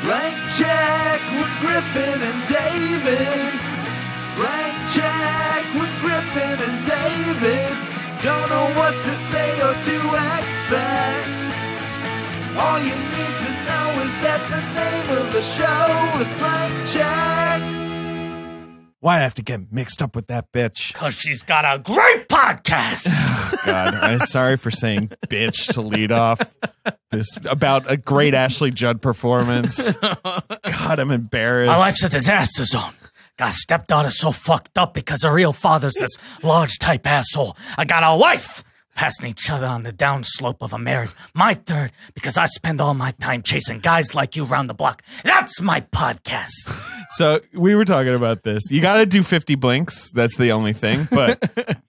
Blank check with Griffin and David. Blank check with Griffin and David. Don't know what to say or to expect. All you need to know is that the name of the show is Blank Check. Why I have to get mixed up with that bitch? Because she's got a great podcast. Oh, God, I'm sorry for saying bitch to lead off this about a great Ashley Judd performance. God, I'm embarrassed. My life's a disaster zone. Got a stepdaughter so fucked up because her real father's this large type asshole. I got a wife passing each other on the downslope of a marriage. My third, because I spend all my time chasing guys like you around the block. That's my podcast. So we were talking about this. You got to do 50 blinks. That's the only thing. But,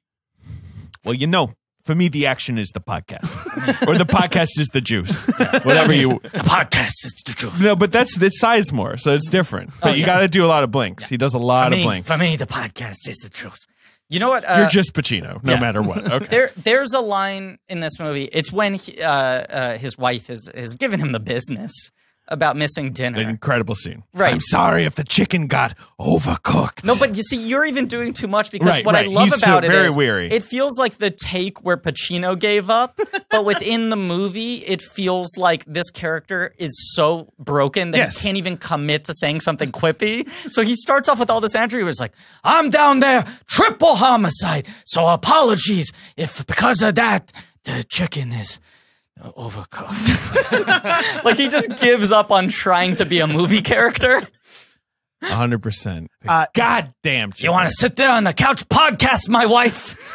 well, you know, for me, the action is the podcast. Or the podcast is the juice. Whatever you... The podcast is the truth. No, but that's Sizemore, so it's different. But you got to do a lot of blinks. He does a lot of blinks. For me, the podcast is the truth. You know what? You're just Pacino, no matter what. Okay. There's a line in this movie. It's when his wife has given him the business about missing dinner. An incredible scene. Right. I'm sorry if the chicken got overcooked. No, but you see, you're even doing too much because what I love about it very is weary. It feels like the take where Pacino gave up, but within the movie, it feels like this character is so broken that he can't even commit to saying something quippy. So he starts off with all this Andrew was like, I'm down there, triple homicide. So apologies if because of that, the chicken is overcooked. Like he just gives up on trying to be a movie character. 100%. God damn. You want to sit there on the couch podcast my wife?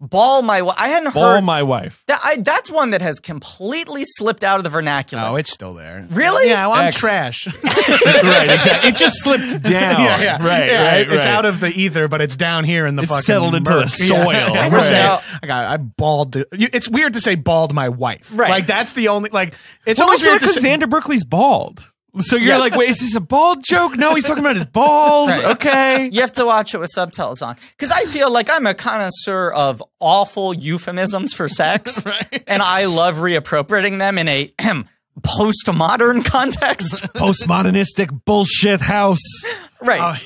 Ball my wife. I hadn't heard. Ball my wife. That's one that has completely slipped out of the vernacular. Oh, it's still there. Really? Yeah, well, I'm trash. Right, exactly. It just slipped down. Right. It's out of the ether, but it's down here in the fucking settled into the soil. Yeah. I balled. It's weird to say balled my wife. Right. Like that's the only It's well, almost also weird to because say. Xander Berkeley's bald. So you're like, wait, is this a bald joke? No, he's talking about his balls. Right. Okay. You have to watch it with subtitles on. Because I feel like I'm a connoisseur of awful euphemisms for sex. Right. And I love reappropriating them in a postmodern context. Postmodernistic bullshit house. Right.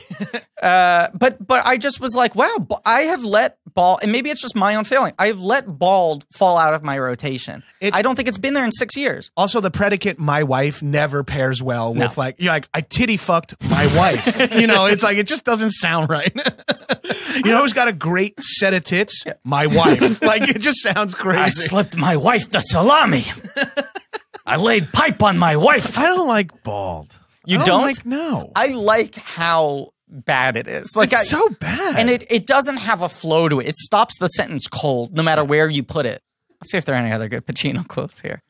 But I just was like, wow, I have let bald, and maybe it's just my own failing. I have let bald fall out of my rotation. I don't think it's been there in 6 years. Also, the predicate "my wife" never pairs well with I titty fucked my wife. It's like it just doesn't sound right. Who's got a great set of tits? My wife. Like it just sounds crazy. I slipped my wife the salami. I laid pipe on my wife. I don't like bald. You I don't? like, no. I like how bad it is. Like it's so bad. And it doesn't have a flow to it. It stops the sentence cold no matter where you put it. Let's see if there are any other good Pacino quotes here.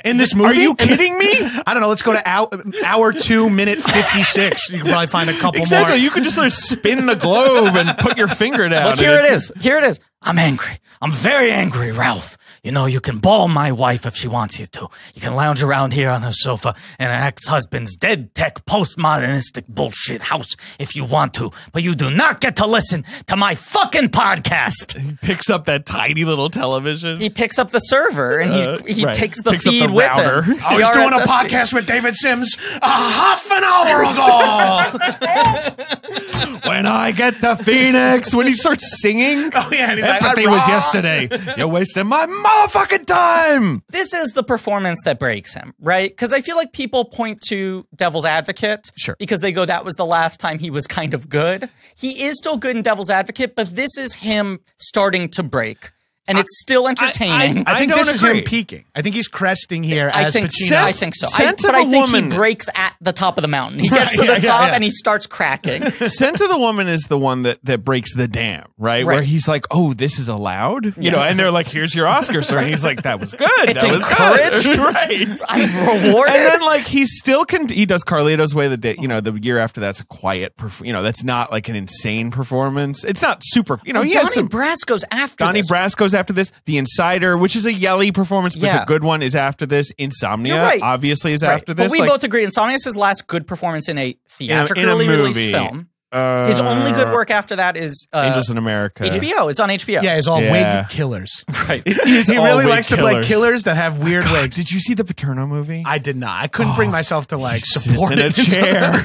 In this movie? Are you kidding me? I don't know. Let's go to hour 2 minute 56. You can probably find a couple more. You could just sort of spin the globe and put your finger down. Look, here it is. Here it is. I'm angry. I'm very angry, Ralph. You can ball my wife if she wants you to. You can lounge around here on her sofa in her ex-husband's dead tech postmodernistic bullshit house if you want to. But you do not get to listen to my fucking podcast. He picks up that tiny little television. He picks up the server and he takes the Picks up feed the with router. him. I was doing a podcast with David Sims a half an hour ago. When I get to Phoenix, when he starts singing. Oh, yeah. And he's That like, birthday was yesterday. You're wasting my motherfucking time. This is the performance that breaks him, right? Because I feel like people point to Devil's Advocate because they go, that was the last time he was kind of good. He is still good in Devil's Advocate, but this is him starting to break. And it's still entertaining. I think this is him peaking. I think he's cresting here as Pacino. I think so. But I think he breaks at the top of the mountain. He gets to the top and he starts cracking. Scent of the Woman is the one that breaks the dam, right? Where he's like, oh, this is allowed? And they're like, here's your Oscar, sir. And he's like, that was good. It's encouraged. Good. Right. I'm rewarded. And then he still he does Carlito's Way the year after that's a quiet, that's not like an insane performance. It's not super, he has Donnie Brasco's after Donnie Brasco's after this. The Insider, which is a yelly performance, but it's a good one, is after this. Insomnia, obviously, is after this. But we both agree Insomnia is his last good performance in a theatrically released film. His only good work after that is Angels in America. HBO. It's on HBO. Yeah, it's all wig killers. Right. He really likes to play killers that have weird wigs. Did you see the Paterno movie? I did not. I couldn't bring myself to like support in a it. chair.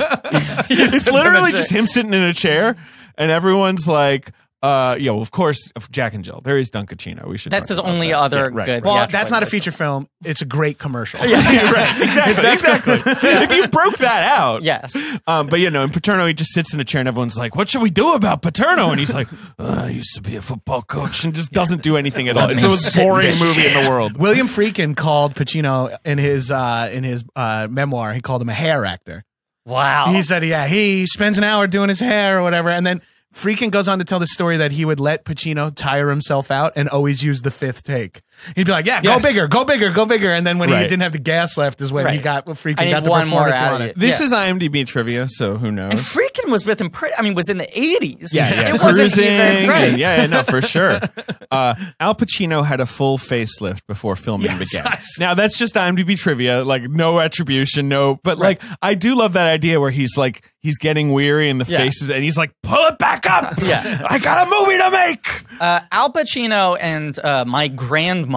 It's literally just him sitting in a chair, and everyone's like, well, of course, Jack and Jill. There is Dunkachino. We should. That's his only other good. Well, that's not a feature film. It's a great commercial. Yeah, right. Exactly. If you broke that out, yes. But in Paterno, he just sits in a chair, and everyone's like, "What should we do about Paterno?" And he's like, "I used to be a football coach," and just doesn't do anything at all. It's the most boring movie in the world. William Friedkin called Pacino in his memoir. He called him a hair actor. Wow. He said, he spends an hour doing his hair or whatever, and then Friedkin goes on to tell the story that he would let Pacino tire himself out and always use the fifth take. He'd be like, go bigger, go bigger, go bigger. And then when he didn't have the gas left is when he got Friedkin got the performance he wanted. This is IMDb trivia, so who knows? And Friedkin was with him was in the 80s. Yeah. It wasn't even right. Yeah, for sure. Al Pacino had a full facelift before filming began. Now, that's just IMDb trivia, like no attribution, but like I do love that idea where he's like, he's getting weary in the faces and he's like, pull it back up. I got a movie to make. Al Pacino and my grandmother,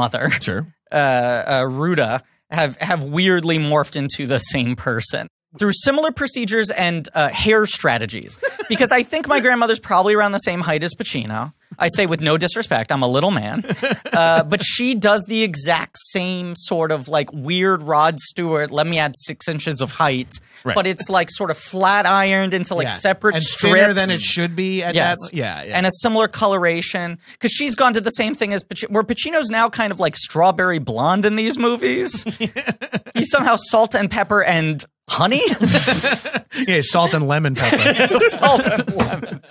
Ruta, have weirdly morphed into the same person through similar procedures and hair strategies. Because I think my grandmother's probably around the same height as Pacino. I say with no disrespect, I'm a little man. But she does the exact same sort of like weird Rod Stewart, let me add 6 inches of height. Right. But it's like sort of flat ironed into like separate and strips. Thinner than it should be at that. Yeah. And a similar coloration. Because she's gone to the same thing as Pacino, where Pacino's now kind of like strawberry blonde in these movies. He's somehow salt and pepper and honey? Salt and lemon pepper. Salt and lemon.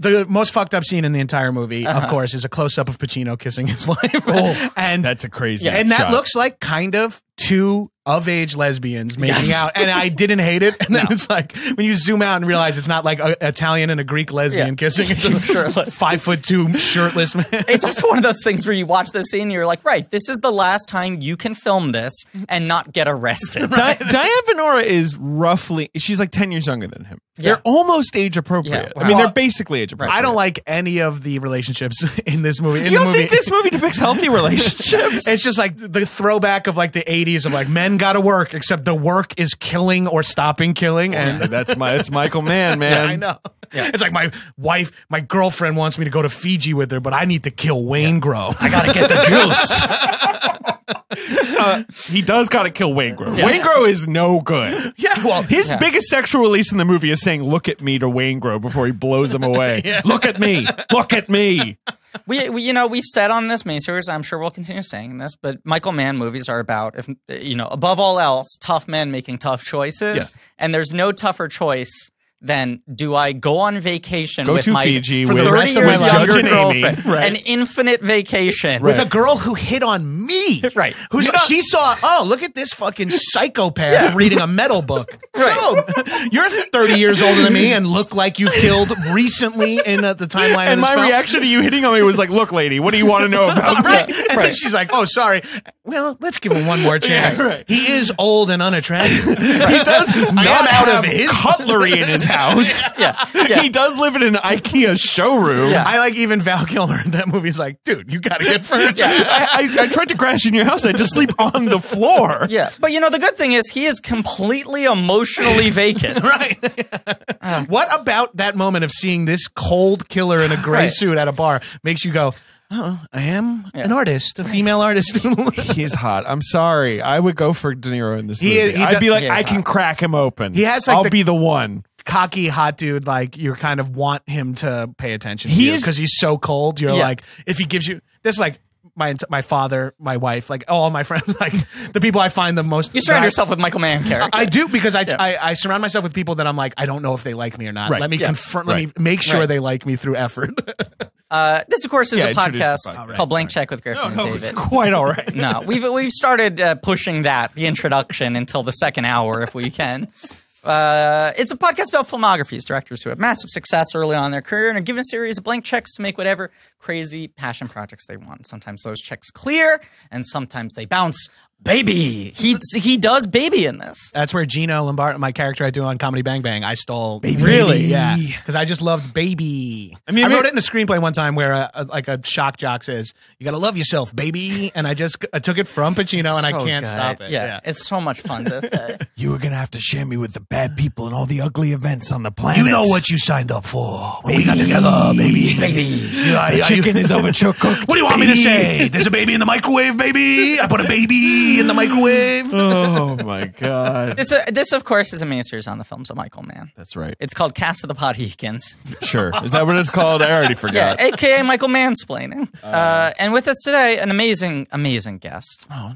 The most fucked up scene in the entire movie, of course, is a close-up of Pacino kissing his wife. And that's a crazy and shot. That looks like kind of two of-age lesbians making out. And I didn't hate it. And then it's like, when you zoom out and realize it's not like an Italian and a Greek lesbian kissing. It's a shirtless 5'2" shirtless man. It's also one of those things where you watch this scene and you're like, right, this is the last time you can film this and not get arrested. Diane Venora is she's like 10 years younger than him. They're almost age appropriate. Yeah. I mean, they're basically age appropriate. I don't like any of the relationships in this movie. You don't think this movie depicts healthy relationships? It's just like the throwback of like the 80s of like men gotta work, except the work is killing or stopping killing. And that's Michael Mann, man. Yeah, I know. Yeah. It's like my girlfriend wants me to go to Fiji with her, but I need to kill Waingro. I gotta get the juice. He does gotta kill Waingro. Waingro is no good. Yeah, well, his biggest sexual release in the movie is saying "look at me" to Waingro before he blows him away. Look at me. Look at me. We've said on this miniseries, I'm sure we'll continue saying this, but Michael Mann movies are about, above all else, tough men making tough choices. Yes. And there's no tougher choice than, do I go on vacation with my Fiji for with 30 years younger girlfriend, right. an infinite vacation. With a girl who hit on me. Right. She saw, look at this fucking psychopath reading a metal book. Right. So, you're 30 years older than me and look like you killed recently in the timeline and of this my film. reation to you hitting on me was like, look, lady, what do you want to know about me? And then she's like, oh, sorry. Well, let's give him one more chance. He is old and unattractive. He does not out have of his cutlery in his house. He does live in an IKEA showroom. I like even Val Kilmer in that movie. He's like, dude, you got to get furniture. I tried to crash in your house. I just sleep on the floor. Yeah. But the good thing is he is completely emotionally vacant. Right. What about that moment of seeing this cold killer in a gray suit at a bar makes you go, oh, I am an artist, a female artist. He's hot. I'm sorry. I would go for De Niro in this movie. I'd be like, I can crack him open. He has like I'll be the one. Cocky hot dude, like you kind of want him to pay attention to you because he's so cold. You're like, if he gives you this, is like my father, my wife, like all my friends, like the people I find the most. You surround yourself with Michael Mann characters. I do because I surround myself with people that I'm like, I don't know if they like me or not. Right. Let me confront. Let me make sure they like me through effort. This, of course, is a podcast called Blank Check with Griffin and David. It's quite all right. No, we've started pushing the introduction until the second hour if we can. It's a podcast about filmographies, directors who have massive success early on in their career and are given a series of blank checks to make whatever crazy passion projects they want. Sometimes those checks clear, and sometimes they bounce Baby. He does baby in this. That's where Gino Lombardo, my character I do on Comedy Bang Bang, I stole baby. Really? Yeah, because I just loved baby. I mean, I wrote it in a screenplay one time where a shock jock says, "You gotta love yourself, baby," and I took it from Pacino, and I can't stop it. Yeah, it's so much fun to say. You were gonna have to share me with the bad people and all the ugly events on the planet. You know what you signed up for when we got together, baby. The chicken is overcooked. What do you want me to say? There's a baby in the microwave, baby. I put a baby in the microwave. Oh my god! This of course is a miniseries on the films of Michael Mann. That's right. It's called Cast of the Podhekins. Sure. Is that what it's called? I already forgot. Yeah, aka Michael Mansplaining. And with us today, an amazing guest. Oh,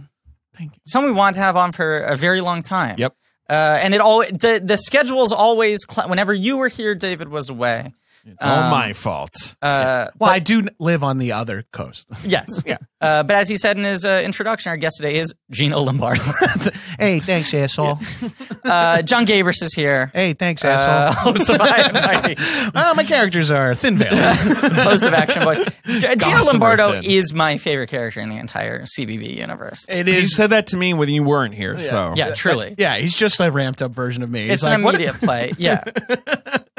thank you. Someone we wanted to have on for a very long time. Yep. And the schedule's always whenever you were here, David was away. It's all my fault. I do live on the other coast. Yes. Yeah. But as he said in his introduction, our guest today is Gino Lombardo. Hey, thanks, asshole. Jon Gabrus is here. Hey, thanks, asshole. Host of My characters are thin veils. Host of Action Boys. Gino Gossamer Lombardo Finn. is my favorite character in the entire CBB universe. It You is. said that to me when you weren't here. So Yeah, truly. Yeah, he's just a ramped up version of me. It's He's an like, immediate play. Yeah.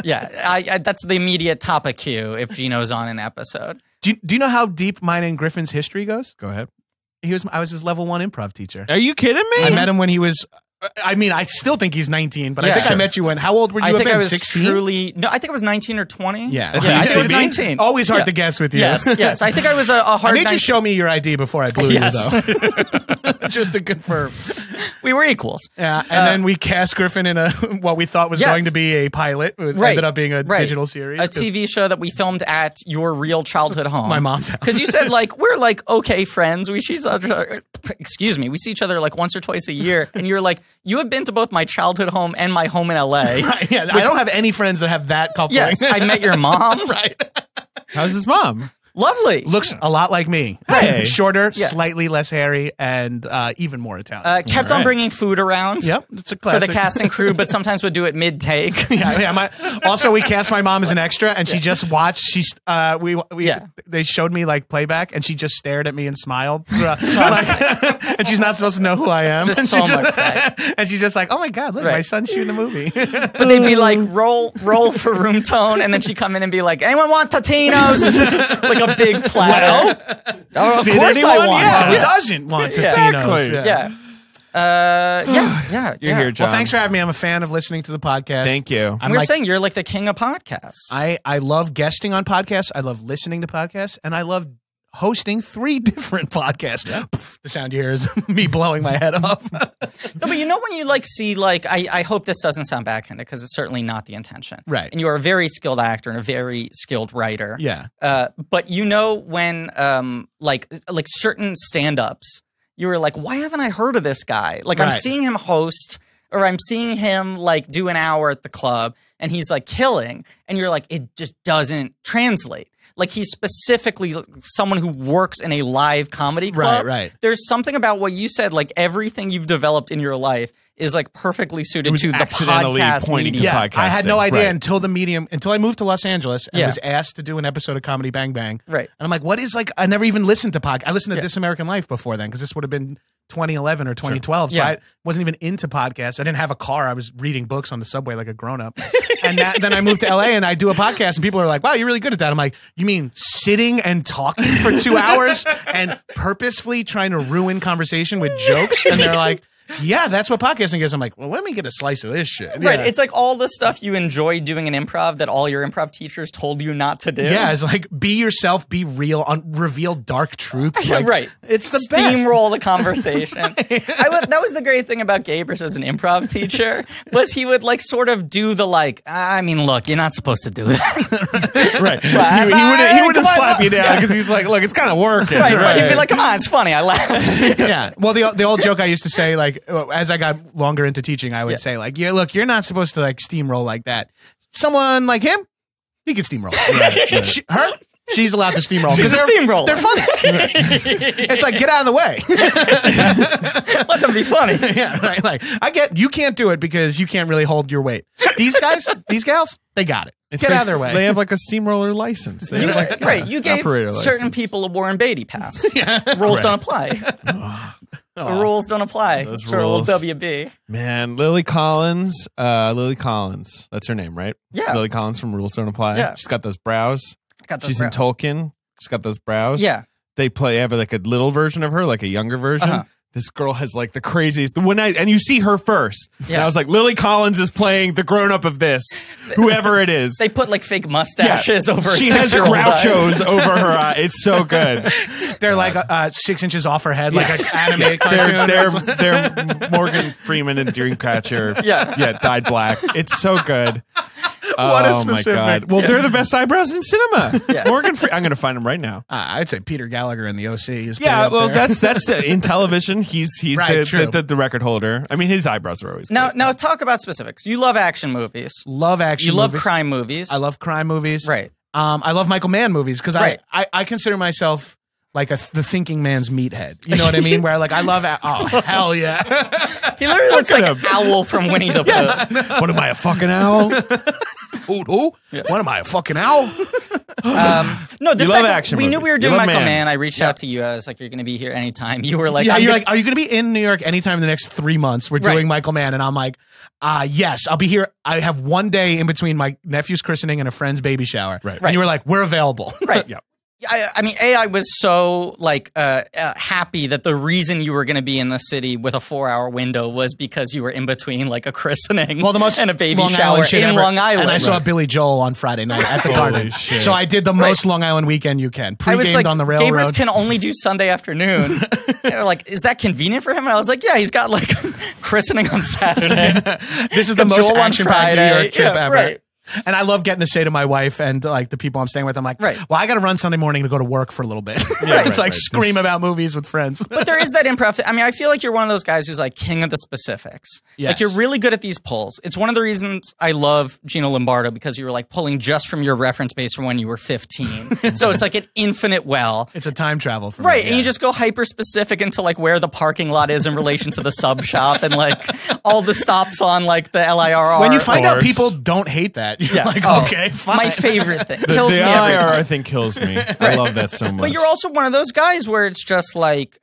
Yeah. I that's the immediate topic cue if Gino's on an episode. Do you know how deep mine and Griffin's history goes? go ahead. I was his level 1 improv teacher. Are you kidding me? I met him when he was. I mean, I still think he's 19, but I Yeah. think I Sure. met you when. How old were you? I think I was 16. truly no. I think I was 19 or 20. Yeah, Yeah. I think I was See? 19. Always hard Yeah. to guess with you. Yes. I think I was a I hard. made you 19 show me your ID before I blew Yes. you, though, just to confirm. We were equals. Yeah, and then we cast Griffin in what we thought was Yes. going to be a pilot, which Right. ended up being a Right. digital series. A TV show that we filmed at your real childhood home. My mom's house. Because you said, like, we're like, okay, friends. We see each other, we see each other like once or twice a year. And you're like, you have been to both my childhood home and my home in LA. Yeah, I don't have any friends that have that coupling. Yes, I met your mom. Right. How's his mom? Lovely. Looks a lot like me. Hey. Shorter, Yeah. slightly less hairy, and even more Italian. Kept on bringing food around. Yep, it's a For classic. the cast and crew, but sometimes would do it mid-take. Also, we cast my mom as an extra, and she just watched. Yeah. They showed me like playback, and she just stared at me and smiled. And she's not supposed to know who I am. Just and so she much play. And she's just like, "Oh my god, look, Right. my son's shooting a movie." But they'd be like, roll for room tone, and then she'd come in and be like, anyone want Totino's? Like a big platter. Of Did course I anyone? want Yeah. Who one. doesn't want Yeah. Totino's? Exactly. Yeah. You're here, John. Well, thanks for having me. I'm a fan of listening to the podcast. Thank you. I'm We're like- saying you're like the king of podcasts. I love guesting on podcasts. I love listening to podcasts, and I love hosting 3 different podcasts. The sound you hear is me blowing my head off. No, but you know when you like see like I hope this doesn't sound backhanded because it's certainly not the intention. Right. And you are a very skilled actor and a very skilled writer. Yeah. But you know when like certain stand-ups, you were like, why haven't I heard of this guy? Like I'm Right. seeing him host or I'm seeing him like do an hour at the club and he's like killing and you're like, it just doesn't translate. Like he's specifically someone who works in a live comedy club. Right. There's something about what you said, like everything you've developed in your life is like perfectly suited was to the accidentally podcast pointing to medium. podcast. I had no idea Right. until I moved to Los Angeles and Yeah. was asked to do an episode of Comedy Bang Bang. Right. And I'm like, what is like, I never even listened to podcast. I listened to This American Life before then because this would have been 2011 or 2012. So Yeah. I wasn't even into podcasts. I didn't have a car. I was reading books on the subway like a grown up. And then I moved to LA and I do a podcast and people are like, wow, you're really good at that. I'm like, you mean sitting and talking for 2 hours and purposefully trying to ruin conversation with jokes? And they're like, yeah, that's what podcasting is. I'm like, well, let me get a slice of this shit. Right. Yeah. It's like all the stuff you enjoy doing in improv that all your improv teachers told you not to do. Yeah, it's like be yourself, be real, reveal dark truths. Like, right. It's the best. Steamroll the conversation. That was the great thing about Gabrus as an improv teacher was he would like sort of do the like, I mean, look, you're not supposed to do that. Right. He wouldn't slap you down because he's like, look, it's kind of working. Right. He'd be like, come on, it's funny. I laughed. Yeah. Well, the old joke I used to say, like, as I got longer into teaching, I would say, like, yeah, look, you're not supposed to like steamroll like that. Someone like him, he can steamroll. Right. Her, she's allowed to steamroll. She's a steamroller. They're funny. It's like, get out of the way. Let them be funny. Yeah, right. Like, I get you can't do it because you can't really hold your weight. These guys, these gals, they got it. Get out of their way. They have like a steamroller license. They have like Right. You gave operator certain license. people a Warren Beatty pass. Rules don't apply. The rules don't apply. Those Sort of rules. WB. Man, Lily Collins. Lily Collins. That's her name, right? Yeah. Lily Collins from Rules Don't Apply. Yeah. She's got those brows. Got those She's brows. in Tolkien. She's got those brows. Yeah. They have like a little version of her, like a younger version. Uh-huh. This girl has like the craziest. And you see her first. Yeah. And I was like, Lily Collins is playing the grown up of this, whoever it is. They put like fake mustaches over her She has 6-year-old eyes. Grouchos over her eye. It's so good. They're like 6 inches off her head, like an animated cartoon. They're Morgan Freeman and Dreamcatcher. Yeah. Dyed black. It's so good. What a Oh my specific- god! Well, they're the best eyebrows in cinema. Yeah. Morgan Freeman. I'm going to find them right now. I'd say Peter Gallagher in the OC is pretty Yeah, up well, there. that's in television. He's Right, true. the record holder. I mean, his eyebrows are always great. Now talk about specifics. You love action movies. love action You love movies. crime movies. I love crime movies. Right. I love Michael Mann movies because Right. I consider myself like the thinking man's meathead. You know what I mean? Where like I love hell yeah. He literally looks like at an owl from Winnie the Pooh. What am I, a fucking owl? Who? What am I, a fucking owl? No, this You love second, action we knew movies. we were You doing love Michael Mann. Mann. I reached out to you. I was like, "You're going to be here anytime." You were like, Yeah, I'm you're gonna- like, are you going to be in New York anytime in the next 3 months? We're Right. doing Michael Mann. And I'm like, yes, I'll be here. I have one day in between my nephew's christening and a friend's baby shower. Right. And you were like, we're available. right." Yeah. I mean, I was so like happy that the reason you were going to be in the city with a 4-hour window was because you were in between like a christening Well, the most and a baby Long shower Island shit in ever. Long Island. And I saw Billy Joel on Friday night at the Holy Garden. shit. So I did the most Long Island weekend you can. I was Pre-gamed like, on the railroad. Gabrus can only do Sunday afternoon. And they're like, is that convenient for him? And I was like, yeah, he's got like christening on Saturday. This is the Got most Joel on action-packed New Friday. York trip Yeah, ever. right. And I love getting to say to my wife and like the people I'm staying with, I'm like, Right. well, I got to run Sunday morning to go to work for a little bit. It's like scream about movies with friends. But there is that improv thing. I mean, I feel like you're one of those guys who's like king of the specifics. Yes. Like you're really good at these pulls. It's one of the reasons I love Gino Lombardo because you were like pulling just from your reference base from when you were 15. So it's like an infinite well. It's a time travel for Right, me. and you just go hyper specific into like where the parking lot is in relation to the sub shop and like all the stops on like the LIRR. When you find out course. people don't hate that, you're Yeah. like, Oh, okay, fine. my favorite thing The kills me every time. IR thing kills me. I love that so much. But you're also one of those guys where it's just like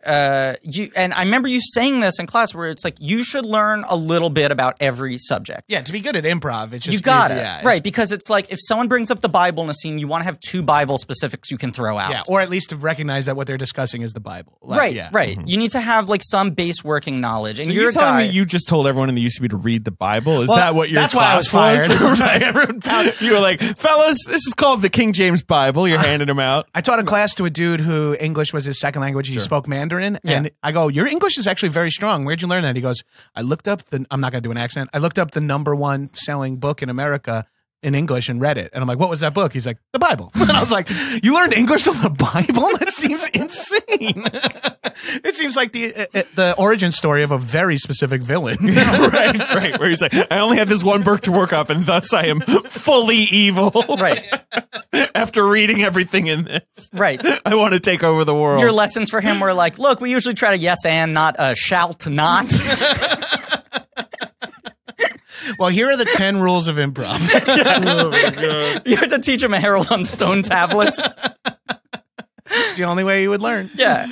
you. And I remember you saying this in class, where it's like you should learn a little bit about every subject. Yeah, to be good at improv, it's just You got it, yeah, right? Because it's like if someone brings up the Bible in a scene, you want to have 2 Bible specifics you can throw out. Yeah, or at least to recognize that what they're discussing is the Bible. Like, right, yeah. right. You need to have like some base working knowledge, and So you're you're a telling guy. me you just told everyone in the UCB to read the Bible? Is Well, that what your that's why I was class fired. Right. You were like, fellas, this is called the King James Bible. You're handing them out. I taught a class to a dude who English was his second language. He spoke Mandarin. And I go, your English is actually very strong. Where'd you learn that? He goes, I looked up I'm not going to do an accent. I looked up the #1 selling book in America in English and read it. And I'm like, what was that book? He's like, the Bible. And I was like, you learned English from the Bible? That seems insane. It seems like the origin story of a very specific villain. right. Where he's like, I only have this one book to work off, and thus I am fully evil. right, After reading everything in this, right. I want to take over the world. Your lessons for him were like, look, we usually try to yes and, not shalt not. Well, here are the 10 rules of improv. Oh my God. You had to teach him a Herald on Stone tablets. It's the only way you would learn. Yeah.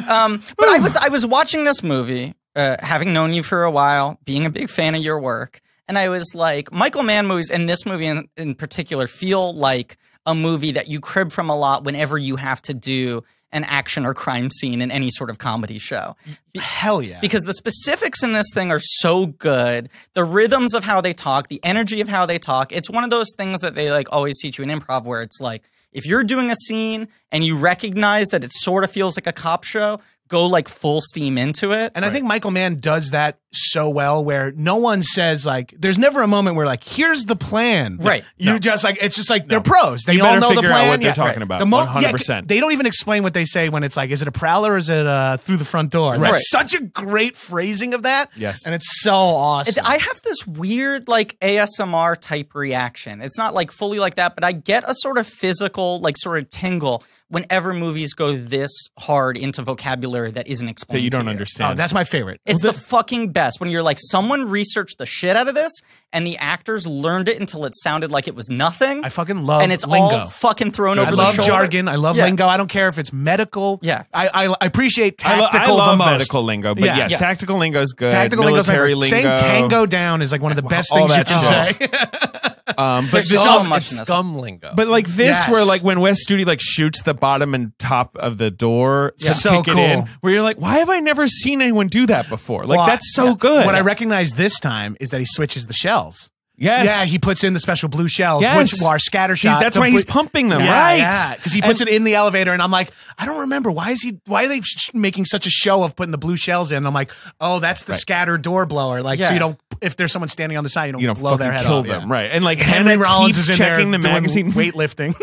But I was watching this movie, having known you for a while, being a big fan of your work, and I was like, Michael Mann movies, and this movie in particular, feel like a movie that you crib from a lot whenever you have to do an action or crime scene in any sort of comedy show. Hell yeah. Because the specifics in this thing are so good. The rhythms of how they talk, the energy of how they talk. It's one of those things that they like always teach you in improv where it's like, if you're doing a scene and you recognize that it sort of feels like a cop show, go like full steam into it. And I think Michael Mann does that so well where no one says like, there's never a moment where like, here's the plan. Right. You just like, it's just like, they're pros. They You all better know the figure plan. out what they're Yeah. talking about. The 100%. they don't even explain what they say when it's like, is it a prowler or is it through the front door? Right. That's such a great phrasing of that. Yes. And it's so awesome. I have this weird like ASMR type reaction. It's not like fully like that, but I get a sort of physical, like sort of tingle whenever movies go this hard into vocabulary that isn't explained that you don't to understand. Oh, that's my favorite. It's the fucking best when you're like, someone researched the shit out of this and the actors learned it until it sounded like it was nothing. I fucking love and it's lingo. all fucking thrown over the shoulder. I love jargon. I love lingo. I don't care if it's medical. Yeah. I appreciate tactical I love the most. medical lingo, but yes, tactical lingo is good. Tactical military lingo. lingo. Saying tango down is like one of the best things you can say. But so much scum lingo. But like this, where like when Wes Studi like shoots the bottom and top of the door, to so kick cool. it in, where you're like, why have I never seen anyone do that before? Like that's so good. What I recognize this time is that he switches the shells. Yes. Yeah, he puts in the special blue shells, Yes. which are scatter shot. That's why he's pumping them, yeah, right? Yeah, because he puts it in the elevator, and I'm like, I don't remember why are they making such a show of putting the blue shells in? And I'm like, oh, that's the scatter door blower. Like, so you don't, if there's someone standing on the side, you don't blow their head kill off. them, right? And like Henry Rollins keeps is in checking there the magazine, weightlifting.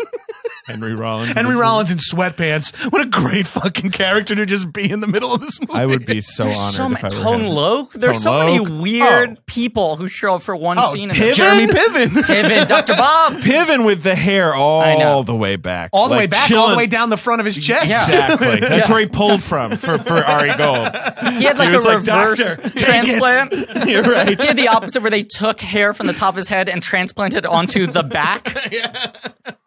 Henry Rollins. Henry Rollins in sweatpants. What a great fucking character to just be in the middle of this movie. I would be so honored if I were Tone him. Loc. There's so many weird people who show up for one scene. Piven? Jeremy Piven. Piven, Dr. Bob. Piven with the hair all the way back. All the like way back, chilling. all the way down the front of his chest. Yeah. Exactly. That's where he pulled from for Ari Gold. He had like He was a like, reverse "Doctor, transplant. You're right. He had the opposite where they took hair from the top of his head and transplanted it onto the back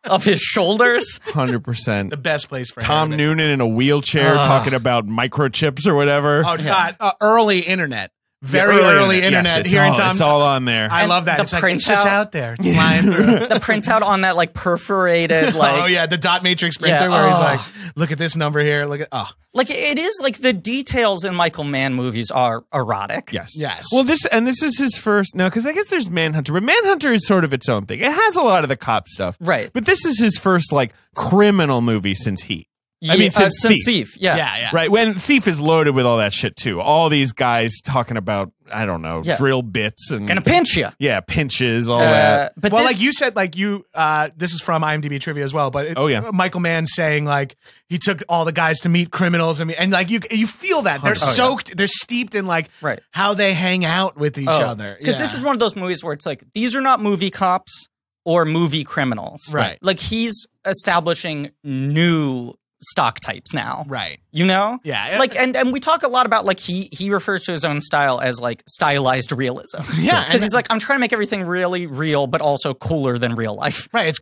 of his shoulders. 100%. The best place for Tom him. Noonan in a wheelchair talking about microchips or whatever. Oh, God. Early internet. Very Yeah, early internet. Yes, Hearing it's Tom. all on there. I love that. The It's like, it's just printout. out there. It's flying through. The printout on that like perforated like oh, yeah. The dot matrix printer where he's like, look at this number here. Look at, like it is like the details in Michael Mann movies are erotic. Yes. Yes. Well, this is his first. No, because I guess there's Manhunter, but Manhunter is sort of its own thing. It has a lot of the cop stuff, Right. But this is his first like criminal movie since Heat. I mean, since Thief. Yeah. yeah. Right. When Thief is loaded with all that shit too. All these guys talking about, I don't know, drill bits and Gonna pinch you. Yeah, pinches, all that. But well, this, like you said, like you, this is from IMDb trivia as well, but Michael Mann saying like he took all the guys to meet criminals and like you feel that they're soaked, they're steeped in like how they hang out with each other. Because this is one of those movies where it's like, these are not movie cops or movie criminals. Right. Like he's establishing new stock types now. Right. You know? Yeah. Like and we talk a lot about like he refers to his own style as like stylized realism. Yeah. Because he's like, I'm trying to make everything really real, but also cooler than real life. Right.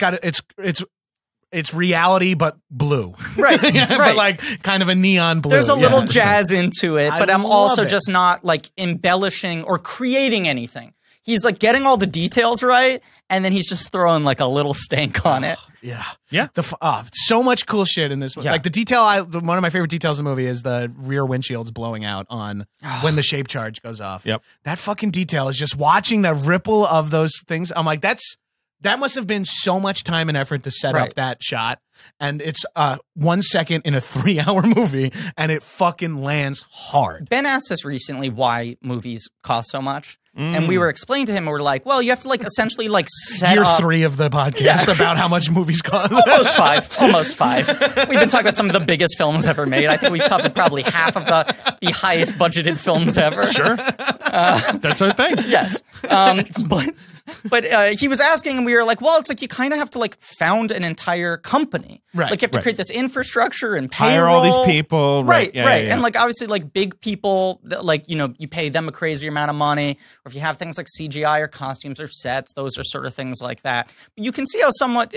It's reality, but blue. Right. But like kind of a neon blue. There's a little jazz into it, but I'm also love it. just not like embellishing or creating anything. He's like getting all the details right, and then he's just throwing like a little stank on it. Yeah. Yeah. So much cool shit in this. Yeah. Like the detail, one of my favorite details in the movie is the rear windshields blowing out on when the shape charge goes off. Yep. That fucking detail is just watching the ripple of those things. I'm like, that must have been so much time and effort to set up that shot. And it's 1 second in a 3-hour movie, and it fucking lands hard. Ben asked us recently why movies cost so much. And we were explaining to him, and we're like, well, you have to like essentially like set Year up 3 of the podcast about how much movies cost. Almost five. We've been talking about some of the biggest films ever made. I think we've covered probably half of the highest budgeted films ever. Sure. That's our thing. Yes. But he was asking, and we were like, well, it's like you kind of have to like found an entire company. Right. Like you have to create this infrastructure and payroll. Hire all these people. Right. Yeah, yeah. And like obviously like big people that like, you know, you pay them a crazy amount of money. Or if you have things like CGI or costumes or sets, those are sort of things like that. But you can see how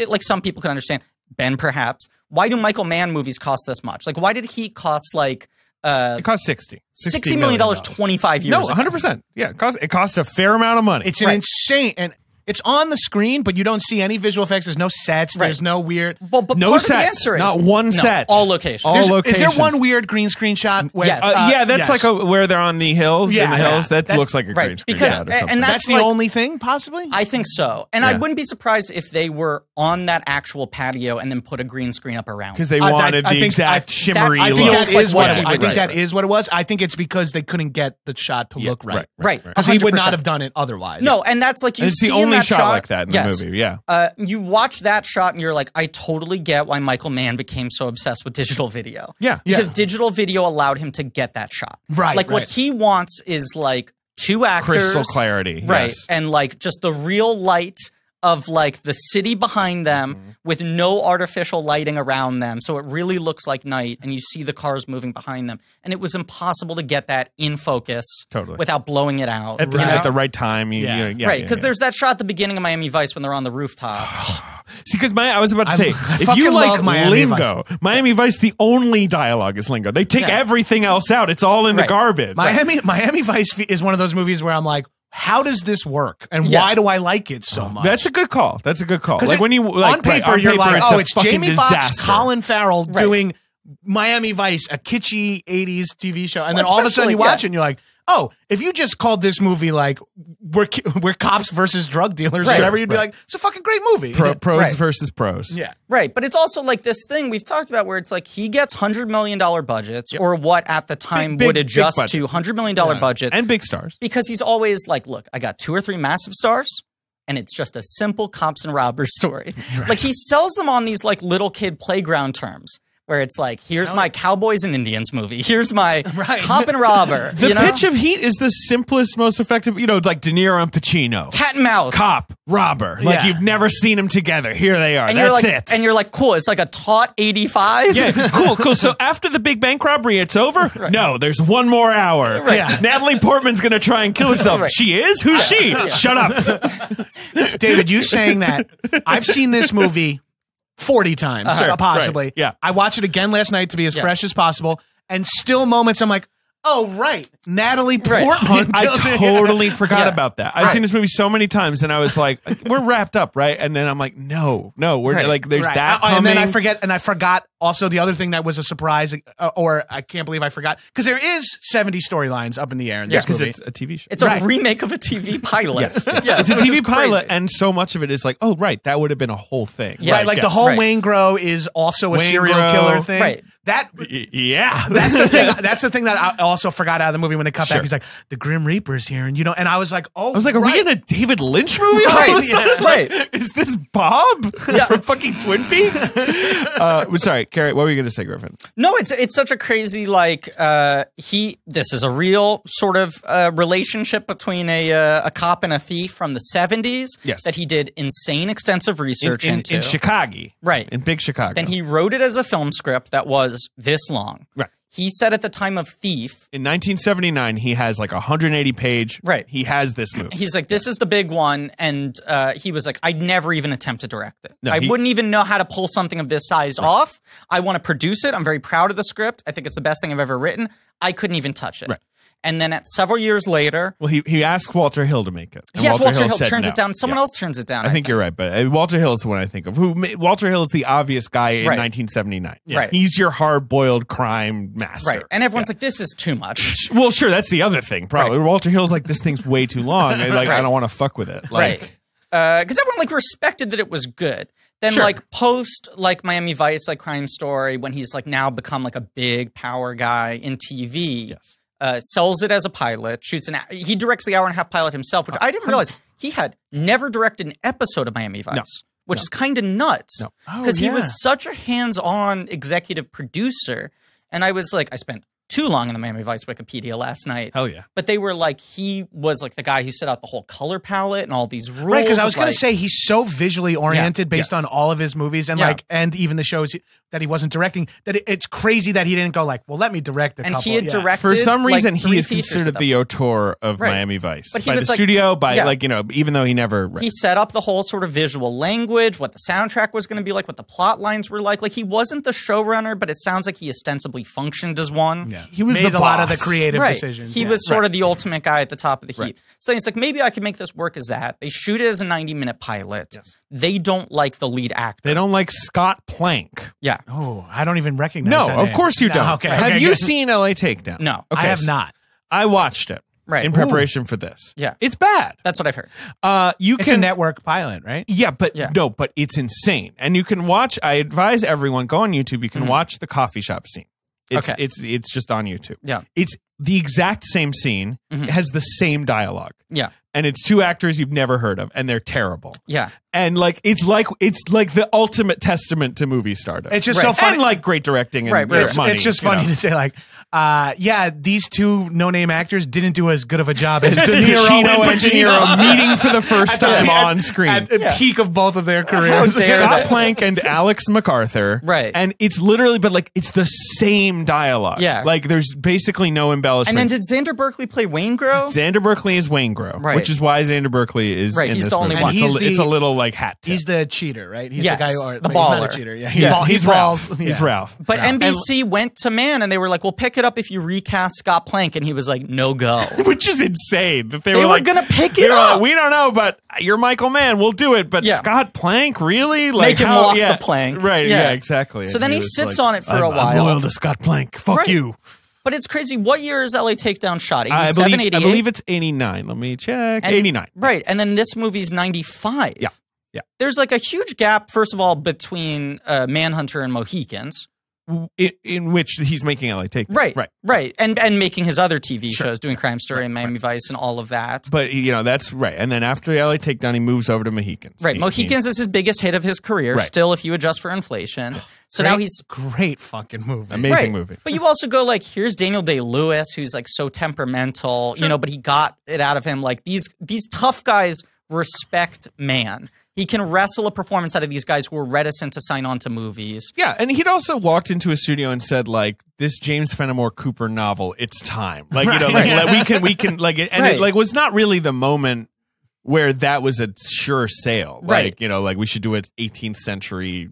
like some people can understand, Ben perhaps, why do Michael Mann movies cost this much? Like why did he cost like it cost $60 million 25 years No, ago. 100%. Yeah, it cost a fair amount of money. It's an insane, and it's on the screen, but you don't see any visual effects. There's no sets. There's no weird. But no part of the sets. answer is, Not one set. All locations. All Is locations. there one weird green screen shot? With, Yes. Yeah, that's like where they're on the hills. Yeah, in the hills. yeah. That looks like a green Right, screen because- shot or something. and That's the like- only thing, possibly? I think so. And I Yeah. wouldn't be surprised if they were on that actual patio and then put a green screen up around. Because they wanted the exact shimmery I look. think feels that like is what what he it, I would think do. that is what it was. I think it's because they couldn't get the shot to look right. Right. Because he would 100%. not have done it otherwise. No, and that's like you It's see the in only that shot like that in the movie. Yeah. You watch that shot and you're like, I totally get why Michael Mann became so obsessed with digital video. Yeah. Because digital video allowed him to get that shot. Right, Like what right. he wants is like two actors. Crystal clarity. Right. Yes. And like just the real light of like the city behind them with no artificial lighting around them. So it really looks like night and you see the cars moving behind them. And it was impossible to get that in focus without blowing it out. At the right time. Right. Because there's that shot at the beginning of Miami Vice when they're on the rooftop. See, because I was about to say, if you like lingo, Miami Vice, the only dialogue is lingo. They take everything else out. It's all in the garbage. Miami Vice is one of those movies where I'm like, how does this work? And why do I like it so much? That's a good call. Like when you on paper, you're like, it's Jamie Foxx, Colin Farrell Right. doing Miami Vice, a kitschy 80s TV show. And then all of a sudden you watch it and you're like, oh, if you just called this movie like we're cops versus drug dealers or whatever, you'd be like, it's a fucking great movie. Pros versus pros. Yeah. Right. But it's also like this thing we've talked about where it's like he gets $100 million budgets or what at the time would adjust to $100 million budgets. And big stars. Because he's always like, look, I got 2 or 3 massive stars and it's just a simple cops and robbers story. Like he sells them on these like little kid playground terms. Where it's like, here's my Cowboys and Indians movie. Here's my cop and robber. The pitch of Heat is the simplest, most effective, like De Niro and Pacino. Cat and mouse. Cop, robber. Like you've never seen them together. Here they are. And That's it. And you're like, cool. It's like a taut 85. Yeah, cool. So after the big bank robbery, it's over? No, there's one more hour. Natalie Portman's going to try and kill herself. She is? Who's she? Shut up. David, you saying that. I've seen this movie 40 times, possibly. Right. Yeah. I watched it again last night to be as fresh as possible, and still moments I'm like, oh, right. Natalie Portman. I totally forgot about that. I've seen this movie so many times, and I was like, we're wrapped up, right? And then I'm like, no, we're like, there's that coming. And then I forgot also the other thing that was a surprise, or I can't believe I forgot, because there is 70 storylines up in the air in this movie. It's a TV show. It's a remake of a TV pilot. It's a TV pilot, and so much of it is like, oh, right, that would have been a whole thing. Right, like the whole Wayne Grow is also a serial killer thing. Right. That's the thing. That's the thing that I also forgot out of the movie when they cut back. He's like, the Grim Reaper's here, and and I was like, oh, are we in a David Lynch movie? Is this Bob from fucking Twin Peaks? Sorry, Carrie, what were you going to say, Griffin? No, it's such a crazy this is a real sort of relationship between a cop and a thief from the 70s. Yes. That he did insane extensive research into in Chicago, right? In big Chicago. Then he wrote it as a film script that was this long. Right. He said at the time of Thief. In 1979, he has like 180 page. Right. He has this movie. He's like, this is the big one. And he was like, I'd never even attempt to direct it. No, I wouldn't even know how to pull something of this size off. I want to produce it. I'm very proud of the script. I think it's the best thing I've ever written. I couldn't even touch it. Right. And then several years later... Well, he asked Walter Hill to make it. Yes, Walter Hill turns it down. Someone else turns it down. I think you're right, but Walter Hill is the one I think of. Walter Hill is the obvious guy in 1979. Right. He's your hard-boiled crime master. Right. And everyone's like, this is too much. Well, sure, that's the other thing, probably. Right. Walter Hill's like, this thing's way too long. I don't want to fuck with it. Right. Because everyone respected that it was good. Then post Miami Vice, Crime Story, when he's now become a big power guy in TV. Yes. Sells it as a pilot, he directs the hour-and-a-half pilot himself, which I didn't realize. He had never directed an episode of Miami Vice, which is kind of nuts. Because he was such a hands-on executive producer. And I was like, I spent too long in the Miami Vice Wikipedia last night. Hell yeah. But they were he was the guy who set out the whole color palette and all these rules. Right, because I was going to say he's so visually oriented based on all of his movies and and even the shows that he wasn't directing, that it's crazy that he didn't go well, let me direct a couple. And he had directed for some reason he is 3 considered the auteur of Miami Vice. But he by was the studio, even though he never He set up the whole sort of visual language, what the soundtrack was going to be like, what the plot lines were like. He wasn't the showrunner, but it sounds like he ostensibly functioned as one. Yeah. He was made the a lot of the creative decisions. He was sort of the ultimate guy at the top of the heap. Right. So he's maybe I can make this work as that. They shoot it as a 90-minute pilot. Yes. They don't like the lead actor. They don't like Scott Plank. Yeah. Oh, I don't even recognize that of name. course you don't. No, okay. Have you seen LA Takedown? No. Okay, I have not. I watched it. Right. In preparation for this. Yeah. It's bad. That's what I've heard. It's a network pilot, right? Yeah, but but it's insane. And you can watch, I advise everyone, go on YouTube, you can watch the coffee shop scene. It's just on YouTube. Yeah. It's the exact same scene. It has the same dialogue. Yeah. And it's 2 actors you've never heard of, and they're terrible. Yeah. And it's like the ultimate testament to movie stardom. It's just so funny. And great directing and money. It's just funny to say these two no-name actors didn't do as good of a job as Pacino and DeNiro meeting for the first time on screen. At the peak of both of their careers. Scott Plank and Alex MacArthur. Right. And it's literally, but like, it's the same dialogue. Yeah. Like, there's basically no embellishments. And then did Xander Berkeley play Waingro? Xander Berkeley is Waingro, Right. which is why Xander Berkeley is in he's this the only movie. one. It's a little like hat tip. He's the cheater, right? He's Yes, the guy the he's not baller. a cheater. Yeah, He's Ralph. balls. He's Yeah. Ralph. But NBC went to Mann and they were like, "We'll pick it up if you recast Scott Plank," and he was like, "No go." Which is insane. That they They were were like, gonna pick they it were up. like, we don't know, but you're Michael Mann. We'll do it. But Yeah. Scott Plank, really? Like, Make him how, walk yeah. the plank. Right, Yeah. yeah, exactly. So And then he was sits like, on it for a I'm while. loyal to Scott Plank. Fuck Right. you. But it's crazy. What year is LA Takedown shot? I 87, 88? believe it's 89. Let me check. 89. Right. And then this movie's 95. Yeah. Yeah. There's like a huge gap, first of all, between Manhunter and Mohicans. In which he's making LA Takedown. Right. Right. Right. And making his other TV shows, doing Crime Story and Miami Vice and all of that. But, that's right. And then after LA Takedown, he moves over to Mohicans. Right. Mohicans is his biggest hit of his career, Right. still, if you adjust for inflation. So now he's great fucking movie. Amazing movie. But you also go like, here's Daniel Day-Lewis, who's like so temperamental, but he got it out of him. Like these tough guys respect Mann. He can wrestle a performance out of these guys who were reticent to sign on to movies. Yeah, and he'd also walked into a studio and said, like, this James Fenimore Cooper novel, it's time. Like, we can, like, and it, like, was not really the moment where that was a sure sale. Right. Like, like, we should do an 18th century,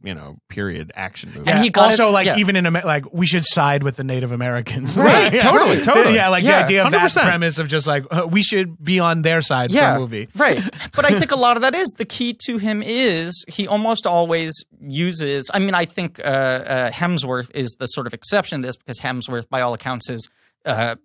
period action movie. And he got also, it- even in like, we should side with the Native Americans. Right, Yeah. totally. Yeah, like Yeah, the idea of 100%. that premise of just like, we should be on their side for a movie. Right. But I think a lot of that is the key to him is he almost always uses, I think Hemsworth is the sort of exception to this because Hemsworth, by all accounts, is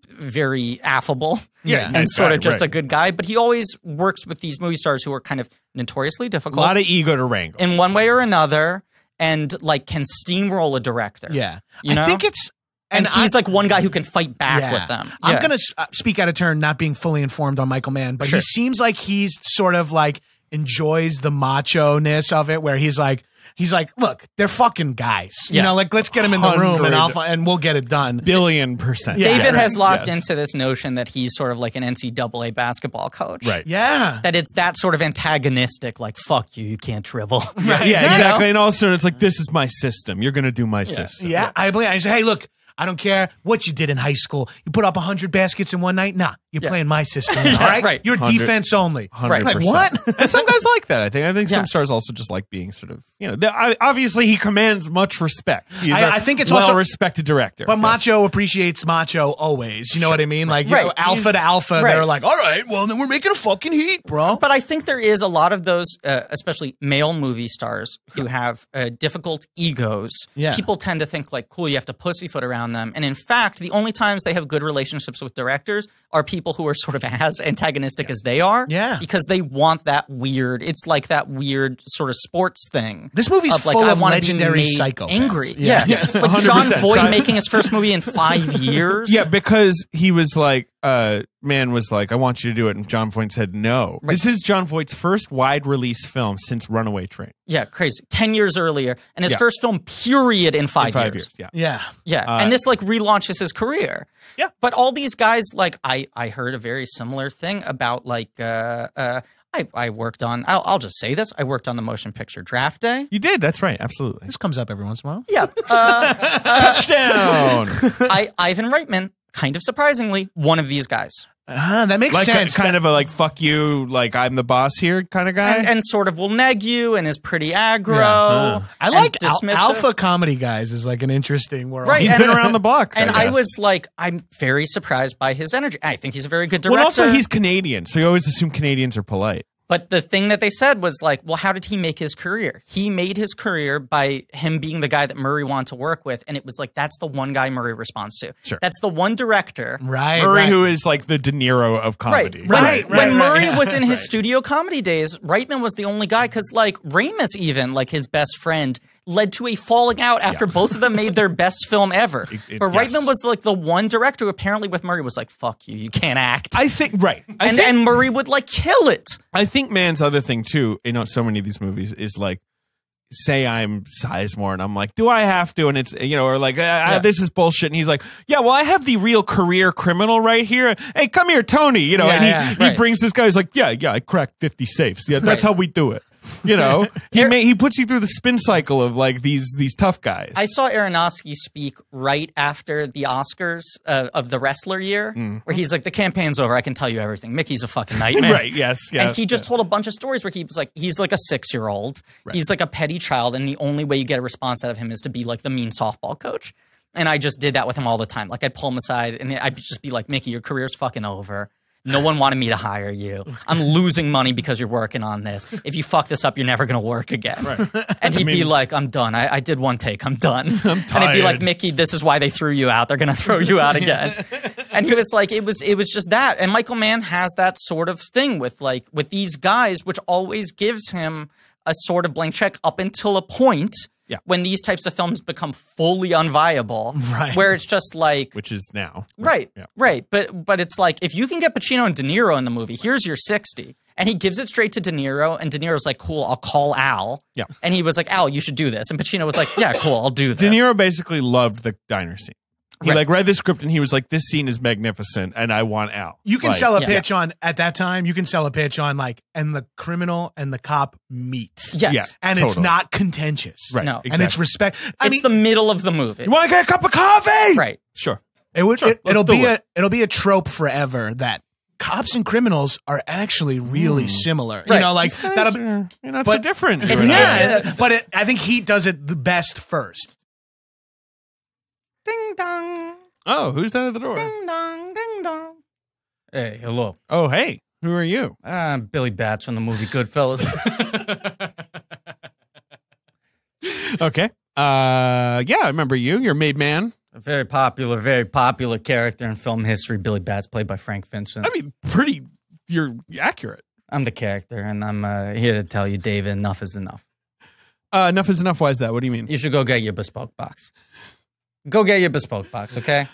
very affable and nice sort guy, of just right. a good guy. But he always works with these movie stars who are kind of notoriously A difficult lot of ego to wrangle. in one way or another and like can steamroll a director. Yeah. You know? I think it's... And he's like one guy who can fight back with them. I'm Yeah. going to speak out of turn, not being fully informed on Michael Mann, but Sure. he seems like he's sort of like enjoys the macho-ness of it, where he's like, look, they're fucking guys. You Yeah. know, like, let's get him in the room and 100 and we'll get it done. Billion%. Yeah. David has locked Yes. into this notion that he's sort of like an NCAA basketball coach. Right. Yeah. That it's that sort of antagonistic, like, fuck you, you can't dribble. Yeah, exactly. And also, it's like, this is my system. You're going to do my system. Yeah, I believe. I say, hey, look, I don't care what you did in high school. You put up 100 baskets in one night. Nah, you're playing my system. All right, Right. You're 100 defense only. 100%. Like what? And some guys like that. I think Yeah. some stars also just like being sort of, obviously he commands much respect. He's I think it's well also- respected director. But Yes. macho appreciates macho always. You know what I mean? Like Right. alpha to alpha, Right. they're like, all right, well then we're making a fucking heat, bro. But I think there is a lot of those, especially male movie stars who have difficult egos. Yeah. People tend to think like, cool, you have to pussyfoot around them. And in fact, the only times they have good relationships with directors are people who are sort of as antagonistic as they are. Yeah. Because they want that weird, it's like that weird sort of sports thing. This movie's of, like, full I of wanna be legendary made psychopaths. Angry. Yeah. Yeah. Yes, Like John 100%. Voight So- making his first movie in 5 years. Yeah, because he was like, Mann was like, I want you to do it. And John Voight said no. Right. This is John Voight's first wide release film since Runaway Train. Yeah, crazy. 10 years earlier. And his Yeah. first film, period, in 5 In 5 years. years. Yeah. Yeah. Yeah, and this like relaunches his career. Yeah. But all these guys, like I heard a very similar thing about like I worked on. I'll just say this. I worked on the motion picture Draft Day. You did. That's right. Absolutely. This comes up every once in a while. Yeah. Touchdown. Ivan Reitman, kind of surprisingly, one of these guys, That makes Like sense. kind of a like, fuck you, like I'm the boss here kind of guy. and sort of will neg you and is pretty aggro. Yeah. I like and dismissive. alpha comedy guys is like an interesting world. Right. He's and- been around the block. And I I guess. was like, I'm very surprised by his energy. I think he's a very good director. Well, also he's Canadian, so you always assume Canadians are polite. But the thing that they said was like, well, how did he make his career? He made his career by him being the guy that Murray wanted to work with. And it was like, that's the one guy Murray responds to. Sure. That's the one director. Right. Murray, right. who is like the De Niro of comedy. Right. When right, Murray right. was in his studio comedy days, Reitman was the only guy because like Ramis even, like his best friend, led to a falling out after both of them made their best film ever. But yes. Reitman was like the one director who apparently with Murray was like, fuck you, you can't act. I think right. And Murray would like kill it. I think Mann's other thing too, so many of these movies is like say I'm Sizemore, and I'm like, do I have to? And it's, or like, this is bullshit. And he's like, yeah, well, I have the real career criminal right here. Hey, come here, Tony. And he brings this guy. He's like, yeah, I cracked 50 safes. Yeah, that's how we do it. He puts you through the spin cycle of like these tough guys. I saw Aronofsky speak right after the Oscars of the wrestler year, where he's like, the campaign's over. I can tell you everything. Mickey's a fucking nightmare. Right, yes. And he just told a bunch of stories where he was like, he's like a 6-year-old. Right. He's like a petty child. And the only way you get a response out of him is to be like the mean softball coach. And I just did that with him all the time. Like I'd pull him aside and I'd just be like, Mickey, your career's fucking over. No one wanted me to hire you. I'm losing money because you're working on this. If you fuck this up, you're never going to work again. Right. And he'd be like, I'm done. I did one take. I'm done. I'm tired. And he'd be like, Mickey, this is why they threw you out. They're going to throw you out again. And he was like, it was just that. And Michael Mann has that sort of thing with these guys, which always gives him a sort of blank check up until a point. Yeah. When these types of films become fully unviable, right. Where it's just like, which is now, right, yeah. Right. But it's like, if you can get Pacino and De Niro in the movie, here's your 60, and he gives it straight to De Niro, and De Niro's like, cool, I'll call Al. Yeah. And he was like, Al, you should do this, and Pacino was like, yeah, cool, I'll do this. De Niro basically loved the diner scene. He read the script and he was like, this scene is magnificent and I want Al. You can sell a pitch on, at that time, you can sell a pitch on like, and the criminal and the cop meet. Yes. Yeah, and totally. It's not contentious. Right. No. Exactly. And it's respect. It's the middle of the movie. You want to get a cup of coffee? Right. Sure. It'll be a trope forever that cops and criminals are actually really similar. Right. You're not so different. I think he does it the best first. Ding dong. Oh, who's that at the door? Ding dong, ding dong. Hey, hello. Oh, hey. Who are you? I'm Billy Batts from the movie Goodfellas. Okay. Yeah, I remember you. You're Made Man. A very popular character in film history. Billy Batts, played by Frank Vincent. I mean, you're accurate. I'm the character, and I'm here to tell you, David, enough is enough. Enough is enough. Why is that? What do you mean? You should go get your bespoke box. Go get your bespoke box, okay?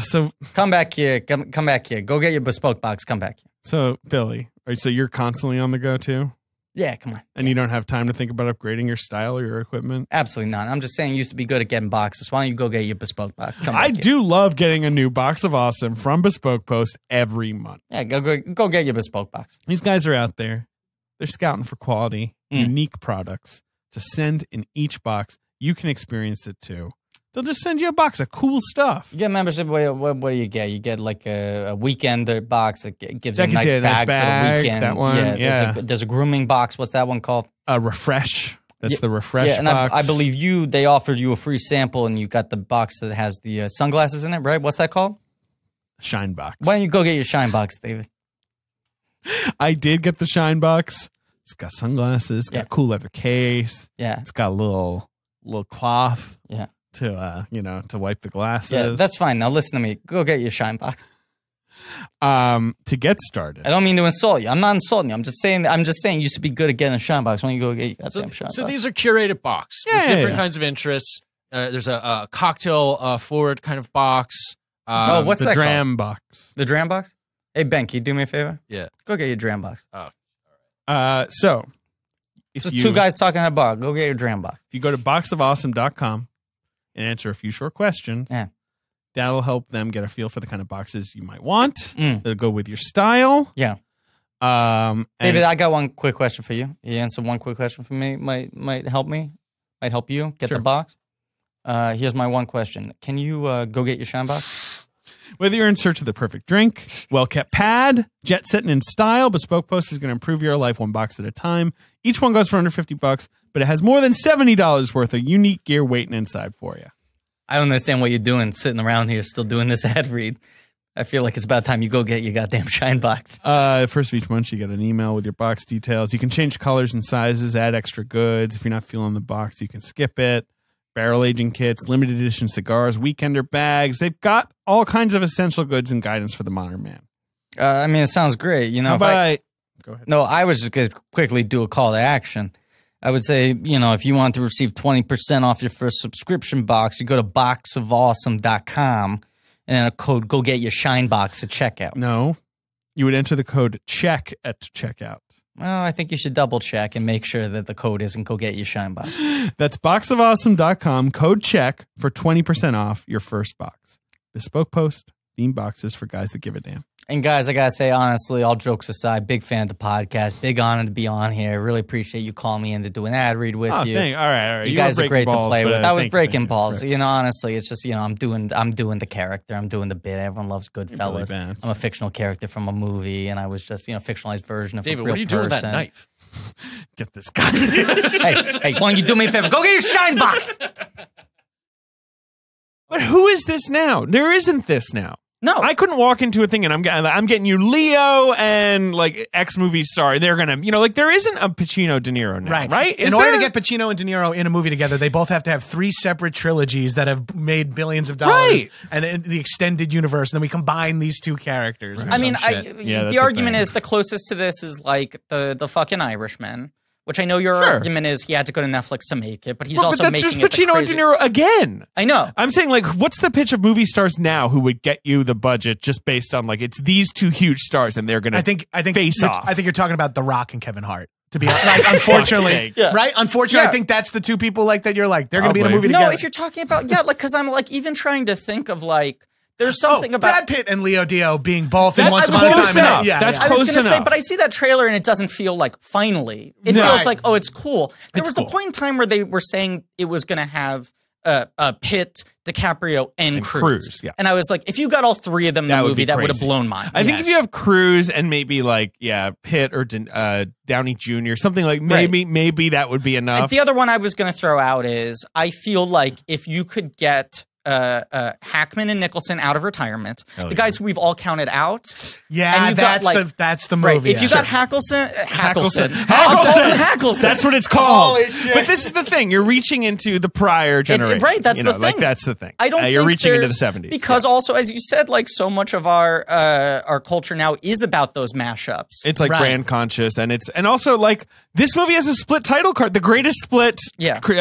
So come back here. Come back here. Go get your bespoke box. Come back here. So, Billy, so you're constantly on the go too? Yeah, come on. And you don't have time to think about upgrading your style or your equipment? Absolutely not. I'm just saying you used to be good at getting boxes. Why don't you go get your bespoke box? I do love getting a new box of awesome from Bespoke Post every month. Yeah, go get your bespoke box. These guys are out there. They're scouting for quality, unique products to send in each box. You can experience it too. They'll just send you a box of cool stuff. You get membership, what do you get? You get like a weekend box that gives you a nice bag for the weekend. That one, there's a grooming box. What's that one called? Refresh. That's the Refresh box. And I believe they offered you a free sample and you got the box that has the sunglasses in it, right? What's that called? Shine box. Why don't you go get your Shine box, David? I did get the Shine box. It's got sunglasses. It's got a cool leather case. Yeah. It's got a little cloth. Yeah. To wipe the glasses. Yeah, that's fine. Now listen to me. Go get your Shine box. To get started. I don't mean to insult you. I'm not insulting you. I'm just saying you used to be good at getting a Shine box. Why don't you go get your goddamn Shine box? So these are curated box with different kinds of interests. There's a cocktail forward kind of box. What's that Dram called? box. The Dram box? Hey, Ben, can you do me a favor? Yeah. Go get your Dram box. Oh. So if two guys talking at a bar, go get your Dram box. If you go to boxofawesome.com and answer a few short questions, that'll help them get a feel for the kind of boxes you might want. That'll go with your style. Yeah. David, I got one quick question for you. You answer one quick question for me. Might help me. Might help you get the box. Here's my one question. Can you go get your Shine box? Whether you're in search of the perfect drink, well-kept pad, jet setting in style, Bespoke Post is going to improve your life one box at a time. Each one goes for under $50, but it has more than $70 worth of unique gear waiting inside for you. I don't understand what you're doing sitting around here still doing this ad read. I feel like it's about time you go get your goddamn Shine box. First of each month, you get an email with your box details. You can change colors and sizes, add extra goods. If you're not feeling the box, you can skip it. Barrel aging kits, limited edition cigars, weekender bags. They've got all kinds of essential goods and guidance for the modern man. I mean, it sounds great. You know, How about go ahead. No, I was just going to quickly do a call to action. I would say, if you want to receive 20% off your first subscription box, you go to boxofawesome.com and then a code, go get your Shine box at checkout. No, You would enter the code CHECK at checkout. Well, I think you should double check and make sure that the code isn't go get you shine box. That's boxofawesome.com, code CHECK for 20% off your first box. Bespoke post, themed boxes for guys that give a damn. And guys, I gotta say, honestly, all jokes aside, big fan of the podcast. Big honor to be on here. Really appreciate you calling me in to do an ad read with you. All right. You guys are great to play with. I was breaking balls. Right. You know, honestly, it's just, I'm doing the character. I'm doing the bit. Everyone loves Goodfellas. Really I'm a fictional character from a movie, and I was just, fictionalized version of David, a real what are you doing with that person. knife? Get this guy. hey, why don't you do me a favor? Go get your shine box. But who is this now? There isn't this now. No, I couldn't walk into a thing and I'm getting you Leo and like X movie star. They're gonna, there isn't a Pacino De Niro now, right? In order to get Pacino and De Niro in a movie together, they both have to have 3 separate trilogies that have made billions of dollars, and in the extended universe. And then we combine these 2 characters. Right. I mean, that's the argument is the closest to this is like the fucking Irishman. Which I know your argument is he had to go to Netflix to make it, but he's also making it. But that's just Pacino and De Niro again. I know. I'm saying, like, what's the pitch of movie stars now who would get you the budget just based on, like, it's these 2 huge stars and they're going to face off? I think you're talking about The Rock and Kevin Hart. To be honest, like, unfortunately, right? Unfortunately, I think that's the 2 people like that. You're like, they're going to be in a movie together. No, if you're talking about because I'm like even trying to think of like. There's something about Brad Pitt and Leo Dio being both in Once Upon a Time. That's I was close going to say, enough. but I see that trailer and it doesn't feel like finally. It feels like, oh, it's cool. There was the point in time where they were saying it was going to have Pitt, DiCaprio, and Cruise. Yeah. And I was like, if you got all 3 of them in the movie, that would have blown minds. I think if you have Cruise and maybe like, Pitt or Downey Jr., something like maybe that would be enough. The other one I was going to throw out is I feel like if you could get Hackman and Nicholson out of retirement, the guys who we've all counted out. Yeah, and that's the movie. Right. If you got Hackleson. That's what it's called. But this is the thing. You're reaching into the prior generation. Right, that's the thing. Like, that's the thing. I don't think you're reaching into the 70s. Because also, as you said, like so much of our culture now is about those mashups. It's like brand conscious, and also like this movie has a split title card, the greatest split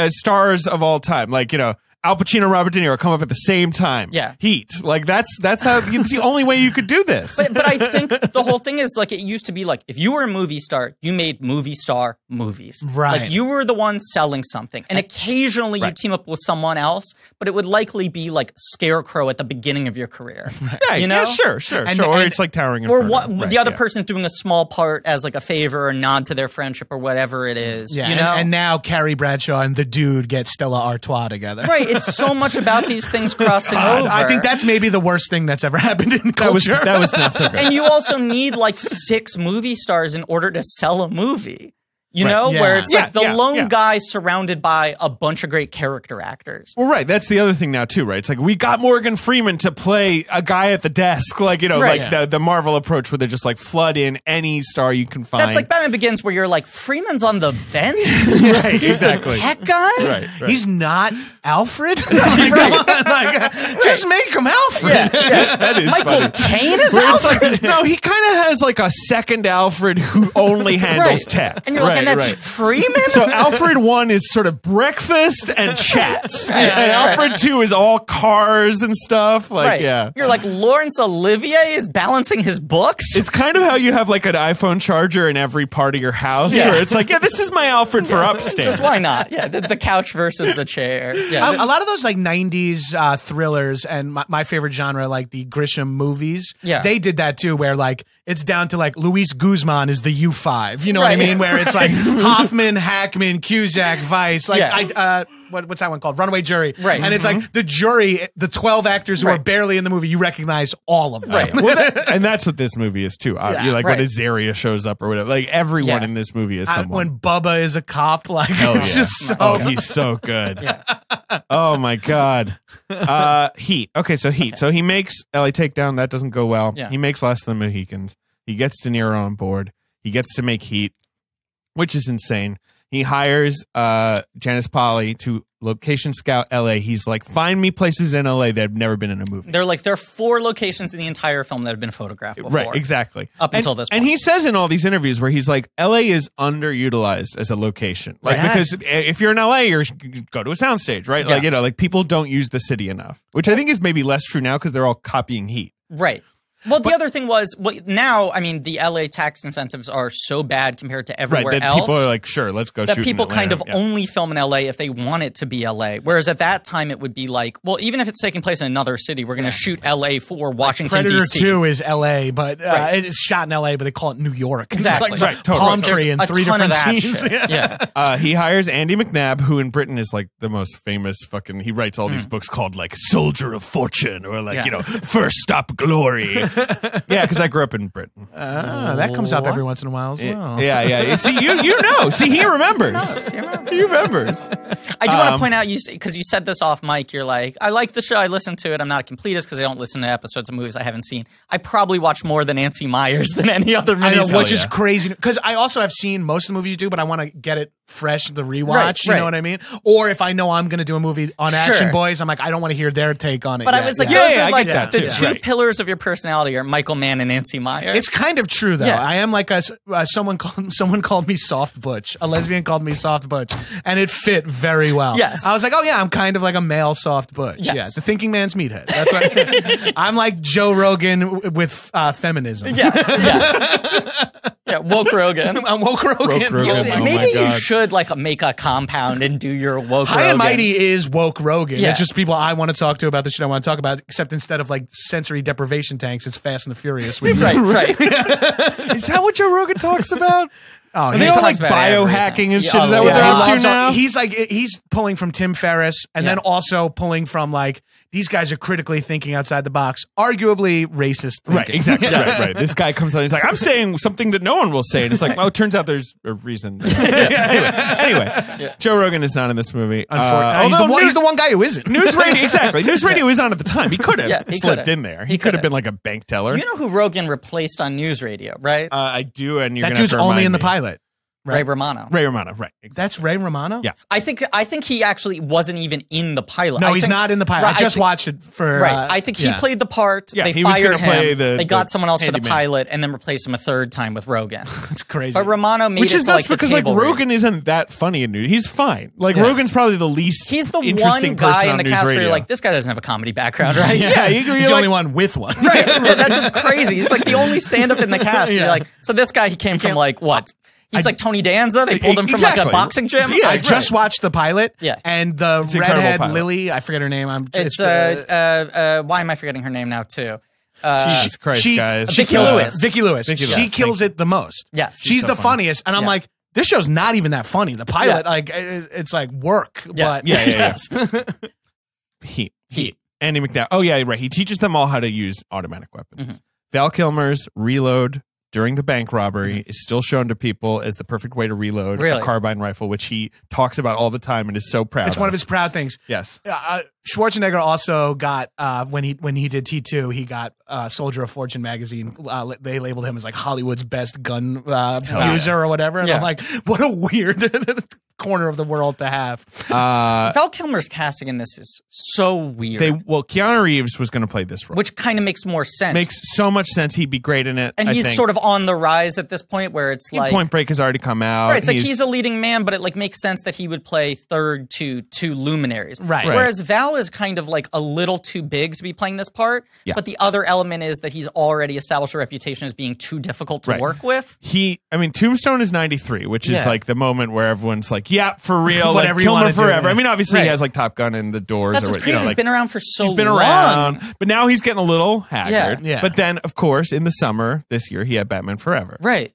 stars of all time. Like, Al Pacino, Robert De Niro come up at the same time. Yeah. Heat. Like, that's how, it's the only way you could do this. But I think the whole thing is, like, it used to be, like, if you were a movie star, you made movie star movies. Right. Like, you were the one selling something. And occasionally you'd team up with someone else, but it would likely be, like, Scarecrow at the beginning of your career. Right. You know? Yeah, sure. Or it's like Towering Inferno. Or the other person's doing a small part as, like, a favor or nod to their friendship or whatever it is. Yeah, you know? and now Carrie Bradshaw and the dude get Stella Artois together. Right. It's so much about these things crossing over. I think that's maybe the worst thing that's ever happened in culture. That was not so good. And you also need like 6 movie stars in order to sell a movie. You know, where it's like the lone guy surrounded by a bunch of great character actors. Well, right. That's the other thing now, too, right? It's like we got Morgan Freeman to play a guy at the desk, like, the Marvel approach where they just like flood in any star you can find. That's like Batman Begins where you're like, Freeman's on the bench? Right, He's exactly. the tech guy? Right. He's not Alfred? Just make him Alfred. Yeah. That is Michael Caine is where Alfred? It's like, no, he kind of has like a second Alfred who only handles tech. And you're like, and that's Freeman? So Alfred 1 is sort of breakfast and chats. And Alfred 2 is all cars and stuff. Like, You're like, Laurence Olivier is balancing his books? It's kind of how you have like an iPhone charger in every part of your house. Where it's like, this is my Alfred for upstairs. Just why not? Yeah, the couch versus the chair. Yeah. A lot of those like 90s thrillers and my favorite genre, like the Grisham movies, they did that too, where like it's down to like Luis Guzman is the U5. You know what I mean? Where it's like Hoffman, Hackman, Cusack, Vice. Like what's that one called? Runaway Jury. Right. And it's like the jury, the 12 actors who are barely in the movie, you recognize all of them. Right. Well, and that's what this movie is too. You're like when Azaria shows up or whatever. Like everyone in this movie is someone. When Bubba is a cop, like it's just so he's so good. Oh my God. Heat. Okay, so Heat. So he makes LA Takedown. That doesn't go well. Yeah. He makes Less Than the Mohicans. He gets De Niro on board. He gets to make Heat, which is insane. He hires Janice Polly to location scout LA. He's like, find me places in LA that have never been in a movie. There are 4 locations in the entire film that have been photographed before. Right, exactly. Up until this point. And he says in all these interviews where he's like, LA is underutilized as a location. Like, because if you're in LA, you go to a soundstage, right? Like, like people don't use the city enough, which I think is maybe less true now because they're all copying Heat. Right. Well, the other thing was, now, I mean, the LA tax incentives are so bad compared to everywhere that else. People are like, sure, let's go shoot that people in Atlanta. kind of only film in LA if they want it to be LA. Whereas at that time, it would be like, well, even if it's taking place in another city, we're going to shoot LA for Washington, Predator D.C. 2 is LA, but it's shot in LA, but they call it New York. Exactly. It's like Totally. palm tree in There's a 3 ton of different that scenes. shit. Yeah. He hires Andy McNabb, who in Britain is like the most famous fucking. He writes all these books called like Soldier of Fortune or like First Stop Glory. Yeah, because I grew up in Britain. That comes up every once in a while as well. Yeah. See, you know. See, he remembers. He remembers. I do want to point out, because you said this off mic, you're like, I like the show, I listen to it, I'm not a completist because I don't listen to episodes of movies I haven't seen. I probably watch more than Nancy Myers than any other movie. I know, which is crazy. Because I also have seen most of the movies you do, but I want to get it fresh, the rewatch, you know what I mean? Or if I know I'm going to do a movie on Action Boys, I'm like, I don't want to hear their take on it But yet. I was like, Yeah, those are I like get that the too. two pillars of your personality are Michael Mann and Nancy Myers. It's kind of true though. Yeah. I am like someone called me soft butch. A lesbian called me soft butch, and it fit very well. Yes. I was like, oh yeah, I'm kind of like a male soft butch. Yes. Yeah, the thinking man's meathead. That's what I'm like. Joe Rogan with feminism. Yes. Yeah, woke Rogan. I'm woke Rogan. Woke Rogan. Oh Maybe my you God. should like make a compound and do your woke High Rogan. and Mighty is woke Rogan. Yeah. It's just people I want to talk to about the shit I want to talk about, except instead of like sensory deprivation tanks, it's Fast and the Furious. With Right. Is that what Joe Rogan talks about? Oh, Are they all like talks about biohacking everything. and shit? Oh, Is that what yeah. they're He up to loves now? he's pulling from Tim Ferriss and then also pulling from like these guys are critically thinking outside the box, arguably racist thinking. Right, exactly. Right. This guy comes on, he's like, I'm saying something that no one will say. And it's like, oh, it turns out there's a reason. Anyway, Joe Rogan is not in this movie. Unfortunately, he's the one guy who isn't. News radio, exactly. News radio was on at the time. He could have he slipped could've. in there. He could have been like a bank teller. You know who Rogan replaced on news radio, right? I do, and you're That gonna have dude's to only remind in the me. pilot. Ray Romano. Ray Romano, right. Exactly. That's Ray Romano? Yeah. I think he actually wasn't even in the pilot. No, I he's think- not in the pilot. Right, I just watched it for... Right. I think he played the part. Yeah, they he was fired gonna play him. They got the someone else for the handyman. pilot and then replaced him a third time with Rogan. It's crazy. But Romano made Which it is to nuts like the because like table read. Rogan isn't that funny in news. He's fine. Like Rogan's probably the least He's the interesting one guy person in on the news cast where radio. you're like, this guy doesn't have a comedy background, right? yeah, you're he's the like, only one with one. Right. Yeah, that's what's crazy. He's like the only stand-up in the cast. You're like, so this guy, he came from like what? He's like Tony Danza. They pulled him from like a Exactly. boxing gym. Yeah, I just watched the pilot. Yeah. And the an incredible redhead pilot. Lily, I forget her name. It's why am I forgetting her name now too? Jesus Christ, guys. Vicky Lewis. Vicky Lewis. Vicky She Lewis. kills it the most. Yes, She's so the funny. funniest. And I'm Yeah. like, this show's not even that funny. The pilot, Yeah. like, it's like work. Yeah. But Yeah. Heat. Andy McNabb. Oh, yeah, right. He teaches them all how to use automatic weapons. Val Kilmer's reload during the bank robbery is still shown to people as the perfect way to reload Really? a carbine rifle, which he talks about all the time and is so proud it's one of his proud things. Yes. Schwarzenegger also got when he did T2, he got Soldier of Fortune magazine. They labeled him as like Hollywood's best gun user or whatever. And Yeah. I'm like, what a weird corner of the world to have. Val Kilmer's casting in this is so weird. Keanu Reeves was going to play this role. which kind of makes more sense. Makes so much sense. He'd be great in it. and I he's think. sort of on the rise at this point where it's like Point Break has already come out. right, it's like he's a leading man, but it like makes sense that he would play third to two luminaries. Right. Whereas Val is kind of like a little too big to be playing this part. Yeah. But the other element is that he's already established a reputation as being too difficult to Right. work with. Tombstone is 93, which is Yeah. like the moment where everyone's like, yeah, for real, like Whatever you Kilmer wanna do, forever. yeah. I mean, obviously he Right. has like Top Gun and The Doors. That's or what's what, crazy. like, He's been around for so long. he's been around, but now he's getting a little haggard. Yeah. Yeah. But then, of course, in the summer this year, he had Batman Forever, Right.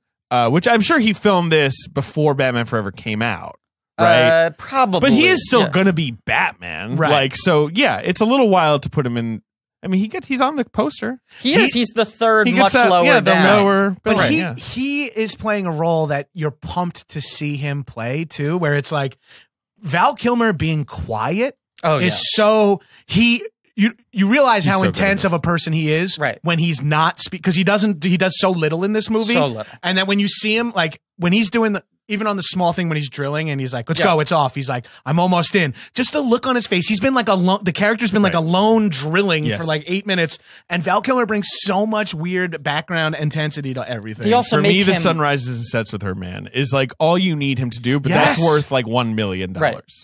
Which I'm sure he filmed this before Batman Forever came out, right? Probably. But he is still Yeah. going to be Batman, Right. Like, so yeah, it's a little wild to put him in. I mean, he's on the poster. He is. He's the third, He much gets that, lower yeah, the down. lower. But right, he yeah. he is playing a role that you're pumped to see him play too, where it's like Val Kilmer being quiet Oh, is yeah. so you realize He's how so good at intense this. of a person he is Right. when he's not because he does so little in this movie. So little. And then when you see him, like when he's doing even on the small thing when he's drilling and he's like, let's go, it's off. He's like, I'm almost in. Just the look on his face. He's been like the character's been like alone drilling for like 8 minutes. And Val Kilmer brings so much weird background intensity to everything. He also For me, the sun rises and sets with her, man, is like all you need him to do, but that's worth like $1 million,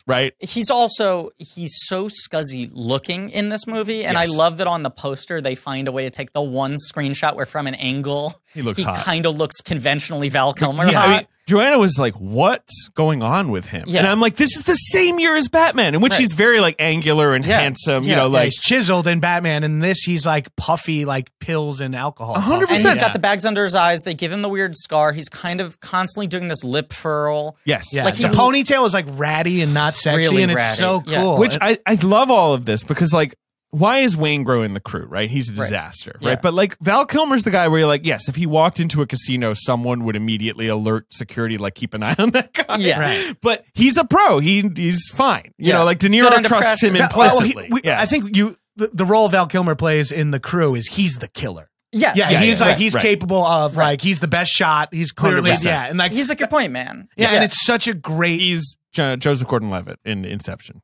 right? He's so scuzzy looking in this movie. And I love that on the poster, they find a way to take the one screenshot where from an angle, he kind of looks conventionally Val Kilmer hot. I mean, Joanna was like, what's going on with him? Yeah. And I'm like, this is the same year as Batman, in which he's very like angular and handsome, you know, like he's chiseled in Batman. And this, he's like puffy, like pills and alcohol. 100%. And he's got the bags under his eyes. They give him the weird scar. He's kind of constantly doing this lip furl. Yes. Yeah. Like the ponytail is like ratty and not sexy. Really and it's ratty. so Yeah. cool. Which I love all of this because like, why is Wayne Grow in the crew, right? He's a disaster, right? Yeah. But like Val Kilmer's the guy where you're like, yes, if he walked into a casino, someone would immediately alert security, like keep an eye on that guy. Yeah. Right. But he's a pro. He's fine. You know, like De Niro trusts him implicitly. I think the role Val Kilmer plays in the crew is he's the killer. Yes. Yeah, he's like he's capable of like he's the best shot. He's clearly 100%. and like he's a good point man. Yeah, and it's such a great. He's Joseph Gordon-Levitt in Inception.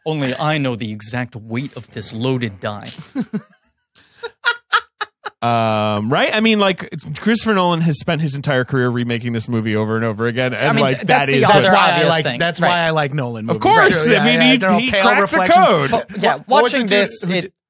Only I know the exact weight of this loaded die. Right? I mean, like Christopher Nolan has spent his entire career remaking this movie over and over again, and I mean, like that's why I like thing. that's why I like Nolan movies. Of course, Sure, I mean he cracked the code. What watching this,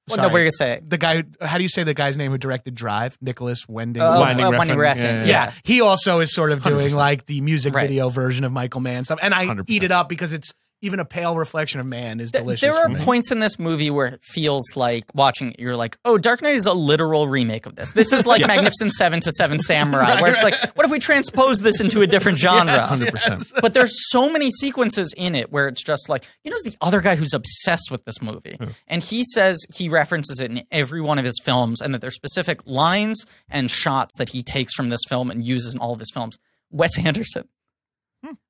what were you gonna say? The guy, how do you say the guy's name who directed Drive? Nicholas Winding Refn. Yeah, he also is sort of doing 100%. like the music video version of Michael Mann stuff, and I 100%. eat it up because it's even a pale reflection of man is delicious. There for are me. points in this movie where it feels like watching it, you're like, oh, Dark Knight is a literal remake of this. This is like Magnificent Seven to Seven Samurai, where it's like, what if we transpose this into a different genre? 100%. But there's so many sequences in it where it's just like, the other guy who's obsessed with this movie. And he says he references it in every one of his films and that there's specific lines and shots that he takes from this film and uses in all of his films. Wes Anderson.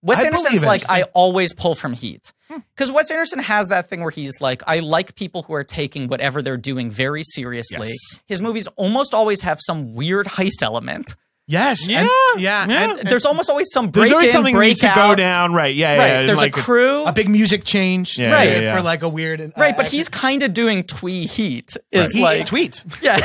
Wes Anderson's like, I always pull from Heat. Because Wes Anderson has that thing where he's like, I like people who are taking whatever they're doing very seriously. Yes. His movies almost always have some weird heist element. Yes. Yeah. And there's almost always some break There's always in, something break needs to out. go down. Right. Yeah. There's like a crew. a big music change. Yeah. For like a weird. Right. But he's kind of doing twee Heat. Is like tweet. Yeah.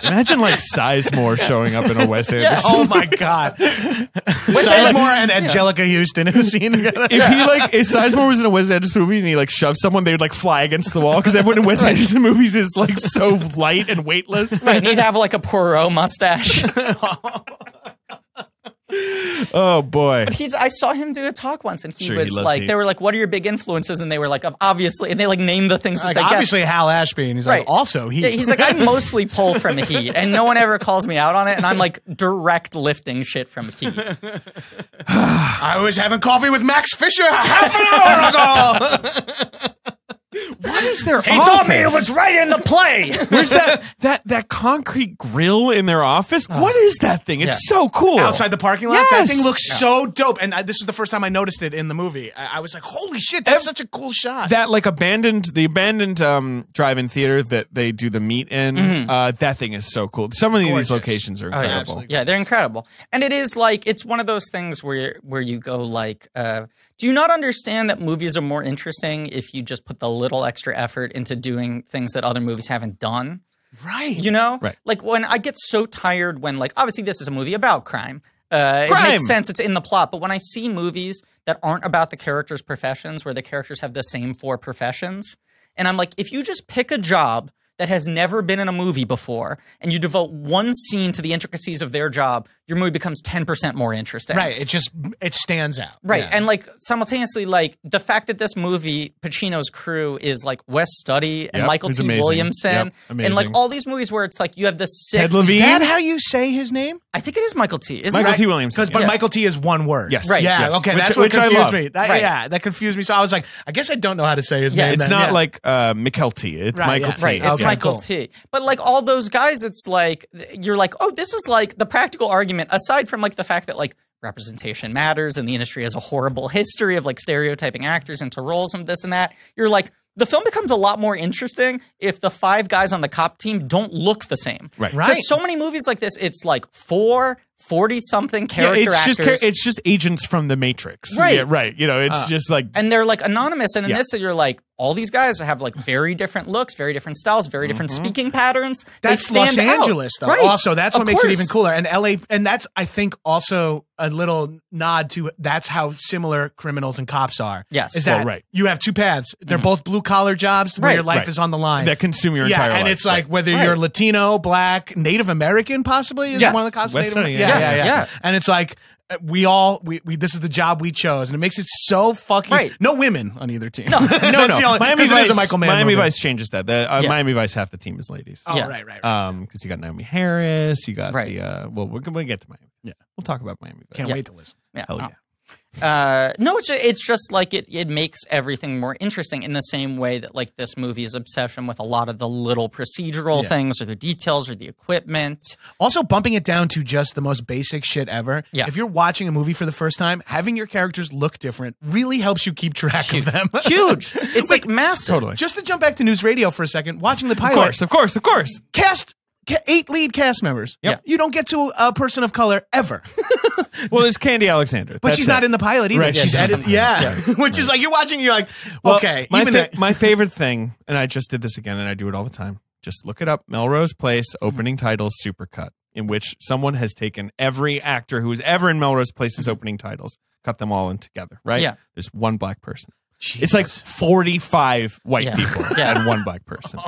Imagine like Sizemore showing up in a Wes Anderson. Oh my God. Sizemore and Angelica Houston in the scene together. If Sizemore was in a Wes Anderson movie and he like shoved someone, they would like fly against the wall because everyone in Wes Anderson movies is like so light and weightless. Right. And he'd have like a Poirot mustache. Oh boy! But I saw him do a talk once, and he was like, they were like, "What are your big influences?" And they were like, "Obviously," and they like named the things. Like, obviously, Hal Ashby, and he's like, also Heat. Yeah, he's like, I mostly pull from Heat, and no one ever calls me out on it, and I'm like direct lifting shit from Heat. I was having coffee with Max Fisher half an hour ago. What is their He office? told me it was right in the play. Where's that concrete grill in their office? What is that thing? It's so cool. Outside the parking lot? Yes. That thing looks so dope. And this was the first time I noticed it in the movie. I was like, holy shit, that's such a cool shot. That like abandoned drive-in theater that they do the meet in, that thing is so cool. Some of these locations are incredible. Yeah, they're incredible. And it is like, it's one of those things where you go like, do you not understand that movies are more interesting if you just put the little extra effort into doing things that other movies haven't done? Right. You know? Right. Like when I get so tired when like, obviously this is a movie about crime. It makes sense. It's in the plot. But when I see movies that aren't about the characters' professions, where the characters have the same 4 professions, and I'm like, if you just pick a job that has never been in a movie before, and you devote one scene to the intricacies of their job, your movie becomes 10% more interesting. Right. It stands out. Right. Yeah. And like simultaneously, like the fact that this movie, Pacino's crew, is like Wes Studi and Michael T. Williamson. And like all these movies where it's like you have the 6. Ted Levine? Is that how you say his name? I think it is Michael T. Michael T. Williamson. But Michael T is one word. Yes. Right. Yeah. Yes. Okay. Which- That's what which I confused love. me. That confused me. So I was like, I guess I don't know how to say his name. It's then. not like McKelty. It's Michael T. Right, it's Okay, Michael cool. T. But like all those guys, it's like you're like, oh, this is like the practical argument. Aside from like the fact that like representation matters and the industry has a horrible history of like stereotyping actors into roles and this and that, you're like, the film becomes a lot more interesting if the 5 guys on the cop team don't look the same. Right. Because so many movies like this, it's like 4, 40-something character actors. It's just agents from the Matrix. Right. Yeah, right. It's just like... And they're like anonymous. And in this, you're like, all these guys have like very different looks, very different styles, very different speaking patterns. That's they stand Los Angeles, out. though. Right. Also, that's what Of makes it course. even cooler. And LA, and that's, I think, also a little nod to that's how similar criminals and cops are. Yes. Is that right. you have two paths. They're both blue collar jobs where Right. your life Right. is on the line. that consume your entire life. and it's like Right. whether you're Latino, black, Native American, possibly is Yes. one of the cops. West Native Side, American? yeah. And it's like we this is the job we chose, and it makes it so fucking Right. no women on either team. No, That's no. the only, Miami 'cause it is Vice, a Michael Mann Miami movie. Vice changes that. Miami Vice, half the team is ladies. Oh, Yeah. right. Because you got Naomi Harris, you got Right. the well, we're gonna get to Miami. Yeah. We'll talk about Miami. Vice. Can't wait to listen. Yeah. Hell yeah. No, it's just like it makes everything more interesting in the same way that like this movie's obsession with a lot of the little procedural things or the details or the equipment. Also, bumping it down to just the most basic shit ever. Yeah. If you're watching a movie for the first time, having your characters look different really helps you keep track of them. Huge. It's like massive. Totally. Just to jump back to news radio for a second, watching the pilot. Of course. Cast 8 lead cast members. Yep. You don't get to a person of color ever. Well, there's Candy Alexander, But she's not in the pilot either. Right, She's yeah, edited. Yeah. Which is like, you're watching, you're like, Well, okay. My favorite thing, and I just did this again, and I do it all the time. Just look it up. Melrose Place opening titles supercut, in which someone has taken every actor who was ever in Melrose Place's opening titles, cut them all in together. Right? Yeah. There's one black person. Jesus. It's like 45 white Yeah. people Yeah. and one black person.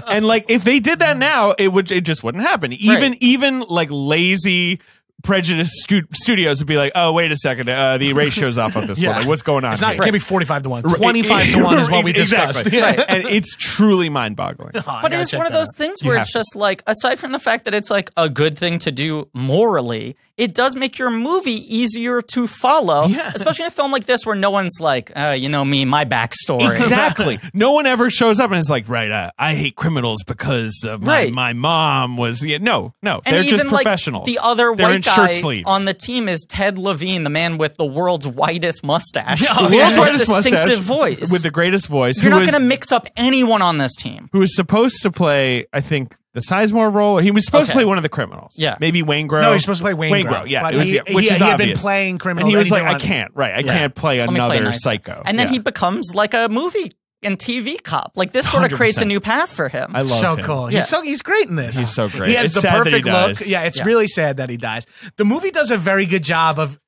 And like if they did that now, it just wouldn't happen. Even like lazy prejudiced studios would be like, oh, wait a second, the ratio's off on this one. Like, what's going on It's not, here? it can't be 45 to 1. 25 to 1 is what we discussed. Exactly. Right. And it's truly mind-boggling. But it's one of those things where it's just like, aside from the fact that it's like a good thing to do morally, it does make your movie easier to follow, especially in a film like this where no one's like, you know me, my backstory. Exactly. No one ever shows up and is like, right, I hate criminals because my mom was... Yeah, no. And They're just even, like, professionals. the other They're white in guy shirt sleeves. on the team is Ted Levine, the man with the world's whitest mustache. The The world's most whitest distinctive mustache voice. with the greatest voice. You're not going to mix up anyone on this team. Who was supposed to play, I think, the Sizemore role. He was supposed to play one of the criminals. Yeah. Maybe Waingro. No, he's supposed to play Waingro. Yeah. But It was, he which is had obvious. been playing criminals. And he was and like, didn't I want- can't. Right. I can't play Let me play another nice. psycho. And then he becomes like a movie and TV cop. Like this sort of creates a 100%. new path for him. I love so him. cool. Yeah. He's great in this. He's so great. He has It's the sad that he perfect look. dies. Yeah, it's really sad that he dies. The movie does a very good job of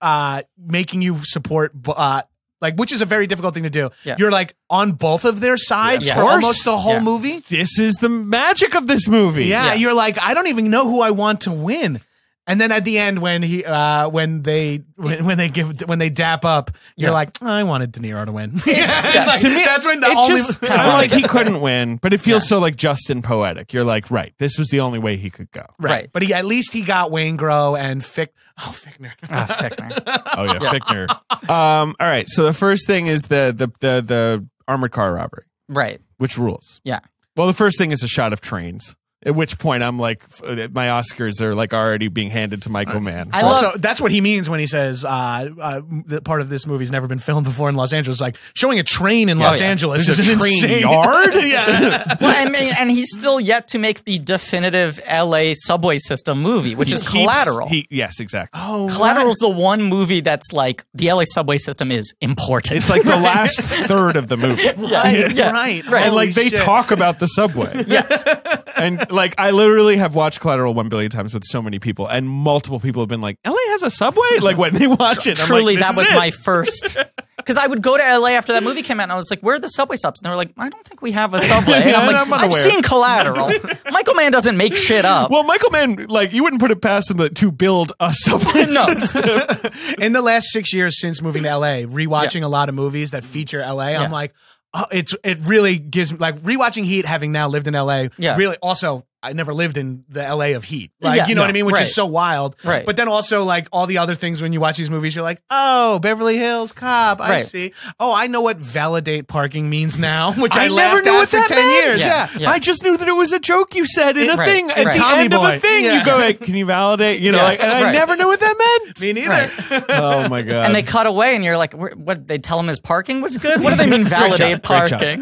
making you support which is a very difficult thing to do. Yeah. You're like on both of their sides Yeah. for Of course. almost the whole Yeah. movie. This is the magic of this movie. Yeah, you're like, I don't even know who I want to win. And then at the end, when they dap up, you're like, oh, I wanted De Niro to win. Like, To me, that's when the it only. just, I'm like he couldn't win, but it feels so like Justin poetic. You're like, right, this was the only way he could go. Right. But at least he got Waingro and Fichtner. Fichtner. Oh yeah, Fichtner. All right, so the first thing is the armored car robbery, Right. which rules. Yeah. Well, the first thing is a shot of trains. At which point I'm like, my Oscars are like already being handed to Michael Mann. Also, that's what he means when he says that part of this movie's never been filmed before in Los Angeles. Like showing a train in Los Angeles There's is a an train insane yard? Yeah. Well, and he's still yet to make the definitive LA subway system movie, which is Collateral. Yes, exactly. Oh, Collateral's the one movie that's like the LA subway system is important. It's like the last third of the movie. right. And like they talk about the subway. Yes. And like I literally have watched Collateral 1 billion times with so many people, and multiple people have been like, LA has a subway? Like when they watch it. I'm Truly, like, that was my first. Because I would go to LA after that movie came out, and I was like, where are the subway stops? And they were like, I don't think we have a subway. And I'm like, I'm I've unaware. seen Collateral. Michael Mann doesn't make shit up. Well, Michael Mann, like, you wouldn't put it past him to build a subway system. In the last 6 years since moving to LA, rewatching a lot of movies that feature LA, I'm like, oh, it really gives me like rewatching Heat, having now lived in LA. Yeah. Really, also. I never lived in the LA of Heat. Like, you know what I mean? Which is so wild. Right. But then also, like, all the other things when you watch these movies, you're like, oh, Beverly Hills Cop. I see. Oh, I know what validate parking means now, which I never laughed knew at what for that 10 meant. years. Yeah. I just knew that it was a joke you said in a thing. At the Tommy end of Boy. a thing, Yeah. you go like, can you validate? You know, like, and I never knew what that meant. Me neither. Oh my God. And they cut away, and you're like, what? They tell him his parking was good? What do they mean validate Great job. parking?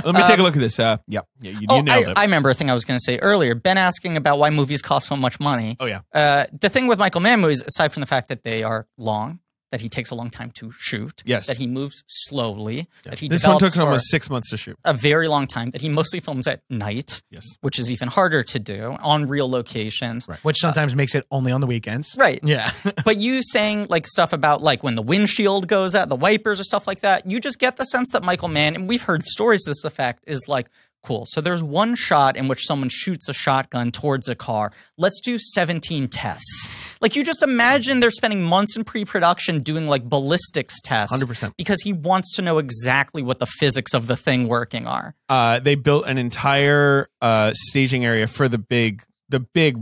Let me take a look at this. You nailed it. I remember a thing I was going to say earlier. earlier, Ben asking about why movies cost so much money. Oh, yeah. The thing with Michael Mann movies, aside from the fact that they are long, that he takes a long time to shoot, Yes. that he moves slowly, that he This one develops took for almost 6 months to shoot. a very long time, that he mostly films at night, Yes. which is even harder to do on real locations. Right. Which sometimes makes it only on the weekends. Right. Yeah. But you saying like stuff about like when the windshield goes out, the wipers or stuff like that, you just get the sense that Michael Mann, and we've heard stories to this effect, is like, cool. So there's one shot in which someone shoots a shotgun towards a car. Let's do 17 tests. Like you just imagine they're spending months in pre-production doing like ballistics tests. 100%. Because he wants to know exactly what the physics of the thing working are. They built an entire staging area for the big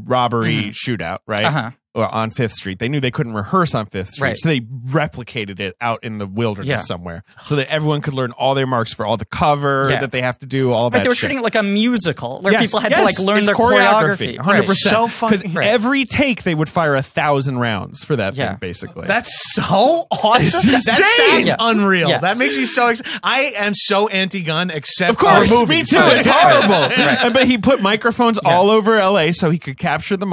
robbery shootout, right? Uh-huh. Or on Fifth Street. They knew they couldn't rehearse on Fifth Street, Right. so they replicated it out in the wilderness Yeah. somewhere, so that everyone could learn all their marks for all the cover Yeah. that they have to do. All Right, that they were shit. treating it like a musical where Yes, people had yes, to like learn it's their choreography. 100%. So fucking- Because Right. every take they would fire 1,000 rounds for that Yeah. thing, basically. That's so awesome. It's That insane. stat's Yeah. unreal. Yes. That makes me so excited. I am so anti-gun, except Of course, for me movies. too. It's horrible. But he put microphones all over LA so he could capture the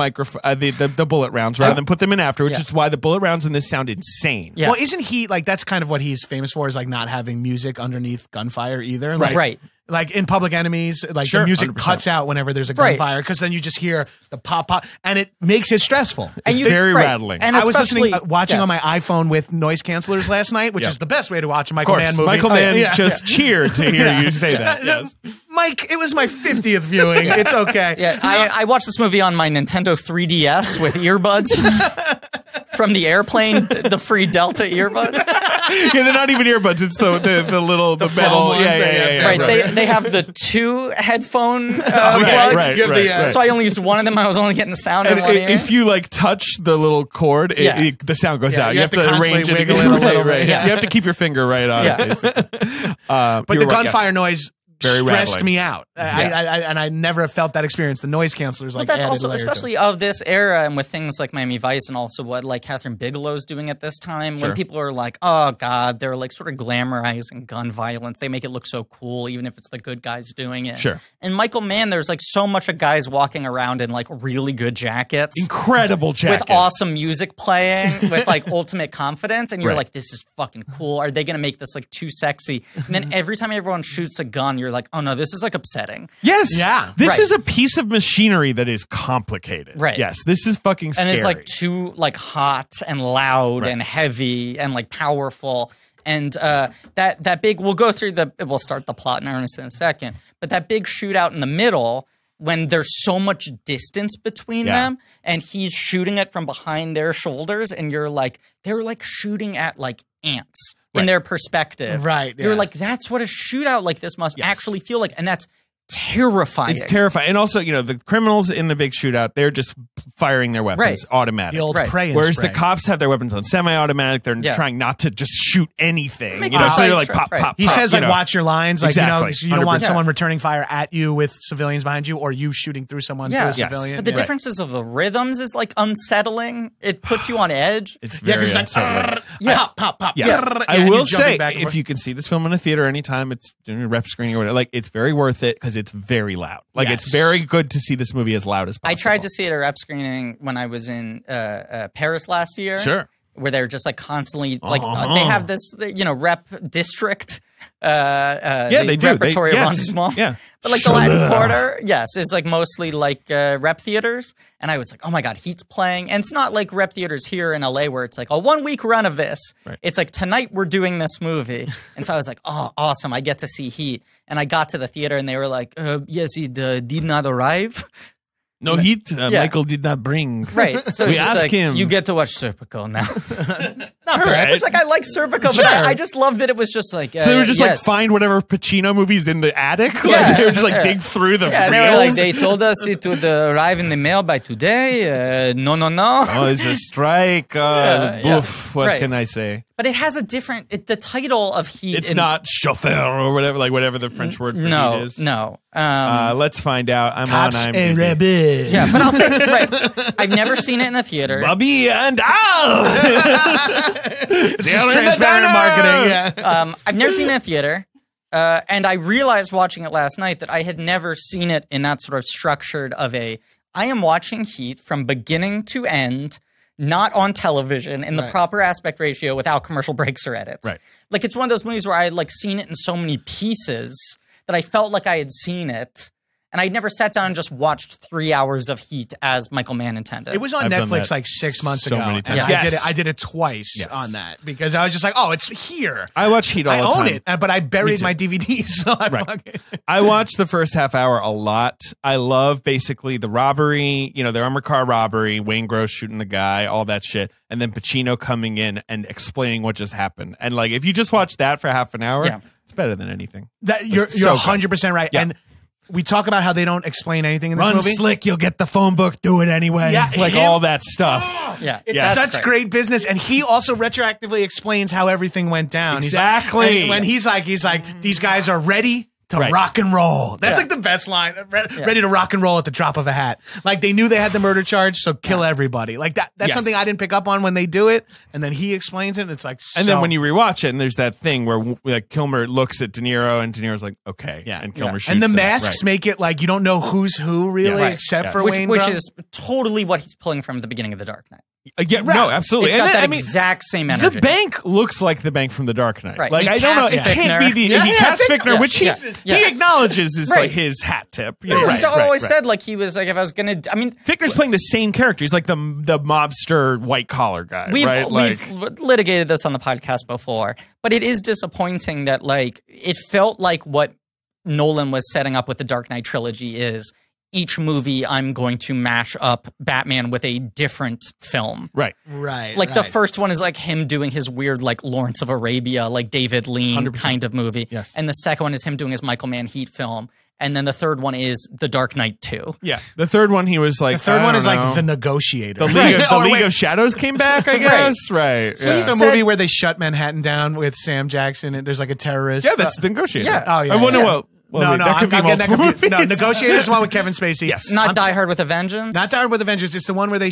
the bullet rounds rather than put them in after, which Yeah. is why the bullet rounds in this sound insane. Yeah. Well, isn't he like that's kind of what he's famous for? Is like not having music underneath gunfire either. Like, Right. Like in Public Enemies, like Sure, the music 100%. cuts out whenever there's a Right. gunfire because then you just hear the pop pop, and it makes it stressful. It's very rattling. And I was especially- listening, watching on yes. my iPhone with noise cancelers last night, which Yeah. is the best way to watch a Of Michael course, Mann movie. Michael Oh, Mann yeah. just cheered to hear you say that. Yes. Mike, it was my 50th viewing. It's okay. Yeah, I watched this movie on my Nintendo 3DS with earbuds from the airplane, the free Delta earbuds. Yeah, they're not even earbuds. It's the little the foam metal. ones Yeah, that- yeah. Right, they have the two headphone Okay, plugs. right, You have the, right. So I only used one of them. I was only getting the sound in And one ear. if you like touch the little cord, Yeah. the sound goes Yeah, out. you You have have to to constantly arrange it. wiggle it a little bit. Right. Yeah. You have to keep your finger right on Yeah. it, basically. But the gunfire noise Very stressed rattling. me out. I never have felt that experience. The noise cancelers, like But that's added also, a layer to it. especially of this era and with things like Miami Vice and also what like Catherine Bigelow's doing at this time, Sure. when people are like, oh God, they're like sort of glamorizing gun violence. They make it look so cool, even if it's the good guys doing it. Sure. And Michael Mann, there's like so much of guys walking around in like really good jackets. Incredible jackets. With awesome music playing, with like ultimate confidence, and you're Right. like, "This is fucking cool." Are they going to make this like too sexy? And then every time everyone shoots a gun, you're like, "Oh no, this is like upsetting." Yes. Yeah. This Right. is a piece of machinery that is complicated. Right. Yes. This is fucking scary. And it's like too like hot and loud Right. and heavy and like powerful. And that big, we'll start the plot in earnest in a second. But that big shootout in the middle, when there's so much distance between Yeah. them, and he's shooting it from behind their shoulders, and you're like, they're like shooting at like ants in Right. their perspective. Right, You're yeah. like, that's what a shootout like this must Yes. actually feel like, and that's terrifying. It's terrifying. And also, the criminals in the big shootout, they're just firing their weapons Right. automatic. The old Right. pray and Whereas spray. the cops have their weapons on semi-automatic. They're Yeah. trying not to just shoot anything. Make So they're precise like strike, pop, right. pop, He pop, says, like, watch your lines. Like, Exactly. you don't want 100%. someone returning fire at you with civilians behind you or you shooting through someone Yeah. to a Yes. civilian. But the Yeah. differences of the rhythms is like unsettling. It puts you on edge. It's Yeah, very 'cause unsettling. Yeah. Pop, pop, pop. Yes. Yeah, I and will you're jumping say, back and if forth. you can see this film in a theater anytime, it's doing a rep screening or whatever, like, it's very worth it because it's very loud. Like, Yes. it's very good to see this movie as loud as possible. I tried to see it at a rep screening when I was in Paris last year. Sure. Where they're just like constantly like Uh-huh. they have this rep district. Yeah, they do. Repertory Yes. arrondissement. Yeah. But like the Latin Quarter, yes, is like mostly like rep theaters. And I was like, oh my God, Heat's playing. And it's not like rep theaters here in LA where it's like a 1 week run of this. Right. It's like tonight we're doing this movie. And so I was like, oh, awesome. I get to see Heat. And I got to the theater and they were like, yes, it did not arrive. No heat. Michael did not bring. Right. So We it's just asked like, him. you get to watch Serpico now. All right. It's like, I like Serpico, Sure. but I just love that it was just like. So they were just yes. like find whatever Pacino movies in the attic. Yeah. Like they were just like Yeah. dig through the Yeah, reels. they were like, they told us it would arrive in the mail by today. No. Oh, it's a strike. Yeah, Boof. What right. can I say? But it has a different. The title of Heat. It's not chauffeur or whatever, like whatever the French word for heat is. No. Let's find out. I'm Cops on and IMDb. rabbits. Yeah, but I'll say right. I've never seen it in a theater. Bobby and Al. It's just transparent marketing. Yeah. I've never seen it in a theater. And I realized watching it last night that I had never seen it in that sort of structured of I am watching Heat from beginning to end, not on television in the proper aspect ratio without commercial breaks or edits. Right. Like, it's one of those movies where I had like seen it in so many pieces that I felt like I had seen it. And I never sat down and just watched 3 hours of Heat as Michael Mann intended. It was on Netflix like 6 months ago. Many times. And I did it twice on that because I was just like, oh, it's here. I watch Heat all the time. I own it, but I buried my DVDs. So I watched the first half hour a lot. I love basically the robbery, the armored car robbery, Wayne Gross shooting the guy, all that shit, and then Pacino coming in and explaining what just happened. And like, if you just watch that for half an hour, it's better than anything. You're 100% right. Yeah. And we talk about how they don't explain anything in this movie. Run slick, you'll get the phone book, do it anyway. Yeah, all that stuff. It's such great business. And he also retroactively explains how everything went down. Exactly. When he's like, these guys are ready to rock and roll. That's like the best line. Ready to rock and roll at the drop of a hat. Like, they knew they had the murder charge, so kill everybody. Like that's something I didn't pick up on when they do it. And then he explains it, and it's like, and then when you rewatch it, and there's that thing where like Kilmer looks at De Niro, and De Niro's like, okay, and Kilmer shoots and the him. masks make it like you don't know who's who really, except for Wayne which Gross. is totally what he's pulling from the beginning of The Dark Knight. No, absolutely. It's got that exact same energy. The bank looks like the bank from The Dark Knight. Right. Like, I don't know. It can't be the. He cast Fichtner, which he acknowledges is like his hat tip. He's always said like he was like, if I was going to. I mean, Fichtner's playing the same character. He's like the mobster white collar guy. We've litigated this on the podcast before, but it is disappointing that like it felt like what Nolan was setting up with the Dark Knight trilogy is. Each movie, I'm going to mash up Batman with a different film. Right. Like the first one is like him doing his weird like Lawrence of Arabia, like David Lean 100%. kind of movie. Yes. And the second one is him doing his Michael Mann Heat film. And then the third one is The Dark Knight 2. Yeah. The third one, he was like, the third one is like The Negotiator. The League of Shadows came back, I guess. Right. It's the movie where they shut Manhattan down with Sam Jackson and there's like a terrorist. Yeah, that's The Negotiator. Yeah. Oh, yeah. I wonder what. Well, that could be I'm getting that confused. movies. No, Negotiator's the one with Kevin Spacey. Yes. Not Die Hard with a Vengeance? Not Die Hard with a Vengeance. It's the one where they...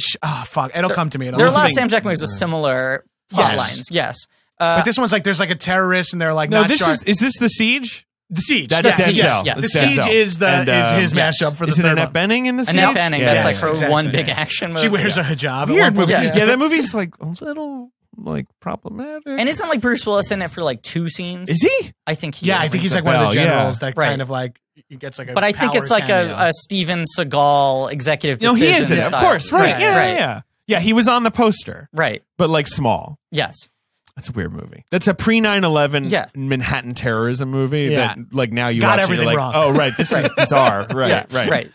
It'll come to me. There are a lot of Sam Jackson movies with similar plot lines. Yes. But this one's like, there's like a terrorist and they're like not sure. Is this The Siege? The Siege. That's Denzel. Yes. The Siege is his mashup for the Is it third Annette one. Bening in The Siege? Annette Bening. That's like her exactly. one big action movie. She wears a hijab. Weird movie. Yeah. Yeah, that movie's like a little like problematic. And isn't like Bruce Willis in it for like 2 scenes? Is he? I think he is. I think he's like one of the generals that kind of like he gets like a But I think it's like a Steven Seagal executive decision. No, he is in it, of course. Right. Yeah. Yeah, he was on the poster. Right. But like small. Yes. That's a weird movie. That's a pre 9/11 Manhattan terrorism movie that like now you got watch everything it, you're wrong. like, oh right, this is bizarre. Right. Right.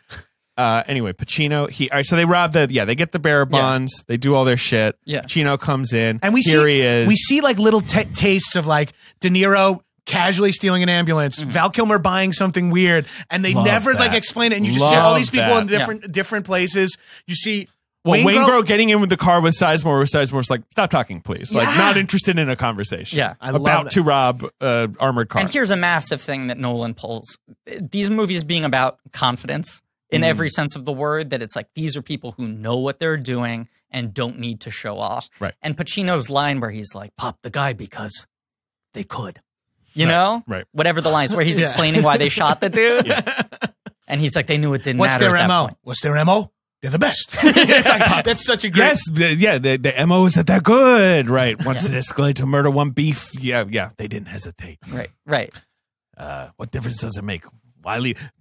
Anyway, Pacino. All right, so they rob they get the bearer bonds. They do all their shit. Yeah. Pacino comes in, and he is. We see like little tastes of like De Niro casually stealing an ambulance, Val Kilmer buying something weird, and they never like explain it. And you just see all these people in different places. You see. Wayne Gross getting in with the car with Sizemore, Sizemore's like, stop talking, please. Like, not interested in a conversation. Yeah. About to rob armored car. And here's a massive thing that Nolan pulls. These movies being about confidence in every sense of the word, that it's like, these are people who know what they're doing and don't need to show off. Right. And Pacino's line where he's like, pop the guy because they could. You know? Right. Whatever the lines where he's explaining why they shot the dude. And he's like, they knew it didn't matter at that point. What's their MO? They're the best. It's like, that's such a great... Yes, the MO is that they're good, right? Once it escalated to murder one beef, they didn't hesitate. Right. What difference does it make?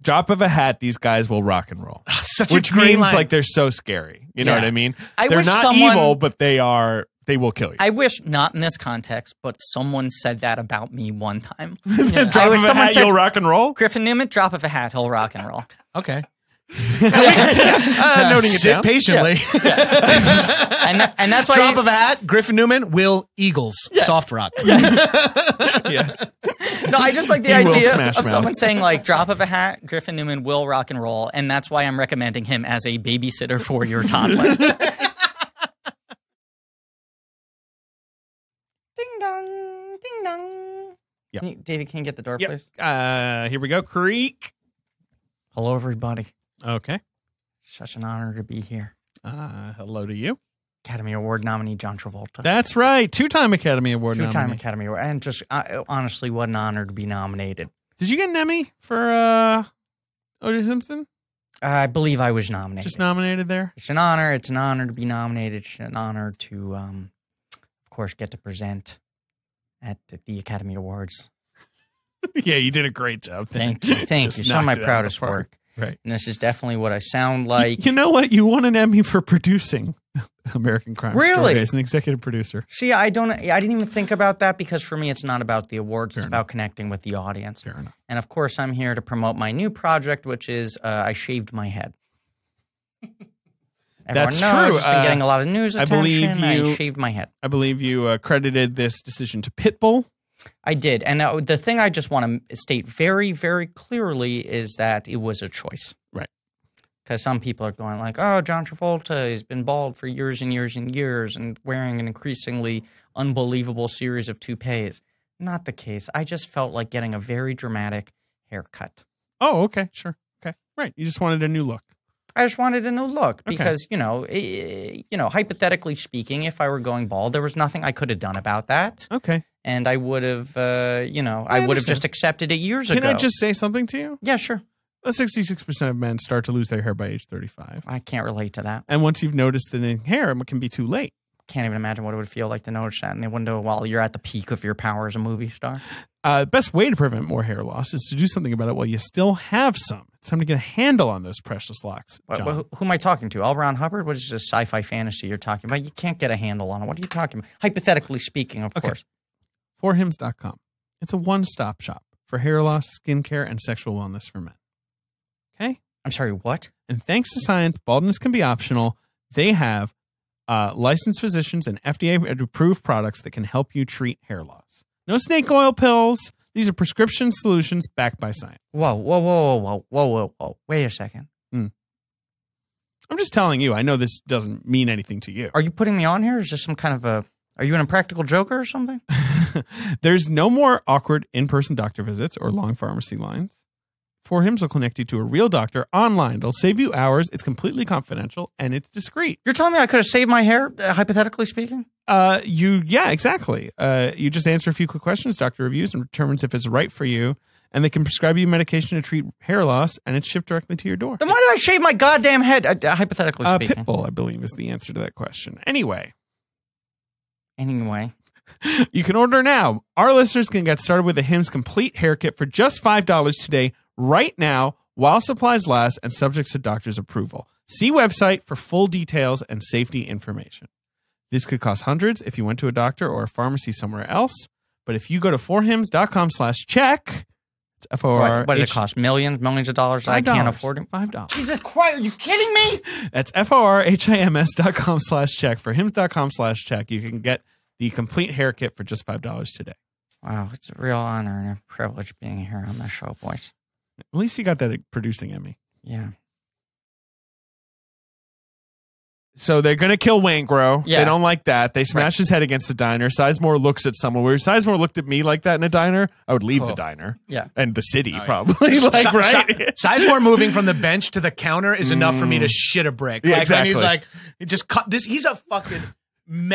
Drop of a hat, these guys will rock and roll. Which means line. like they're so scary. You know what I mean? They're wish not evil, but they will kill you. I wish, not in this context, but someone said that about me one time. Drop of a hat, you'll rock and roll? Griffin Newman, drop of a hat, he'll rock and roll. Okay. Noting it down. Sit patiently. And that's why Drop of a hat, Griffin Newman, Will Eagles, soft rock. No, I just like the idea of someone saying like, drop of a hat, Griffin Newman will rock and roll, and that's why I'm recommending him as a babysitter for your toddler. Ding dong, ding dong. Yep. David, can you get the door, Yep. please? Here we go. Creek. Hello, everybody. Okay. Such an honor to be here. Hello to you. Academy Award nominee John Travolta. That's right. 2-time Academy Award nominee. Two-time Academy Award. And just honestly, what an honor to be nominated. Did you get an Emmy for O.J. Simpson? I believe I was nominated. Just nominated there? It's an honor. It's an honor to be nominated. It's an honor to, of course, get to present at the Academy Awards. Yeah, you did a great job. Thank you. Thank you. Some of my proudest work. Right. And this is definitely what I sound like. You know what? You won an Emmy for producing American Crime Story as an executive producer. See, I didn't even think about that because for me, it's not about the awards. It's about connecting with the audience. Fair enough. And of course, I'm here to promote my new project, which is I shaved my head. That's Everyone knows true. It's been getting a lot of news attention. I shaved my head. I believe you credited this decision to Pitbull. I did. And the thing I just want to state very, very clearly is that it was a choice. Right. Because some people are going like, oh, John Travolta has been bald for years and years and years and wearing an increasingly unbelievable series of toupees. Not the case. I just felt like getting a very dramatic haircut. Oh, okay. Sure. Okay. Right. You just wanted a new look. I just wanted a new look because, hypothetically speaking, if I were going bald, there was nothing I could have done about that. Okay. And I would have, I would have just accepted it years ago. Can I just say something to you? Yeah, sure. 66% of men start to lose their hair by age 35. I can't relate to that. And once you've noticed the hair, it can be too late. Can't even imagine what it would feel like to notice that in the window while you're at the peak of your power as a movie star. Best way to prevent more hair loss is to do something about it while you still have some. It's time to get a handle on those precious locks. Who am I talking to? L. Ron Hubbard? What is this sci-fi fantasy you're talking about? You can't get a handle on it. What are you talking about? Hypothetically speaking, of course. forhims.com. It's a one-stop shop for hair loss, skincare, and sexual wellness for men. Okay? I'm sorry, what? And thanks to science, baldness can be optional. They have licensed physicians and FDA-approved products that can help you treat hair loss. No snake oil pills. These are prescription solutions backed by science. Whoa. Wait a second. I'm just telling you. I know this doesn't mean anything to you. Are you putting me on here? Is this some kind of are you an Impractical Joker or something? There's no more awkward in-person doctor visits or long pharmacy lines. 4Hims will connect you to a real doctor online. It'll save you hours. It's completely confidential, and it's discreet. You're telling me I could have saved my hair, hypothetically speaking? Yeah, exactly. You just answer a few quick questions, doctor reviews, and determines if it's right for you. And they can prescribe you medication to treat hair loss, and it's shipped directly to your door. Then why did I shave my goddamn head, hypothetically speaking? Pitbull, I believe, is the answer to that question. Anyway. You can order now. Our listeners can get started with the Hims Complete Hair Kit for just $5 today, right now, while supplies last and subject to doctor's approval. See website for full details and safety information. This could cost hundreds if you went to a doctor or a pharmacy somewhere else. But if you go to forhims.com/check, it's FOR. What does it cost? Millions of dollars? I can't afford it. $5. Jesus Christ, are you kidding me? That's FORHIMS.com/check. For hims.com/check, you can get the complete hair kit for just $5 today. Wow, it's a real honor and a privilege being here on the show, boys. At least you got that producing Emmy. Yeah. So they're going to kill Waingro. Yeah. They don't like that. They smash his head against the diner. Sizemore looks at someone. Where Sizemore looked at me like that in a diner, I would leave the diner. Yeah. And the city, probably. Right? Sizemore moving from the bench to the counter is enough for me to shit a brick. Yeah, like, exactly. When he's like, just cut this. He's a fucking,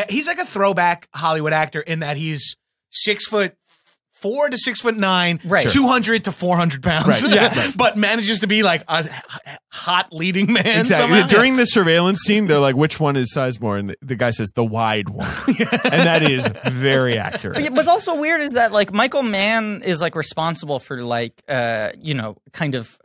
he's like a throwback Hollywood actor in that he's 6'4" to 6'9", right. 200 to 400 pounds. Right. Yes. But manages to be like a hot leading man. Exactly. Somehow. During the surveillance scene, they're like, which one is Sizemore? And the guy says, the wide one. And that is very accurate. But what's also weird is that, like, Michael Mann is, like, responsible for, like, kind of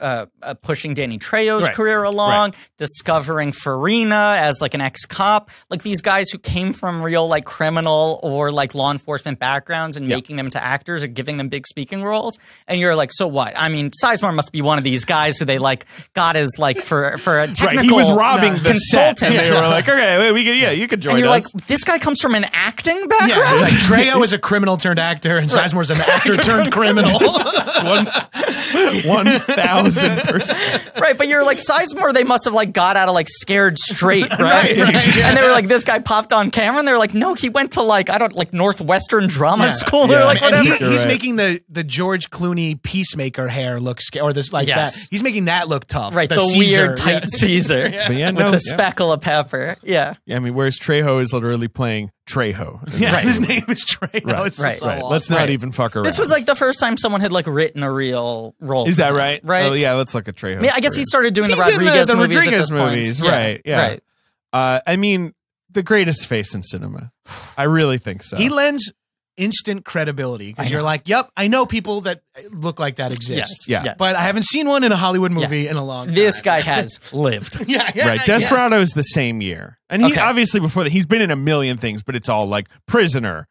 pushing Danny Trejo's career along, discovering Farina as, like, an ex-cop. Like, these guys who came from real, like, criminal or, like, law enforcement backgrounds and making them to actors or giving them big speaking roles. And you're like, so what? I mean, Sizemore must be one of these guys who they, like, got as, like, for a technical He was robbing the consultant. set. And they were like, okay, you could join and you're us. like, this guy comes from an acting background? Yeah, it's like Trejo is a criminal turned actor, and Sizemore's an actor turned criminal. 1,000%. Right, but you're like, Sizemore, they must have, like, got out of, like, Scared Straight, right? And they were like, this guy popped on camera, and they were like, no, he went to, like, Northwestern Drama School. They're like, whatever. he's making the George Clooney Peacemaker hair look scary, or this that. He's making that look tough. Right, the weird tight Caesar with the speckle of pepper. Yeah. I mean, whereas Trejo is literally playing Trejo. His name is Trejo. Right. It's Right. so Right. awesome. Let's not even fuck around. This was like the first time someone had like written a real role. Is that right? Right. Oh yeah, let's look at Trejo. I mean, I guess he started doing the He's in Rodriguez the movies. Rodriguez at this point. movies, right? Yeah. Right. I mean, the greatest face in cinema. I really think so. He lends instant credibility because you're like, yep, I know people that look like that exist. Yeah. But I haven't seen one in a Hollywood movie in a long time. This guy has lived. Right. Desperado is the same year. And he obviously before that, he's been in a million things, but it's all like Prisoner.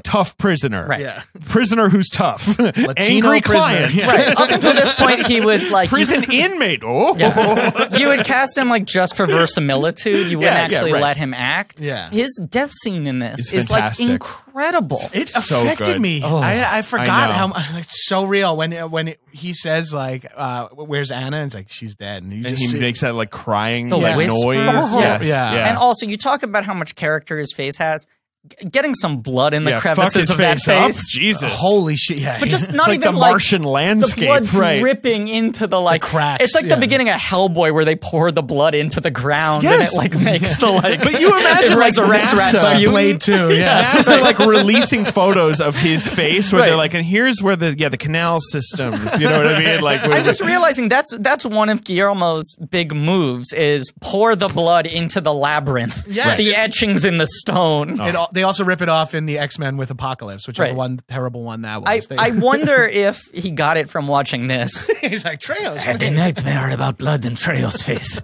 Tough prisoner. Right. Yeah. Prisoner who's tough. Latino Angry prisoner. client. Right. Up until this point, he was like Prison inmate. Oh. Yeah. You would cast him like just for verisimilitude. You wouldn't actually let him act. Yeah. His death scene in this It's is like fantastic. incredible. It So affected good. me. Oh, I forgot I know. how it's so real when he says like, "Where's Anna?" And it's like she's dead, and you And just he makes that like crying The like, whisper. noise. Oh, Yes. yeah. And also, you talk about how much character his face has. Getting some blood in the fuck crevices his of that face up. face. Jesus. holy shit. Yeah, But just not It's like even the like Martian landscape, the blood right? dripping into the like cracks, It's like yeah. the beginning of Hellboy where they pour the blood into the ground Yes. and it like makes the like. But you imagine, it like, resurrects NASA Rasputin. Blade too. Yeah. NASA like releasing photos of his face where Right. they're like, and here's where the canal systems, you know what I mean? Like, I'm just realizing that's one of Guillermo's big moves is pour the blood into the labyrinth. Yes. The etchings in the stone. They also rip it off in the X-Men with Apocalypse, which is Right. the one terrible one that was. I wonder if he got it from watching this. He's like, Trejo's. A nightmare about blood in Trejo's face.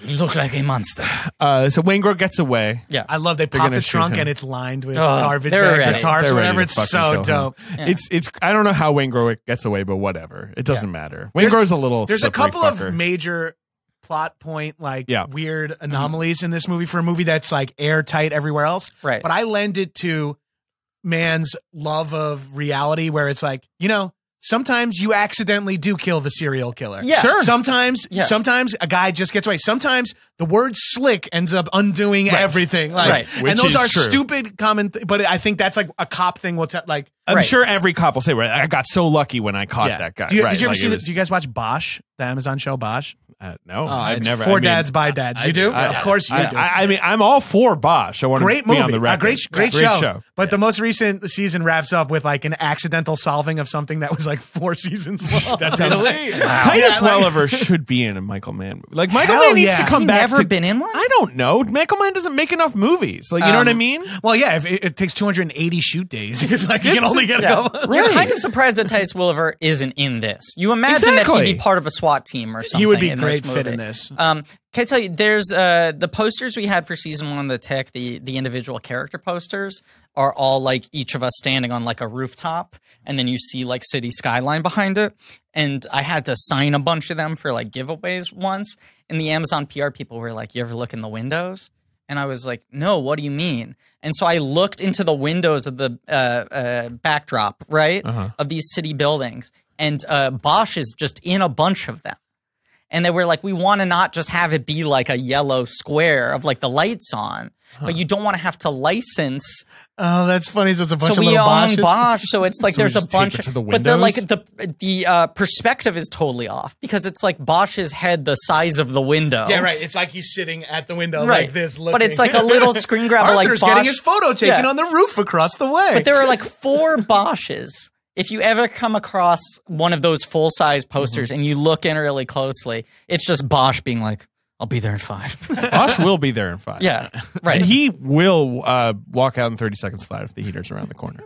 He looked like a monster. so Waingro gets away. Yeah. I love they They're pop gonna the shoot trunk him. and it's lined with Oh, garbage they're bags or ready. tarps They're or ready whatever. to It's fucking so kill him. dope. Yeah. It's I don't know how Waingro gets away, but whatever. It doesn't matter. Waingro's a little There's a slippery couple fucker. of major plot point Yeah. weird anomalies in this movie for a movie that's like airtight everywhere else. Right. But I lend it to man's love of reality where it's like, sometimes you accidentally do kill the serial killer. Yeah. Sure. Sometimes a guy just gets away. Sometimes the word slick ends up undoing everything. Like, Right. Which and those is are true. stupid but I think that's like a cop thing will tell like I'm Right. sure every cop will say, "Right, I got so lucky when I caught that guy." Did you Right, ever like see it that? was- Do you guys watch Bosch, the Amazon show Bosch? No, Oh, I've it's never. For I mean, Dads by Dads. You do? Of course you do. I mean, I'm all for Bosch. I want Great to be on movie, the record. great show. But the most recent season wraps up with like an accidental solving of something that was like 4 seasons long. That's Really? Titus Yeah, like- Welliver should be in a Michael Mann movie. Like Michael Hell Mann needs yeah. to Has come he back. never been in one? I don't know. Michael Mann doesn't make enough movies. Like you know what I mean? Well, yeah, if it takes 280 shoot days. It's like you can only get a couple. You're kind of surprised that Titus Welliver isn't in this. You imagine that Exactly. he'd be part of a SWAT team or something. He would be in great this fit movie. in this. Can I tell you, there's the posters we had for season 1 of the Tick, the individual character posters are all like each of us standing on like a rooftop, and then you see like city skyline behind it. And I had to sign a bunch of them for like giveaways once. And the Amazon PR people were like, "You ever look in the windows?" And I was like, "No, what do you mean?" And so I looked into the windows of the backdrop, right, of these city buildings, and Bosch is just in a bunch of them. And they were like, we want to not just have it be like a yellow square of like the lights on, but you don't want to have to license. Oh, that's funny. So it's a bunch So of we little own Bosches. Bosch, so it's like So we there's a just tape bunch. it to the But the like windows? the perspective is totally off because it's like Bosch's head the size of the window. Yeah, right. It's like he's sitting at the window Right. like this. But it's like a little screen grab of like Arthur's Bosch. getting his photo taken Yeah. on the roof across the way. But there are like 4 Bosches. If you ever come across one of those full-size posters and you look in really closely, it's just Bosch being like, "I'll be there in 5." Bosch will be there in 5. Yeah, right. And he will walk out in 30 seconds flat if the heater's around the corner.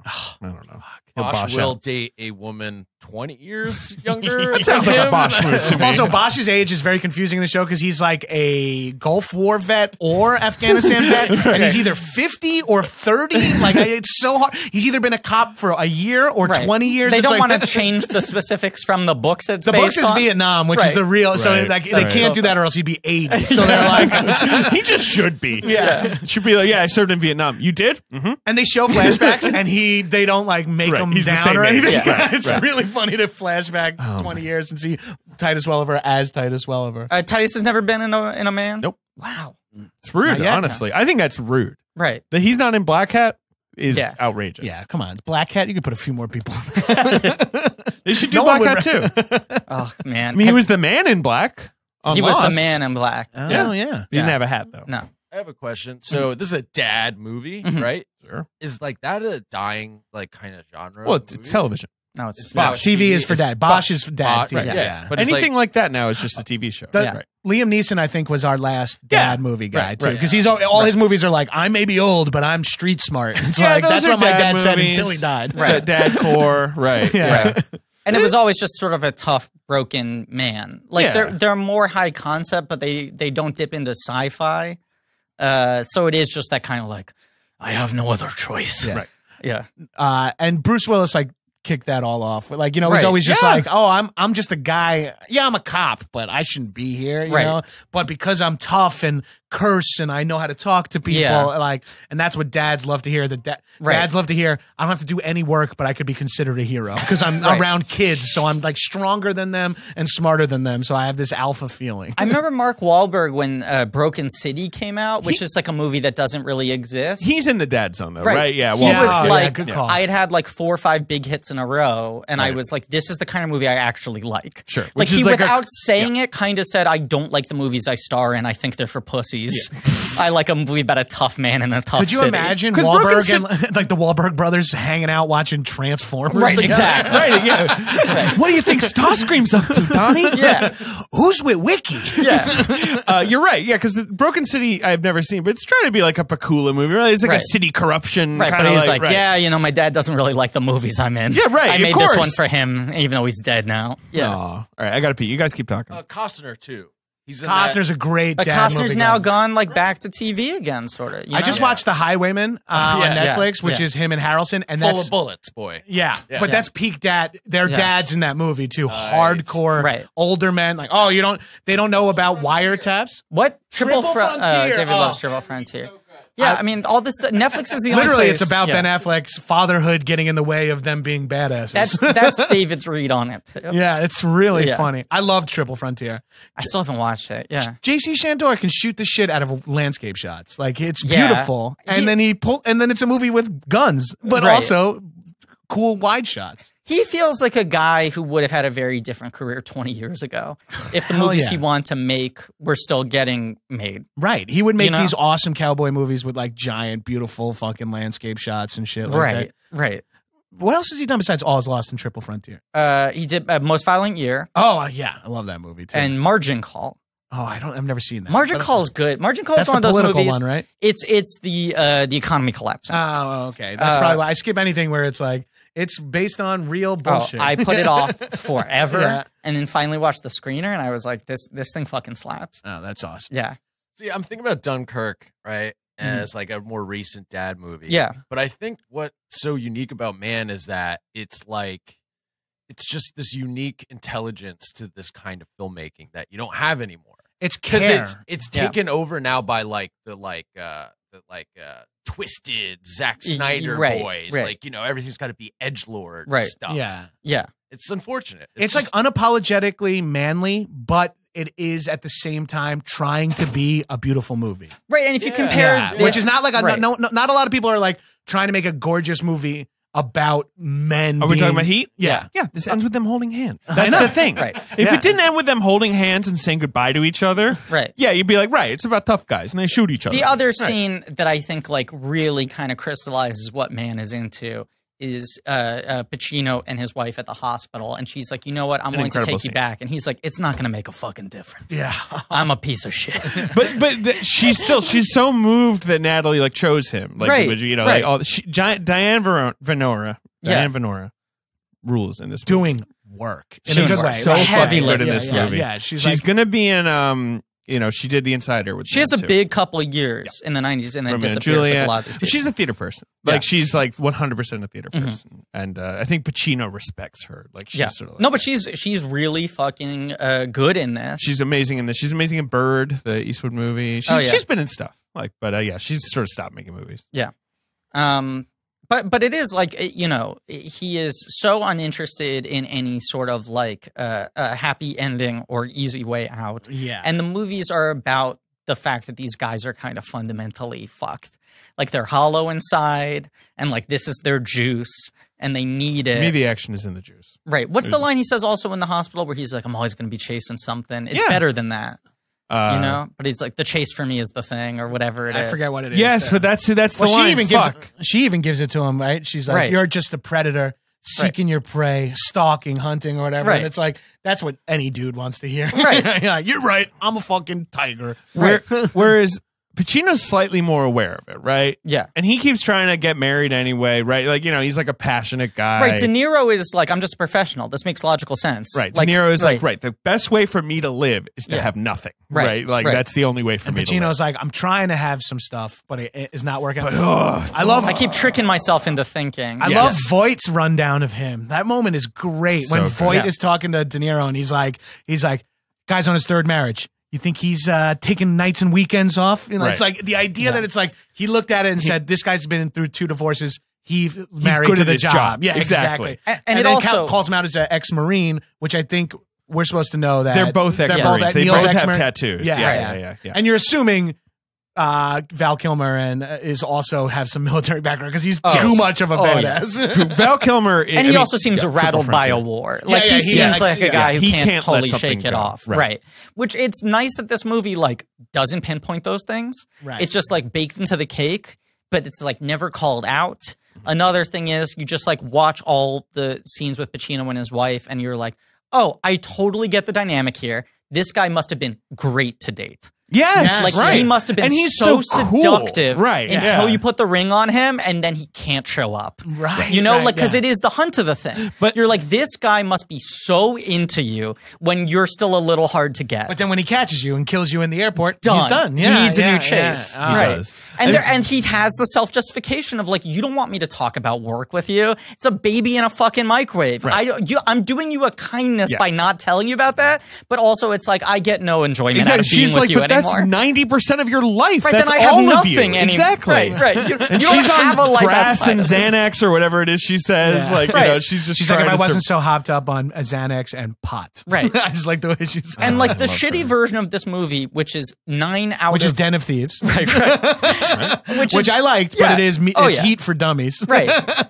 I don't know. He'll Bosch Bosch will out. date a woman 20 years younger. That sounds like a Bosch move to me. Also, Bosch's age is very confusing in the show because he's like a Gulf War vet or Afghanistan vet, and he's either 50 or 30. Like, it's so hard. He's either been a cop for a year or Right. 20 years. They It's don't like- want to change the specifics from the books it's The based books is on. Vietnam, which is Right. the real. So Right. like, they Right. can't do that, or else he'd be 80. So they're like, He just should be. Yeah. Should be like, yeah, I served in Vietnam. You did? Mm-hmm. and they show flashbacks, and they don't like make Right. him He's the down same or age. anything. Yeah. It's really funny to flashback 20 years and see Titus Welliver as Titus Welliver. Titus has never been in a man? Nope. Wow. It's rude, Not yet, honestly. I think that's rude. Right. That he's not in Black Hat, is outrageous. Yeah, come on. Black Cat, you could put a few more people. They should do Black Cat too. Oh, man. I mean, he was the man in black. He was the man in black. Oh, yeah. He didn't have a hat, though. No. I have a question. So this is a dad movie, right? Sure. Is like that a dying like kind of genre? Well, movie? it's television. No, it's Bosch. TV is for dad. Bosch is for dad. Right, TV. yeah. But Anything like that now is just a TV show. Right. Liam Neeson, I think, was our last dad movie guy, too. Because he's all his movies are like, I may be old, but I'm street smart. It's like, that's what my dad said until he died. Right. Dad core, right. Yeah. And it was always just sort of a tough, broken man. Like, they're more high concept, but they don't dip into sci-fi. So it is just that kind of like, I have no other choice. Yeah. Right. Yeah. And Bruce Willis, like, kicked that all off. Like, you know, he's always just like, oh, I'm just a guy. Yeah, I'm a cop, but I shouldn't be here, you know? But because I'm tough and curse and I know how to talk to people, like, and that's what dads love to hear. Dads love to hear, I don't have to do any work, but I could be considered a hero because I'm around kids. So I'm like stronger than them and smarter than them. So I have this alpha feeling. I remember Mark Wahlberg when Broken City came out, which is like a movie that doesn't really exist. He's in the dad zone, though, right? Yeah. He was like, good call. I had like 4 or 5 big hits in a row, and I was like, this is the kind of movie I actually like. Sure. Like he, without saying it, kind of said, I don't like the movies I star in. I think they're for pussies. I like a movie about a tough man in a tough city. Could you imagine Wahlberg and like the Wahlberg brothers hanging out watching Transformers? Right, together? exactly. Right, yeah. What do you think Starscream's up to, Donnie? Yeah. Who's with Wiki? Yeah. You're right. Yeah, because the Broken City I've never seen, but it's trying to be like a Pakula movie. Right? It's like a city corruption. Right, but he's like, yeah, you know, my dad doesn't really like the movies I'm in. Yeah, right. I made this one for him, even though he's dead now. Yeah. All right, I gotta pee. You guys keep talking. Costner too. He's in Costner's a great but dad Costner's movie now guy. gone like back to TV again, sort of. I just watched The Highwayman on Netflix, which is him and Harrelson, and full that's of bullets, boy. but that's peak dad. Their dads in that movie too, hardcore, older men. Like, they don't know about wiretaps. What Triple Frontier? David loves Triple Frontier. Yeah, I mean, all this stuff. Netflix is the only Literally, place. it's about Ben Affleck's fatherhood getting in the way of them being badasses. That's David's read on it too. Yeah, it's really funny. I love Triple Frontier. I still haven't watched it. Yeah, JC Shandor can shoot the shit out of landscape shots. Like, it's beautiful, and then it's a movie with guns, but also cool wide shots. He feels like a guy who would have had a very different career 20 years ago if the movies he wanted to make were still getting made. Right. He would make these awesome cowboy movies with like giant, beautiful fucking landscape shots and shit like that. Right. What else has he done besides All Is Lost and Triple Frontier? He did Most Violent Year. Oh, yeah. I love that movie too. And Margin Call. Oh, I've never seen that. Margin Call is good. Margin Call is one of those movies. One, right? It's the economy collapsing. Oh, okay. That's probably why I skip anything where it's like, it's based on real bullshit. I put it off forever and then finally watched the screener and I was like, this thing fucking slaps. Oh, that's awesome. Yeah. See, I'm thinking about Dunkirk, right? As like a more recent dad movie. Yeah. But I think what's so unique about Man is that it's just this unique intelligence to this kind of filmmaking that you don't have anymore. It's care. It's taken over now by the twisted Zack Snyder boys. Right. Like, you know, everything's got to be edgelord stuff. Yeah. It's unfortunate. It's like unapologetically manly, but it is at the same time trying to be a beautiful movie. Right. And if you compare this, which is not like not a lot of people are like trying to make a gorgeous movie about men. Are we talking about Heat? Yeah. Yeah, this ends with them holding hands. That's the thing. Right. If it didn't end with them holding hands and saying goodbye to each other, yeah, you'd be like, right, it's about tough guys and they shoot each other. The other scene that I think like really kind of crystallizes what Man is into is Pacino and his wife at the hospital, and she's like, you know what, I'm going to take you back, and he's like, it's not going to make a fucking difference. Yeah, I'm a piece of shit. but she's so moved that Natalie like chose him, like you know, like all Diane Venora rules in this movie. Doing work in a good way. So heavy good in this movie. Yeah, she's gonna be in you know, she did The Insider with. She has a big couple of years in the 90s and then disappears like a lot of these people. She's a theater person. Like she's like 100% a theater person, and I think Pacino respects her. Like she's sort of like, no, but she's really fucking good in this. She's amazing in this. She's amazing in Bird, the Eastwood movie. She's been in stuff like, but yeah, she's sort of stopped making movies. Yeah, But it is like, you know, he is so uninterested in any sort of like a happy ending or easy way out. Yeah. And the movies are about the fact that these guys are kind of fundamentally fucked. Like they're hollow inside, and like this is their juice, and they need it. To me, the action is in the juice. Right. What's the line he says also in the hospital where he's like, I'm always going to be chasing something. It's better than that. You know? But he's like, the chase for me is the thing, or whatever it is. I forget what it is. Yes, but that's the line. She even gives it to him, right? She's like, you're just a predator. Seeking your prey, stalking, hunting, or whatever. And it's like, that's what any dude wants to hear. Right. Yeah, you're right. I'm a fucking tiger. Whereas Pacino's slightly more aware of it, right? Yeah. And he keeps trying to get married anyway, right? Like, you know, he's like a passionate guy. Right. De Niro is like, I'm just a professional. This makes logical sense. Right. Like, De Niro is like, the best way for me to live is to have nothing. Right. Like, that's the only way for me to live. Pacino's like, I'm trying to have some stuff, but it is not working. I keep tricking myself into thinking. I love Voight's rundown of him. That moment is great. So when good. Voight is talking to De Niro and he's like, guy's on his third marriage. You think he's taking nights and weekends off? You know, it's like the idea that it's like he looked at it and said, "This guy's been through 2 divorces. He's married good to at the his job." Yeah, exactly. And it then also calls him out as an ex-Marine, which I think we're supposed to know that They're both ex-Marines. They Neil's both have ex-Marine. tattoos. Yeah. And you're assuming Val Kilmer is also have some military background because he's too much of a badass. Val Kilmer, and he also seems rattled by a war. Like he seems like a guy who can't totally shake it off. Right. Which it's nice that this movie like doesn't pinpoint those things. Right. It's just like baked into the cake, but it's like never called out. Another thing is you just like watch all the scenes with Pacino and his wife, and you're like, oh, I totally get the dynamic here. This guy must have been great to date. Yes, like he must have been so seductive, right? Until you put the ring on him, and then he can't show up, right? You know, like because it is the hunt of the thing. But you're like, this guy must be so into you when you're still a little hard to get. But then when he catches you and kills you in the airport, he's done. He needs a new chase, right? He and he has the self justification of like, you don't want me to talk about work with you. It's a baby in a fucking microwave. Right. I'm doing you a kindness by not telling you about that. But also, it's like I get no enjoyment out of being with you anymore. That's 90% of your life. Right, that's then I have all nothing of you. anymore. Exactly. Right. You and don't she's have on a life grass and outside Xanax or whatever it is she says. Like, you know, she's like, if I wasn't so hopped up on a Xanax and pot. Right. I just like the way she's and like the shitty version of this movie, which is 9 out which of... is Den of Thieves. Right. Which I liked, but it is it's heat for dummies. Right.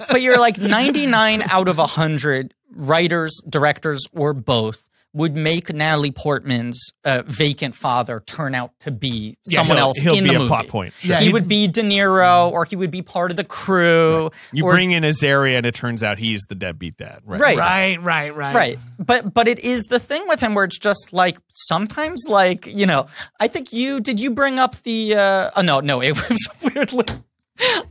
But you're like 99 out of 100 writers, directors, or both would make Natalie Portman's vacant father turn out to be someone else he'll in be the a movie. plot point. Sure. He would be De Niro, or he would be part of the crew. Right. You bring in Azaria, and it turns out he's the deadbeat dad. Right. But it is the thing with him where it's just like sometimes, like, you know, I think did you bring up the? No, it was weirdly.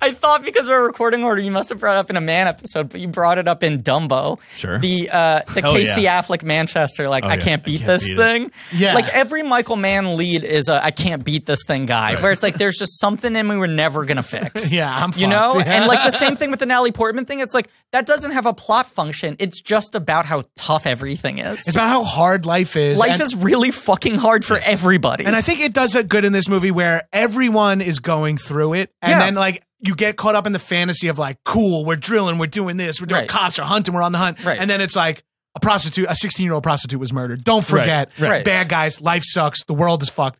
I thought because we're recording order, you must have brought it up in a Man episode, but you brought it up in Dumbo. Sure. The Casey Affleck Manchester, like, I can't beat this thing. Yeah. Like every Michael Mann lead is I can't beat this thing guy, where it's like there's just something in me we're never going to fix. I'm you know? fucked. And like the same thing with the Natalie Portman thing. It's like that doesn't have a plot function. It's just about how tough everything is. It's about how hard life is. Life is really fucking hard for everybody. And I think it does it good in this movie where everyone is going through it. And then like you get caught up in the fantasy of like, cool, we're drilling, we're doing this, we're doing cops are hunting, we're on the hunt. Right. And then it's like a 16-year-old prostitute was murdered. Don't forget, bad guys, life sucks, the world is fucked.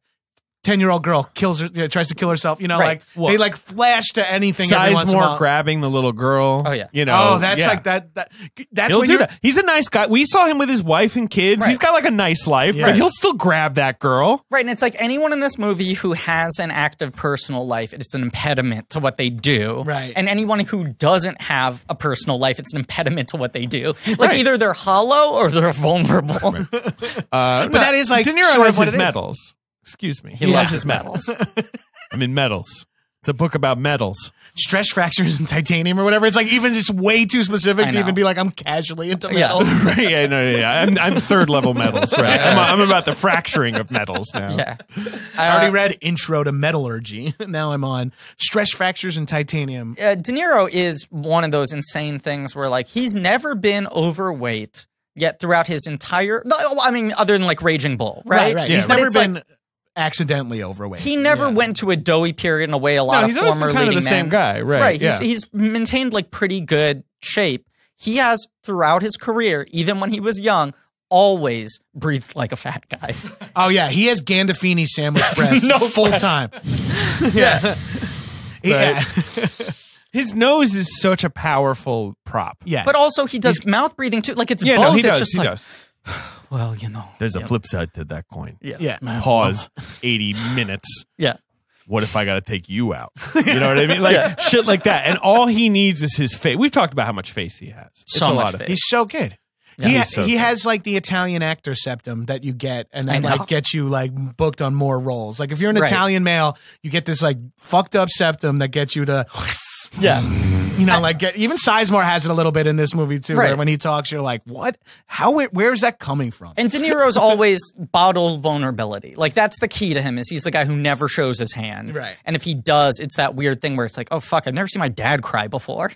10-year-old girl tries to kill herself. You know, like they like flash to anything. Sizemore grabbing the little girl. Oh yeah, you know. Oh, that's like that. That's he'll when do that. He's a nice guy. We saw him with his wife and kids. He's got like a nice life, but he'll still grab that girl. Right, and it's like anyone in this movie who has an active personal life, it's an impediment to what they do. Right, and anyone who doesn't have a personal life, it's an impediment to what they do. Like either they're hollow or they're vulnerable. But that is like De Niro has his medals. Excuse me. He loves his medals. I'm in Metals. It's a book about metals. Stress fractures and titanium or whatever. It's like even just way too specific to even be like, I'm casually into metal. I'm third level metals. Right. I'm about the fracturing of metals now. Yeah. I already read Intro to Metallurgy. Now I'm on stress fractures and titanium. De Niro is one of those insane things where like he's never been overweight yet throughout his entire. I mean, other than like Raging Bull, right? Right. He's never been accidentally overweight. He never went to a doughy period in a way a lot of former leading men. He's kind of the same guy, right? He's maintained like pretty good shape. He has throughout his career, even when he was young, always breathed like a fat guy. Oh yeah, he has Gandolfini sandwich breath full time. Yeah. Yeah. His nose is such a powerful prop. Yeah. But also he does mouth breathing too. Like it's Yeah, both. no, he It's does. just He like, does. well, you know. There's a flip side to that coin. Yeah. Pause 80 minutes. Yeah. What if I got to take you out? You know what I mean? Like shit like that. And all he needs is his face. We've talked about how much face he has. It's So a much lot of face. He's so good. Yeah, He has like the Italian actor septum that you get, and then like gets you like booked on more roles. Like if you're an Italian male, you get this like fucked up septum that gets you to, you know, like even Sizemore has it a little bit in this movie too. Where when he talks, you're like, what? How? Where's that coming from? And De Niro's always bottled vulnerability. Like that's the key to him is he's the guy who never shows his hand. Right. And if he does, it's that weird thing where it's like, oh fuck, I've never seen my dad cry before.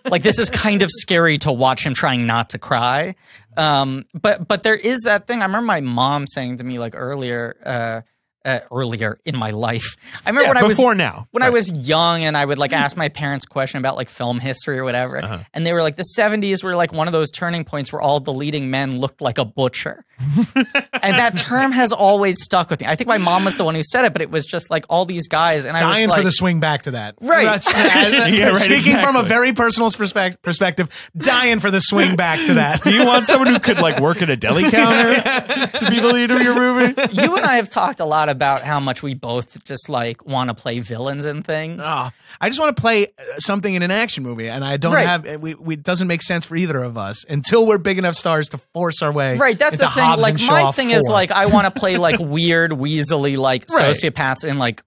Like this is kind of scary to watch him trying not to cry. But there is that thing. I remember my mom saying to me like earlier in my life. I remember when I was young and I would like ask my parents a question about like film history or whatever. And they were like, the 70s were like one of those turning points where all the leading men looked like a butcher. And that term has always stuck with me. I think my mom was the one who said it, but it was just like all these guys. And I was dying like, for the swing back to that. Right. Speaking from a very personal perspective, dying for the swing back to that. Do you want someone who could like work at a deli counter to be the lead of your movie? You and I have talked a lot about how much we both just like want to play villains and things. I just want to play something in an action movie, and I don't have. It doesn't make sense for either of us until we're big enough stars to force our way. Right, that's into the thing. Hobbs Like and my Shaw thing 4. is like I want to play like weird, weaselly like sociopaths in like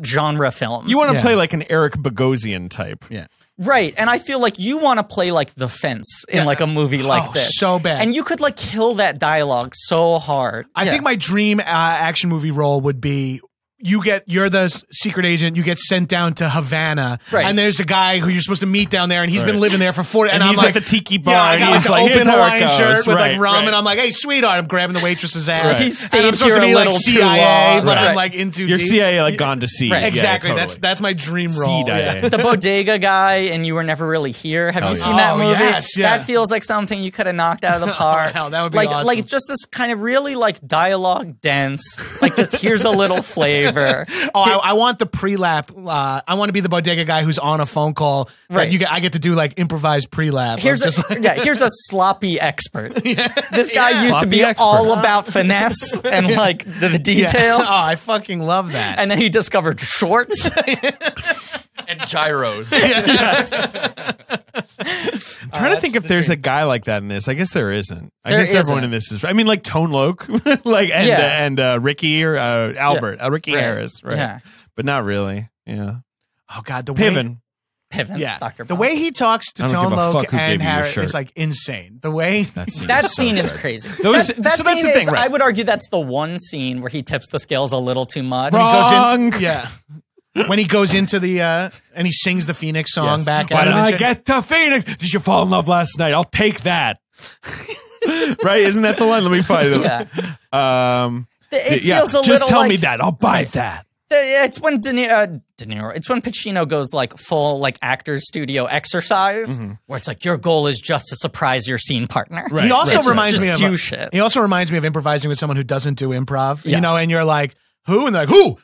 genre films. You want to play like an Eric Bogosian type. Yeah. Right, and I feel like you want to play like The Fence in like a movie like this. So bad. And you could like kill that dialogue so hard. I think my dream action movie role would be you're the secret agent, you get sent down to Havana, and there's a guy who you're supposed to meet down there, and he's been living there for 40 and I'm he's like at the tiki bar, I and got he's like like, an open here's how it Hawaiian goes. shirt with like rum, Right. and I'm like, hey, sweetheart, I'm grabbing the waitress's ass. He And stayed I'm supposed here to be a like little too CIA, long. but Right. I'm like into You're deep. CIA, like gone to sea. Right. Yeah, Exactly. totally. That's my dream role. CIA. The bodega guy and You Were Never Really Here. Have you seen that movie? Yes, yeah. That feels like something you could have knocked out of the park. hell, that would be like, awesome. Like just this kind of really like dialogue dense. Like just here's a little flavor. I want the pre-lap. I want to be the bodega guy who's on a phone call. Right. I get to do like improvised pre-lap. Here's a sloppy expert. This guy used to be Sloppy expert. all about finesse and like the details. Oh, I fucking love that. And then he discovered shorts. And gyros. I'm trying to think if there's a guy like that in this. I guess there isn't. I guess everyone in this is. I mean, like Tone Loc, like and Ricky or Albert, Ricky Harris, right? Yeah. But not really. Yeah. Oh God, the Piven. Piven, Dr. The way he talks to I don't Tone give a Loc fuck who and gave you your Harris shirt. is like insane. The way That scene is crazy. Those- that so that's scene the thing, is, right. I would argue that's the one scene where he tips the scales a little too much. Wrong. yeah. When he goes into the and he sings the Phoenix song back Why at did him. and I shit. get to Phoenix? Did you fall in love last night? I'll take that. Right? Isn't that the line? Let me find it. Yeah. It feels a just little tell like, me that. I'll buy that. It's when De Niro. It's when Pacino goes like full like actor studio exercise, where it's like your goal is just to surprise your scene partner. Right. He also It's reminds just me of do shit. He also reminds me of improvising with someone who doesn't do improv. You Yes. know, and you're like, who? And they're like, who?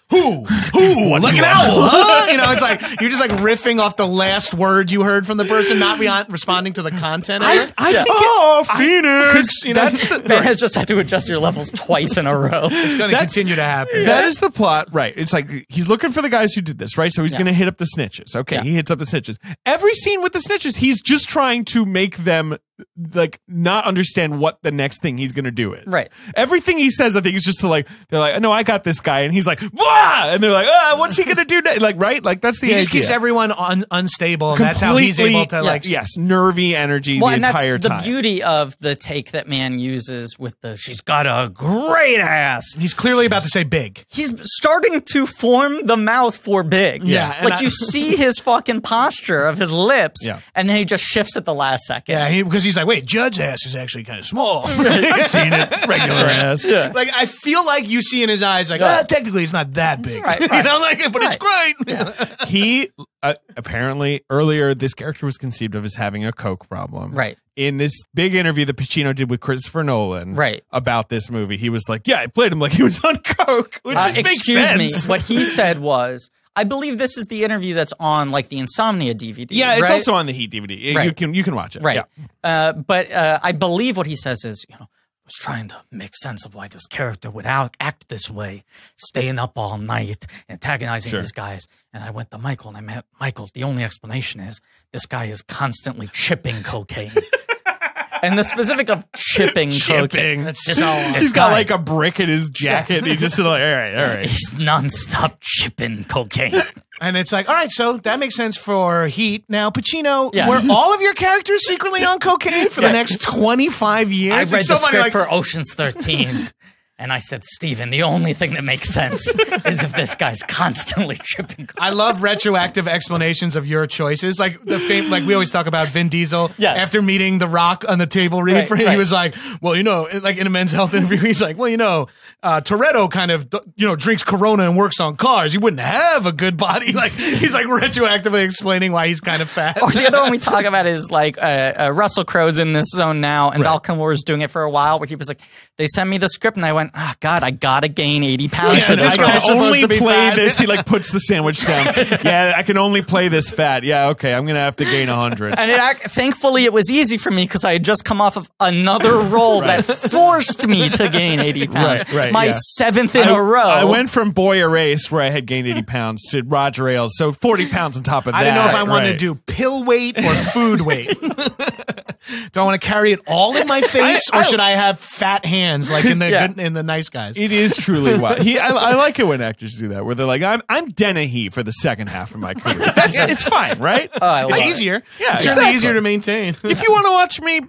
Like an owl, huh? You know, it's like you're just like riffing off the last word you heard from the person, not beyond responding to the content of it. I think Phoenix. You know, that's the Ben has just had to adjust your levels twice in a row. it's going to continue to happen. That is the plot, right? It's like he's looking for the guys who did this, right? So he's going to hit up the snitches. Okay, he hits up the snitches. Every scene with the snitches, he's just trying to make them like not understand what the next thing he's going to do is. Right. Everything he says, I think, is just to like they're like, no, I got this guy, and he's like, wah! And they're like, what's he going to do next? Like, right? Like that's the He idea. just keeps everyone unstable, and that's how he's able to like. yes, nervy energy the and entire that's time. the beauty of the take that man uses with the she's got a great ass. He's clearly about to say big. He's starting to form the mouth for big. Yeah, and Like you see his fucking posture of his lips, Yeah. and then he just shifts at the last second. Yeah, because he's like, wait, Judd's ass is actually kind of small. I've seen it. Regular ass. Yeah. Like I feel like you see in his eyes, like, technically it's not that big. Right. You know, like, but it's great. He apparently earlier this character was conceived of as having a coke problem. Right. In this big interview that Pacino did with Christopher Nolan right. about this movie, he was like, yeah, I played him like he was on coke, which just makes sense. Excuse me. What he said was, I believe this is the interview that's on like the Insomnia DVD. Yeah, it's right? also on the Heat DVD. Right. You can watch it. Right. Yeah. But I believe what he says is, I was trying to make sense of why this character would act this way, staying up all night, antagonizing these guys. And I went to Michael, and I met Michael. The only explanation is this guy is constantly chipping cocaine. And the specific of chipping cocaine. He's got like a brick in his jacket. And he's just like, all right. He's nonstop chipping cocaine. And it's like, all right, so that makes sense for Heat. Now, Pacino, were all of your characters secretly on cocaine for the next 25 years? I read the script for Ocean's 13. And I said, Steven, the only thing that makes sense is if this guy's constantly tripping. I love retroactive explanations of your choices. Like like we always talk about Vin Diesel. Yes. After meeting The Rock on the table read for him, he was like, well, like in a Men's Health interview, he's like, well, Toretto kind of, drinks Corona and works on cars. He wouldn't have a good body. Like he's like retroactively explaining why he's kind of fat. Or the other one we talk about is like Russell Crowe's in this zone now, and Val Kilmer's doing it for a while, where he was like, they sent me the script, and I went, oh, God, I gotta gain 80 pounds for this. I can only play this. He like puts the sandwich down. Yeah, I can only play this fat. Yeah, okay, I'm gonna have to gain 100. And thankfully, it was easy for me because I had just come off of another role that forced me to gain 80 pounds. My 7th in a row. I went from Boy Erased, where I had gained 80 pounds, to Roger Ailes, so 40 pounds on top of that. I didn't know if I wanted to do pill weight or food weight. Do I want to carry it all in my face, or should I have fat hands like in the Nice Guys? It is truly wild. I like it when actors do that, where they're like, I'm Dennehy for the second half of my career. It's fine, right? It's easier. Yeah, it's certainly easier to maintain. If you want to watch me,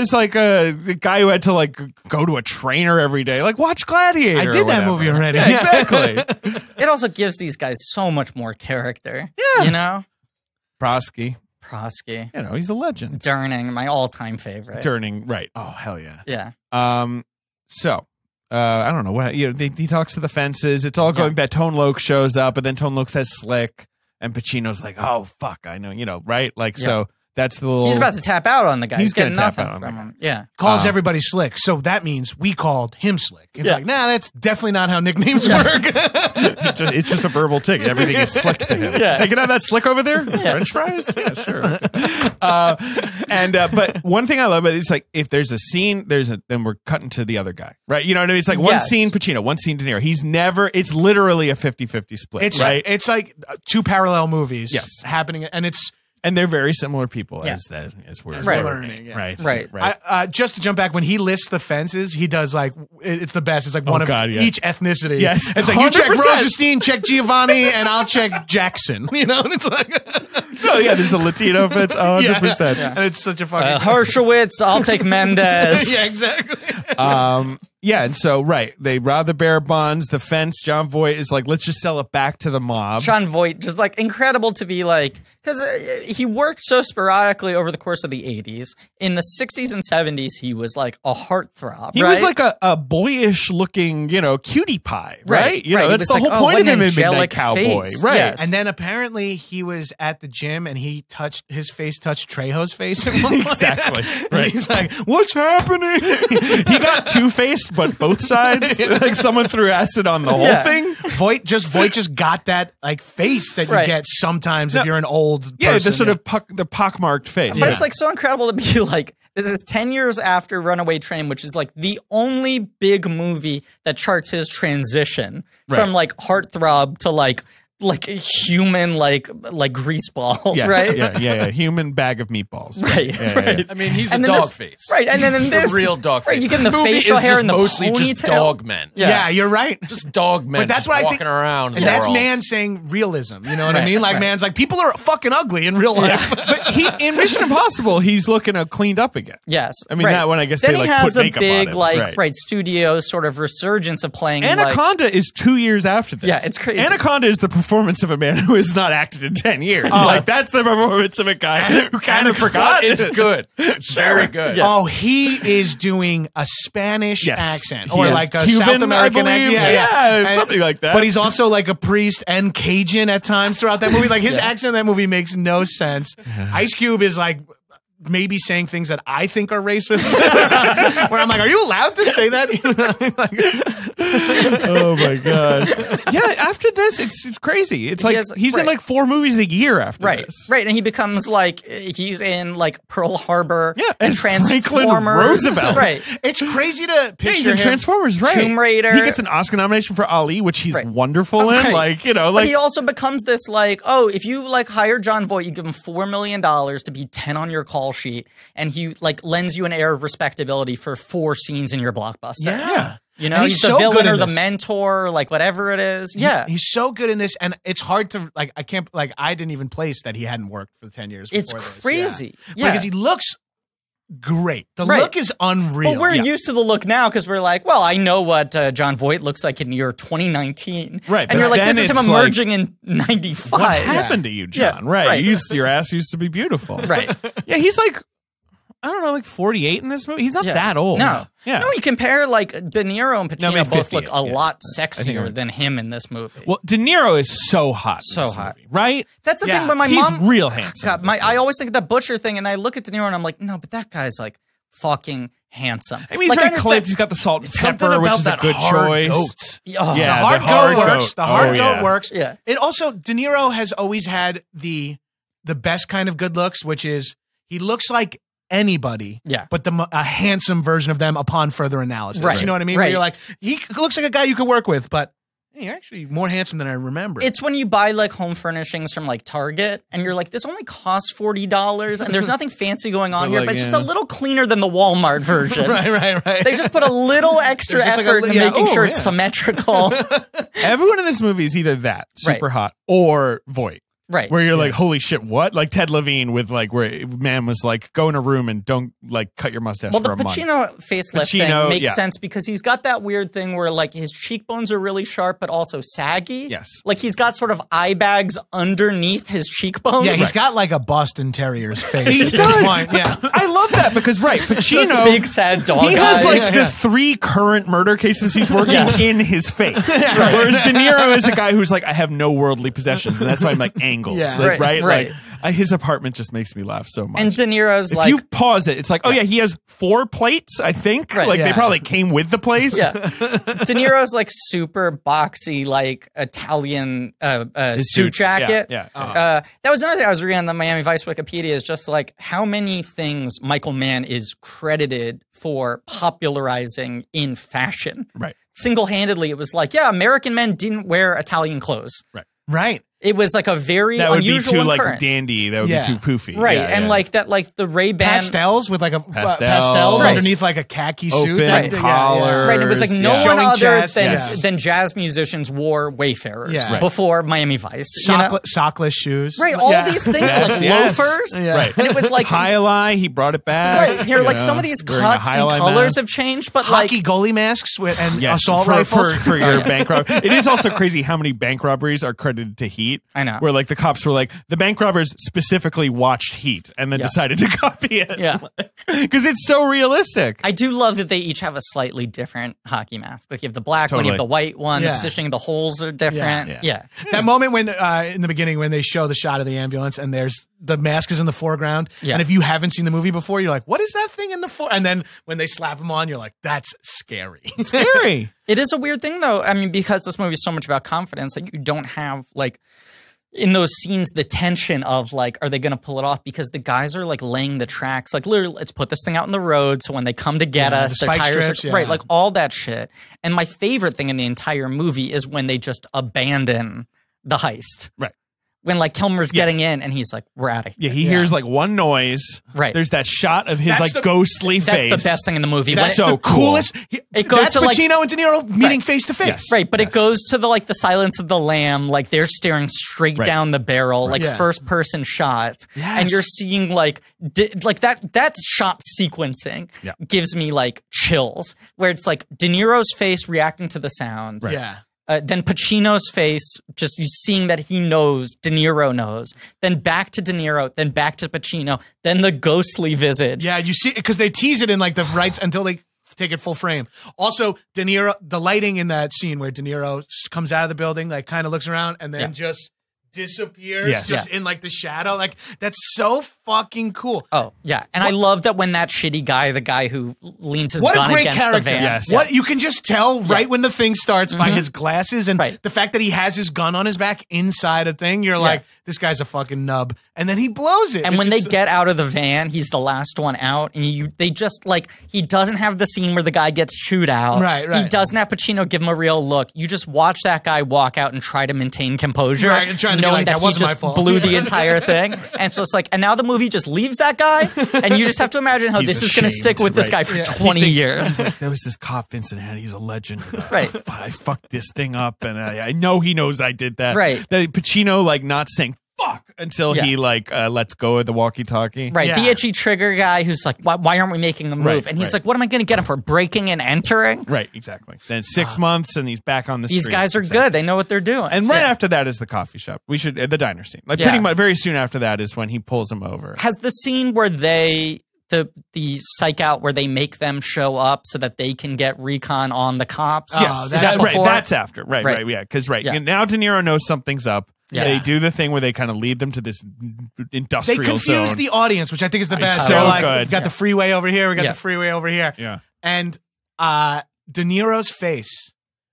as like a guy who had to like go to a trainer every day, like watch Gladiator. I did that movie already. Yeah, exactly. It also gives these guys so much more character. Yeah. Prosky. He's a legend. Durning, my all-time favorite. Durning, right. Oh, hell yeah. Yeah. So, I don't know what, he talks to the fences. It's all going bad. Tone Loc shows up, and then Tone Loc says Slick, and Pacino's like, oh, fuck, I know, right? Like, so that's the little... He's about to tap out on the guy. He's getting nothing from him. Yeah. Calls everybody Slick, so that means we called him Slick. It's like, nah, that's definitely not how nicknames work. It's just a verbal ticket. Everything is Slick to him. Yeah. Hey, can I have that Slick over there? French fries? Yeah, sure. But one thing I love about it is like, if there's a scene, then we're cutting to the other guy, right? You know what I mean? It's like one scene Pacino, one scene De Niro. It's literally a 50-50 split, right? It's like two parallel movies happening, and they're very similar people as we're learning. Right. Just to jump back, when he lists the fences, he does like, it's the best. It's like one of each ethnicity. Yes. It's like, 100%. You check Rosenstein, check Giovanni, and I'll check Jackson. And it's like... there's a Latino fence, 100%. And it's such a fucking... Hershowitz, I'll take Mendez. Yeah, exactly. And so, they rob the bearer bonds, the fence. Jon Voight is like, let's just sell it back to the mob. Jon Voight, just like incredible to be like, because he worked so sporadically over the course of the 80s. In the 60s and 70s, he was like a heartthrob. He was like a boyish looking, cutie pie, right? That's the whole point of him in Midnight Cowboy, face. right? Yes. And then apparently he was at the gym and his face touched Trejo's face. At one point. Exactly. Right. He's like, what's happening? He got two-faced, but both sides. Like someone threw acid on the whole thing. Voight just got that like face that you get sometimes if you're an old person. Yeah, the sort of the pockmarked face. But it's like so incredible to be like, this is 10 years after Runaway Train, which is like the only big movie that charts his transition from like heartthrob to like a human like greaseball, right? Yeah. Human bag of meatballs. Right. Yeah. I mean, he's a dog face. Right. And then in this, a real dog face. Right, you get this the facial hair and the mostly ponytail. just dog men. Yeah, you're right. Just dog men. But that's what I think. Walking around. And that's man saying realism. You know what I mean? Like man's like, people are fucking ugly in real life. But in Mission Impossible, he's looking cleaned up again. Yes. I mean, that one, I guess then they like put makeup big, on him. like, studio sort of resurgence of playing. Anaconda is 2 years after this. Yeah, it's crazy. Anaconda is the performance of a man who has not acted in 10 years. Like, that's the performance of a guy who kind of forgot. It's good. It's very good. Oh, he is doing a Spanish accent or He is like a Cuban, South American I believe. accent. Yeah, something like that. But he's also like a priest and Cajun at times throughout that movie. Like his accent in that movie makes no sense. Ice Cube is like maybe saying things that I think are racist. Where I'm like, are you allowed to say that? Oh my god! Yeah, after this, it's crazy. It's like he's in like 4 movies a year after this. Right, and he becomes like he's in like Pearl Harbor, and Transformers, Franklin Roosevelt. Right, it's crazy to picture he's in him. Transformers, right? Tomb Raider. He gets an Oscar nomination for Ali, which he's wonderful in. Like, you know, like but he also becomes this like, oh, if you like hire Jon Voight, you give him $4 million to be 10 on your call sheet, and he like lends you an air of respectability for 4 scenes in your blockbuster. Yeah. You know, he's the so villain good or the this. mentor, like whatever it is. Yeah. He's so good in this, and it's hard to, like, I can't, like, I didn't even place that he hadn't worked for 10 years before It's this. crazy. Yeah. Because he looks great. The look is unreal. But we're used to the look now because we're like, well, I know what Jon Voight looks like in year 2019. Right. And you're like, this is him it's emerging in 95. What happened to you, John? Yeah, right. right. Your ass used to be beautiful. Right. Yeah, he's like, I don't know, like 48 in this movie. He's not that old. No. Yeah. No, you compare like De Niro and Pacino maybe both 50, look a lot I think sexier than him in this movie. Well, De Niro is so hot. So in this hot. movie, right? That's the thing when my He's mom real handsome. God, I always think of that Butcher thing and I look at De Niro and I'm like, no, but that guy's like fucking handsome. I mean, he's like, very clipped. He's got the salt and Something pepper, which about is a that good hard choice. goat. Oh, Yeah, the hard goat works. The hard goat yeah. works. Yeah. It also, De Niro has always had the best kind of good looks, which is he looks like anybody, but a handsome version of them upon further analysis. Right. You know what I mean? Right. Where you're like, he looks like a guy you could work with, but hey, you're actually more handsome than I remember. It's when you buy like home furnishings from like Target and you're like, this only costs $40 and there's nothing fancy going on here, but it's just a little cleaner than the Walmart version. Right. They just put a little extra There's just effort like into making sure it's symmetrical. Everyone in this movie is either that, super hot, or Voight. Right. Where you're like, holy shit, what? Like Ted Levine with like, where man was like, go in a room and don't like cut your mustache Well, for the a month. Pacino facelift thing makes sense because he's got that weird thing where like his cheekbones are really sharp but also saggy. Yes. Like he's got sort of eye bags underneath his cheekbones. Yeah, he's got like a Boston Terrier's face. He at this does. point. Yeah. I love that because, Pacino. Those big sad dog He has eyes. like the 3 current murder cases he's working in his face. Whereas De Niro is a guy who's like, I have no worldly possessions. And that's why I'm like angles. Yeah. Like, Right. Like his apartment just makes me laugh so much. And De Niro's if like, you pause it, it's like, oh yeah, he has 4 plates, I think. Right. Like Yeah. they probably came with the place. yeah. De Niro's like super boxy, like Italian suit suits, jacket. yeah. That was another thing I was reading on the Miami Vice Wikipedia is just like how many things Michael Mann is credited for popularizing in fashion. Right. Single-handedly, it was like, yeah, American men didn't wear Italian clothes. Right. It was like a very That would be unusual too like occurrence. dandy. That would Yeah. be too poofy. Right, Yeah, and yeah. like that, like the Ray-Ban Pastels with like a Pastels. pastels Right. underneath like a khaki suit. Open Right. collar. Right, it was like no Yeah. one Showing other chest, than, yes. than jazz musicians wore Wayfarers Yeah. Right. before Miami Vice. You know? Sockless shoes. Right, all Yeah. these things Yes, like yes. loafers. Yeah. Right. And it was like Highlight, he brought it back. right, you're you like know, some of these wearing a cuts and highlight colors mask. have changed, but Hockey like goalie masks and Yes, assault for, rifles. for your bank robbery. It is also crazy how many bank robberies are credited to Heat. I know. Where like the cops were like, the bank robbers specifically watched Heat and then decided to copy it. Yeah. Because it's so realistic. I do love that they each have a slightly different hockey mask. Like you have the black one, you have Totally. the white one, Yeah. the positioning of the holes are different. Yeah. Yeah. That moment when in the beginning when they show the shot of the ambulance and there's the mask is in the foreground, Yeah. and if you haven't seen the movie before, you're like, "What is that thing in the and then when they slap him on, you're like, "That's scary." Scary. It is a weird thing though. I mean, because this movie is so much about confidence, like you don't have like in those scenes the tension of like, are they going to pull it off? Because the guys are like laying the tracks, like literally, let's put this thing out in the road. So when they come to get us, the their spike tires strips, are yeah. right, like all that shit. And my favorite thing in the entire movie is when they just abandon the heist. Right. When like Kilmer's getting Yes. in and he's like, we're out of here. Yeah, he hears like one noise. Right. There's that shot of his That's like the- ghostly That's face. the best thing in the movie. That's When- so the cool. coolest. It goes that's to, like- Pacino and De Niro meeting face to face. Yes. Right, but Yes. it goes to the like the Silence of the Lamb, like they're staring straight Right. down the barrel, like Yeah. first person shot, Yes. and you're seeing like like that shot sequencing Yeah. gives me like chills, where it's like De Niro's face reacting to the sound, Yeah. Then Pacino's face, just you seeing that he knows, De Niro knows. Then back to De Niro, then back to Pacino, then the ghostly visage. Yeah, you see, because they tease it in like the rights until they take it full frame. Also, De Niro, the lighting in that scene where De Niro comes out of the building, like kind of looks around and then just disappears just in like the shadow. Like that's so fucking cool. Oh yeah, and I love that when that shitty guy, the guy who leans his gun against the van. Yes. What you can just tell right when the thing starts by his glasses and the fact that he has his gun on his back inside a thing. You're like, this guy's a fucking nub, and then he blows it. And when they get out of the van, he's the last one out, and they just like he doesn't have the scene where the guy gets chewed out. Right. He doesn't have Pacino give him a real look. You just watch that guy walk out and try to maintain composure, and trying to knowing be like, that he just blew the entire thing. And so it's like, and now the movie just leaves that guy, and you just have to imagine how this is going to stick with this guy for 20 years. There was this cop, Vincent Hanna. He's a legend. Right. I fucked this thing up, and I know he knows I did that. Right. The Pacino, like, not saying fuck until he, like, lets go of the walkie-talkie. Right. The itchy trigger guy who's like, why aren't we making a move? And he's like, what am I going to get him for? Breaking and entering? Right, exactly. Then 6 months, and he's back on the street. These guys are good. They know what they're doing. And right after that is the coffee shop. We should, the diner scene. Like, pretty much very soon after that is when he pulls him over. Has the scene where the psych out where they make them show up so that they can get recon on the cops? Yes, that's right. That's after. Right. Yeah, because now De Niro knows something's up. Yeah. They do the thing where they kind of lead them to this industrial They confuse zone. the audience, which I think is the best. So They're like, good. we've got the freeway over here. We got the freeway over here. Yeah. And De Niro's face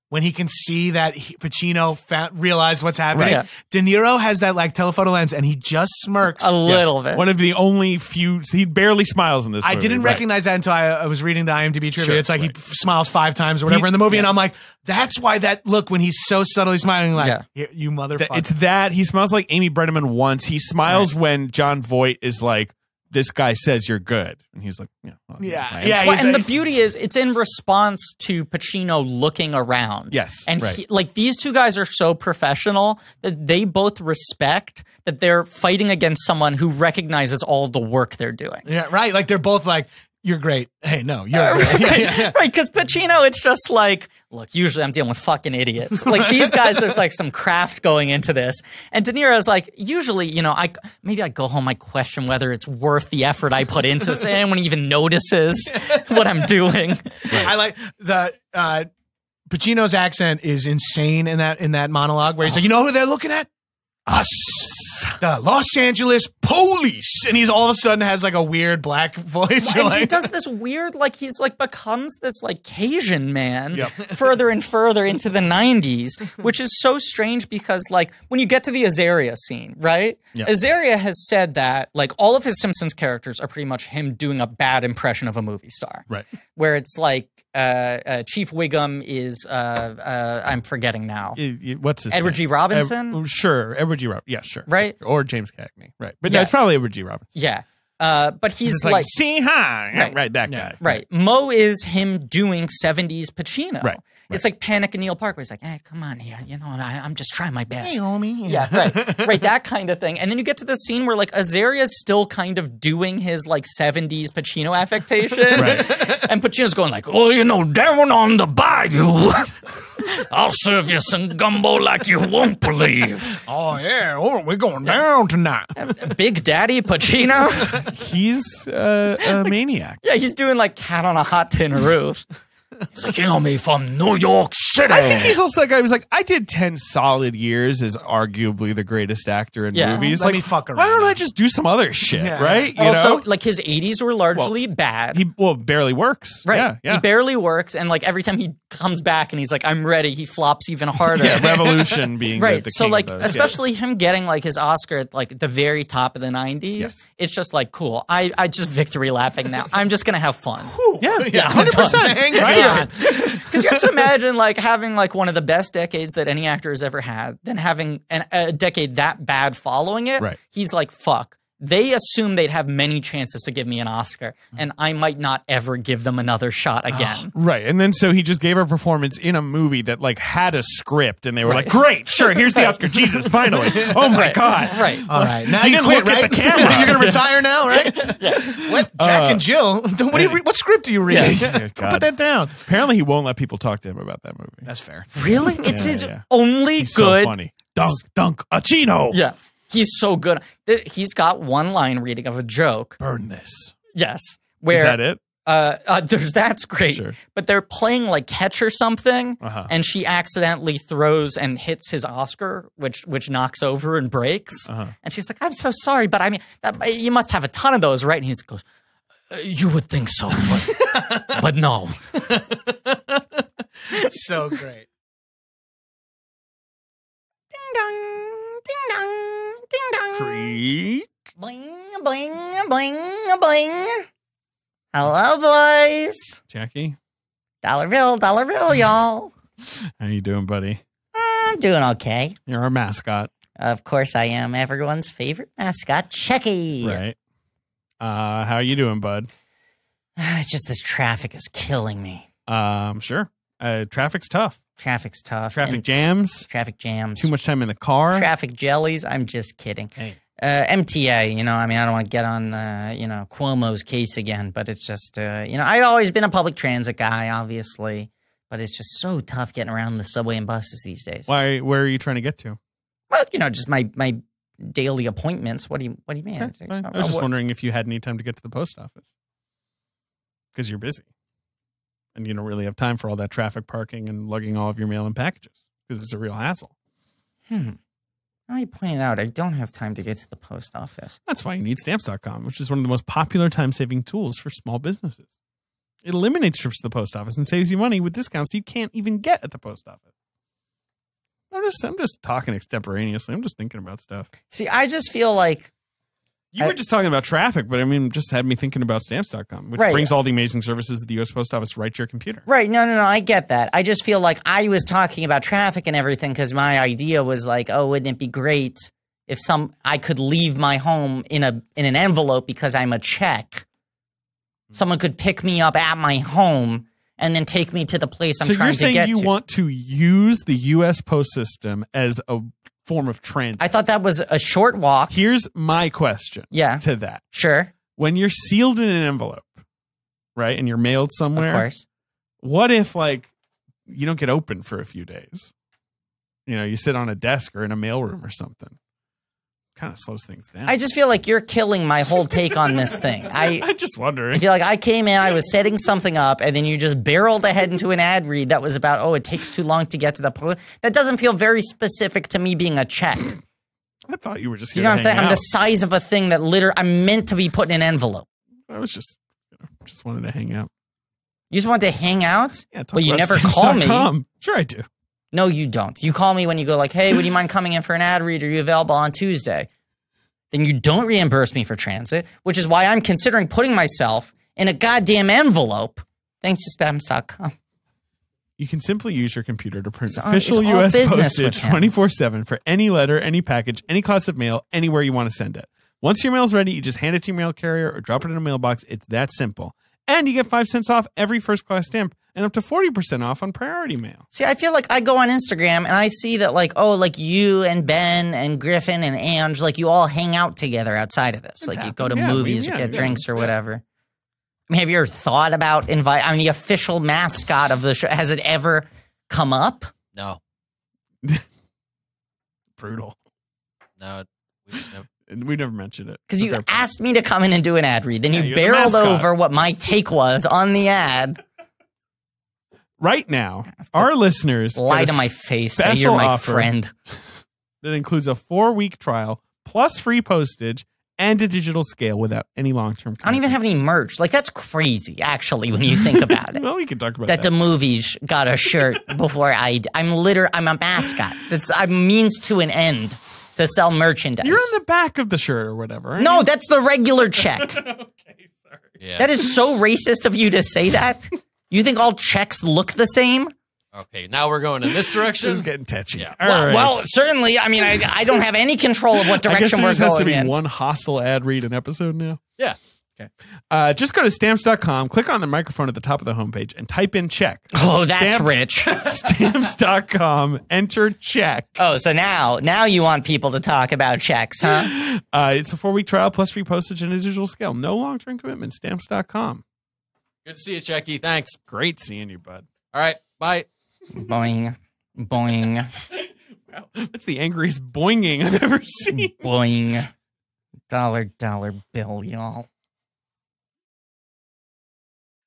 when he can see that Pacino realized what's happening. Right. De Niro has that like telephoto lens, and he just smirks a little bit. One of the only few. He barely smiles in this movie. I didn't recognize that until I was reading the IMDb trivia. Sure, it's like he smiles 5 times or whatever in the movie, and I'm like, that's why that look when he's so subtly smiling, like, you motherfucker. It's that he smiles like Amy Brenneman once. He smiles when John Voight is like, this guy says you're good. And he's like, Well, and the beauty is it's in response to Pacino looking around. Yes. And like these two guys are so professional that they both respect that they're fighting against someone who recognizes all the work they're doing. Yeah, right. Like they're both like, you're great. Hey, no, you're great. Right, because Pacino, it's just like, look, usually I'm dealing with fucking idiots. Like these guys, there's like some craft going into this. And De Niro's like, usually, maybe I go home, I question whether it's worth the effort I put into this. Anyone even notices what I'm doing. Right. I like the Pacino's accent is insane in that monologue where he's like, you know who they're looking at? Us, the Los Angeles police, and he's all of a sudden has like a weird black voice. And he does this weird, like he's like becomes this like Cajun man further and further into the 90s, which is so strange because like when you get to the Azaria scene, right? Azaria has said that like all of his Simpsons characters are pretty much him doing a bad impression of a movie star, right? Where it's like Chief Wiggum is I'm forgetting now. What's his Edward name? G. Robinson? Sure, Edward G. Robinson. Yeah, sure. Right? Or James Cagney. Right. But no, it's probably Edward G. Robinson. Yeah. But he's like see hi. Right, that guy. Right. Mo is him doing 70s Pacino. Right. It's like Panic in Neil Park, where he's like, hey, come on here. I'm just trying my best. Hey, homie. Yeah, right. Right, that kind of thing. And then you get to the scene where, like, Azaria's still kind of doing his, like, 70s Pacino affectation. Right. And Pacino's going like, down on the bayou, I'll serve you some gumbo like you won't believe. Oh, yeah. We're going down tonight. Big Daddy Pacino. He's a maniac. Yeah, he's doing, like, Cat on a Hot Tin Roof. He's like, you know me from New York City. I think he's also that guy who was like, I did 10 solid years as arguably the greatest actor in movies. Let like, me fuck around. why don't I just do some other shit, right? You also, know? like his 80s were largely bad. He barely works. Right. Yeah. He barely works. And like every time he comes back and he's like, I'm ready, he flops even harder. Revolution being right. the so king like, of those. especially him getting like his Oscar at like the very top of the 90s. Yes. It's just like, cool. I just victory lapping now. I'm just going to have fun. Yeah, 100%. Thank right. Because you have to imagine like having like one of the best decades that any actor has ever had, then having a decade that bad following it. Right. He's like, fuck. they assume they'd have many chances to give me an Oscar, and I might not ever give them another shot again. Right. And then so he just gave a performance in a movie that like had a script, and they were like, great, sure, here's the Oscar. Jesus, finally. Oh my God. Right. All right. Now You you didn't quit, look at right? the camera. You're going to retire now, right? What? Jack and Jill? What script do you read? Yeah, God. Put that down. Apparently he won't let people talk to him about that movie. That's fair. Really? It's Yeah, his yeah. only He's good. so funny. Dunk, Achino. Yeah. He's so good. He's got one line reading of a joke. Burn this. Yes. Is Where that it? that's great. Sure. But they're playing like catch or something, Uh-huh. and she accidentally throws and hits his Oscar, which knocks over and breaks. Uh-huh. And she's like, "I'm so sorry, but I mean, you must have a ton of those, right?" And he goes, "You would think so, but no." So great. Ding dong, ding dong, ding dong. Creek. Bling, bling, bling, bling. Hello, boys. Jackie, Dollar bill, y'all. how you doing, buddy? I'm doing okay. You're our mascot, Of course, I am everyone's favorite mascot, Checky. right? How you doing, bud? It's just this traffic is killing me. Sure. Traffic's tough. Traffic's tough. Traffic And jams. traffic jams. Too much time in the car. Traffic jellies. I'm just kidding. Hey. MTA, I mean, I don't want to get on, Cuomo's case again, but it's just, I've always been a public transit guy, obviously, but it's just so tough getting around the subway and buses these days. Why? Where are you trying to get to? Well, just my daily appointments. What do you mean? Okay, fine. I was just wondering if you had any time to get to the post office because you're busy and you don't really have time for all that traffic parking and lugging all of your mail and packages because it's a real hassle. Now you pointed out I don't have time to get to the post office. That's why you need Stamps.com, which is one of the most popular time-saving tools for small businesses. It eliminates trips to the post office and saves you money with discounts you can't even get at the post office. I'm just talking extemporaneously. I'm just thinking about stuff. See, I just feel like You were just talking about traffic, but I mean, just had me thinking about Stamps.com, which Right. brings all the amazing services of the U.S. Post Office right to your computer. Right. No, I get that. I just feel like I was talking about traffic and everything because my idea was like, oh, wouldn't it be great if I could leave my home in an envelope because I'm a check. Someone could pick me up at my home and then take me to the place I'm trying to get to. So you're saying you want to use the U.S. Post system as a form of transit? I thought that was a short walk. Here's my question to that. Sure. When you're sealed in an envelope, right, and you're mailed somewhere, Of course. what if, like, you don't get open for a few days? You know, you sit on a desk or in a mailroom or something. Kind of slows things down. I just feel like you're killing my whole take on this thing. I'm just wondering. I feel like I came in, I was setting something up, and then you just barreled ahead into an ad read that was about, oh, it takes too long to get to the post. That doesn't feel very specific to me being a check. I thought you were just. Do you know what I'm saying? I'm the size of a thing that I'm meant to be put in an envelope. I was just wanted to hang out. You just want to hang out? Yeah, talk well, you about never call me. Stamps.com. Sure, I do. No, you don't. You call me when you go like, hey, would you mind coming in for an ad read? Are you available on Tuesday? Then you don't reimburse me for transit, which is why I'm considering putting myself in a goddamn envelope thanks to Stamps.com. You can simply use your computer to print It's official all U.S. business postage with him. 24/7 for any letter, any package, any class of mail, anywhere you want to send it. Once your mail's ready, you just hand it to your mail carrier or drop it in a mailbox. It's that simple. And you get 5 cents off every first-class stamp and up to 40% off on priority mail. See, I feel like I go on Instagram and I see that like, oh, like you and Ben and Griffin and Ange, like you all hang out together outside of this. Like you go to movies or get drinks or whatever. I mean, have you ever thought about the official mascot of the show? Has it ever come up? No. Brutal. No. We never mentioned it. Because you asked me to come in and do an ad read. Then you you're the barreled mascot. over what my take was on the ad. Right now, our listeners Lie get to a my face. Say special you're my offer friend. that includes a 4-week trial plus free postage and a digital scale without any long-term I don't even have any merch. Like, that's crazy, actually, when you think about it. Well, we can talk about that that. the movies got a shirt before I'm a mascot. I'm means to an end to sell merchandise. You're on the back of the shirt or whatever. No, that's the regular check. Okay, sorry. Yeah. That is so racist of you to say that. You think all checks look the same? Okay, now we're going in this direction. This is getting touchy. Yeah. All right. Well, certainly. I mean, I don't have any control of what I guess direction there we're just has to going be in. one hostile ad read an episode now. Yeah. Okay. Just go to stamps.com, click on the microphone at the top of the homepage, and type in check. Oh, that's rich. Stamps.com, enter check. Oh, so now you want people to talk about checks, huh? It's a 4-week trial plus free postage and a digital scale. No long-term commitment. Stamps.com. Good to see you, Checky. Thanks. Great seeing you, bud. All right. Bye. Boing, boing, Wow, that's the angriest boinging I've ever seen. boing. Dollar bill, y'all.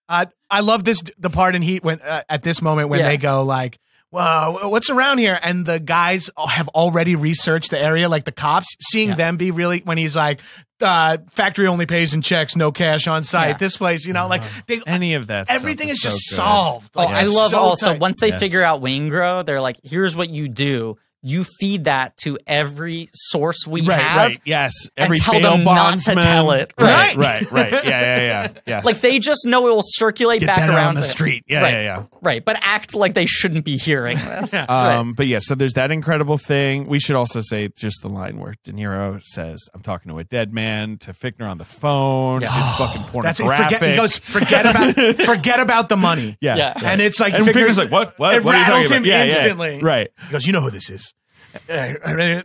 I love the part in Heat when at this moment when they go like, "Whoa, what's around here?" And the guys have already researched the area, like the cops. Seeing them be really when he's like, "Factory only pays in checks, no cash on site." Yeah. This place, like Any of that. everything is stuff just so good. solved. Oh, Like, I it's love so also tight. once they Yes. figure out Waingro, they're like, here's what you do. You feed that to every source we Right, have. right. Yes. and Every tell bail them not to bondsman. tell it. Right. Yeah. Yes. Like they just know it will circulate Get back that around on the to- street. Yeah, right, yeah. Right, but act like they shouldn't be hearing this. Right. But yeah, so there's that incredible thing. We should also say just the line where De Niro says, "I'm talking to a dead man," to Fichtner on the phone. Yeah. It's fucking That's pornographic. it. He goes, forget about the money. Yeah. Yeah. And it's like And Fichtner's like, what? It What are you rattles talking him about? Yeah, instantly. Right. He goes, "You know who this is." I'm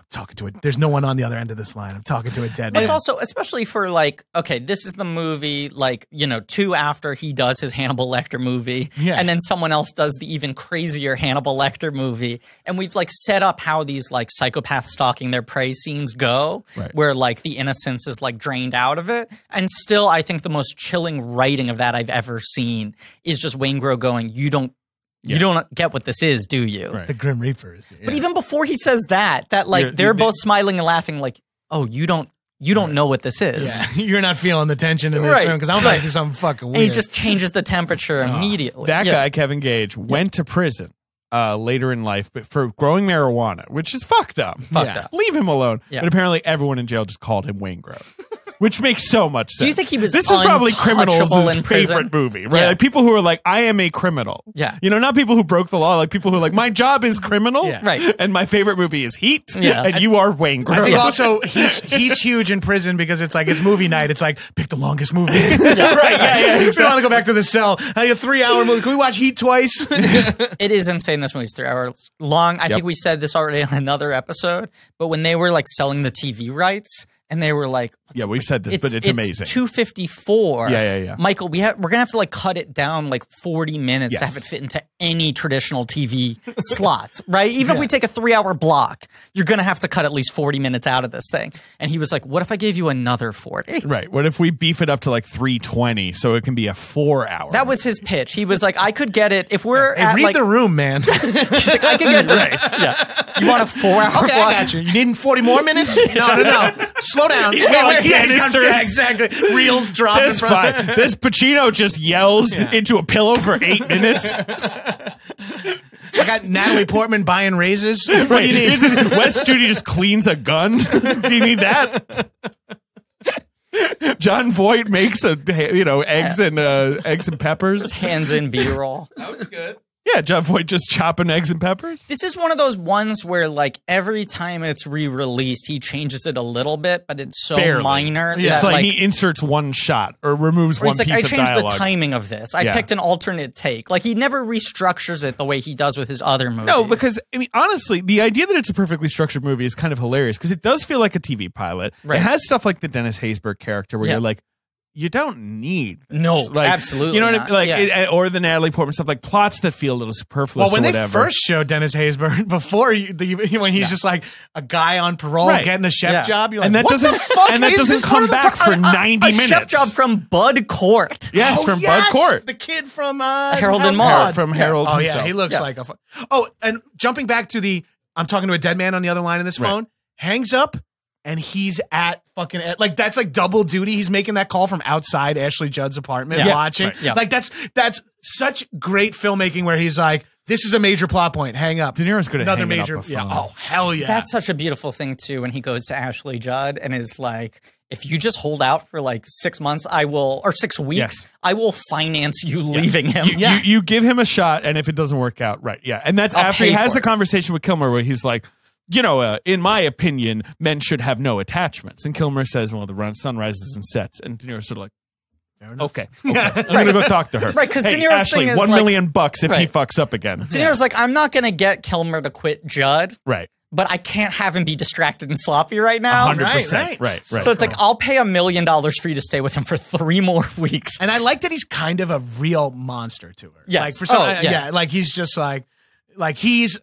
talking to it. There's no one on the other end of this line. I'm talking to a dead man. It's also, especially for like, okay, this is the movie, like, 2 after he does his Hannibal Lecter movie, and then someone else does the even crazier Hannibal Lecter movie, and we've like set up how these like psychopaths stalking their prey scenes go, where like the innocence is like drained out of it, and still, I think the most chilling writing of that I've ever seen is just Waingro going, "You don't get what this is, do you?" Right. The Grim Reaper is. But even before he says that like they're both smiling and laughing, like, "Oh, you don't know what this is." Yeah. You're not feeling the tension in this Right. room because I'm about to do something fucking weird. And he just changes the temperature immediately. That guy, Kevin Gage, went to prison later in life but for growing marijuana, which is fucked up. Fucked up. Leave him alone. Yeah. But apparently everyone in jail just called him Waingro. Which makes so much sense. Do you think he was This is probably untouchable criminals' in prison? favorite movie, right? Yeah. Like people who are like, I am a criminal. Yeah. Not people who broke the law, like people who are like, my job is criminal. Yeah. Right. And my favorite movie is Heat. Yeah. And you are Waingro. I think also Heat's huge in prison because it's like it's movie night. It's like pick the longest movie. Right, yeah. We don't want to go back to the cell. A 3-hour movie. Can we watch Heat twice? It is insane. This movie's 3 hours long. I Yep. think we said this already on another episode, but when they were like selling the TV rights and they were like, Yeah, we've said this, but it's amazing. $254. Yeah. Michael, we're gonna have to like cut it down like 40 minutes to Yes. have it fit into any traditional TV slot, right? Even if we take a 3-hour block, you're gonna have to cut at least 40 minutes out of this thing. And he was like, "What if I gave you another 40?" Right. What if we beef it up to like 320 so it can be a 4-hour? That was his pitch. He was like, "I could get it if we're Hey, at read like." the room, man. He's like, "I could get to Yeah, you want a 4-hour Okay, block?" I got you. You need 40 more minutes? No. Slow down. He's got, like, he's got- canisters. yeah, exactly. Reels drop in This front. fine. This Pacino just yells into a pillow for 8 minutes. I got Natalie Portman buying razors. What do you need? Wes Studi just cleans a gun. Do you need that? John Voight makes eggs and peppers. Hands in B-roll. That was good. Yeah, John Voight just chopping eggs and peppers. This is one of those ones where, like, every time it's re-released, he changes it a little bit, but it's so Barely. minor. It's that, like he inserts one shot or removes or one he's like, piece I of changed dialogue. the timing of this. I Yeah. picked an alternate take. Like, he never restructures it the way he does with his other movies. No, because honestly, the idea that it's a perfectly structured movie is kind of hilarious because it does feel like a TV pilot. Right. It has stuff like the Dennis Haysbert character where Yeah. you're like, you don't need this. No, Like, absolutely You know what not. I mean? Like, Yeah. or the Natalie Portman stuff, like plots that feel a little superfluous. Well, when or they whatever. first showed Dennis Haysbert, before when he's just like a guy on parole Right. getting a chef Yeah. job, you're like, and that what doesn't the fuck and that is doesn't this come back for 90 a minutes. chef job from Bud Court. Yes, Oh, from yes, Bud Court. the kid from Harold and Maude. Harold from Harold Oh himself. yeah, he looks like a. Oh, and jumping back to I'm talking to a dead man on the other line of this Right. phone. Hangs up, and he's at fucking like that's like double duty. He's making that call from outside Ashley Judd's apartment, Yeah. watching. Right. Yeah. Like that's such great filmmaking where he's like, this is a major plot point. Hang up. De Niro's good at Another hanging major. up a Yeah. phone. Oh hell yeah. That's such a beautiful thing, too, when he goes to Ashley Judd and is like, if you just hold out for like 6 months, or 6 weeks, Yes. I will finance you leaving him. You give him a shot, and if it doesn't work out, right? Yeah, and that's I'll after he pay has for the it. conversation with Kilmer, where he's like, in my opinion, men should have no attachments. And Kilmer says, well, the sun rises and sets. And De Niro's sort of like, okay. I'm going to go talk to her. Right, 'cause De hey, Niro's Ashley, thing is $1 like- million bucks if he Right. fucks up again. De Niro's like, I'm not going to get Kilmer to quit Judd, Right. but I can't have him be distracted and sloppy right now. 100%. Right. So it's like, I'll pay $1 million for you to stay with him for 3 more weeks. And I like that he's kind of a real monster to her. Yes. Like for some, Oh, yeah. like he's just like he's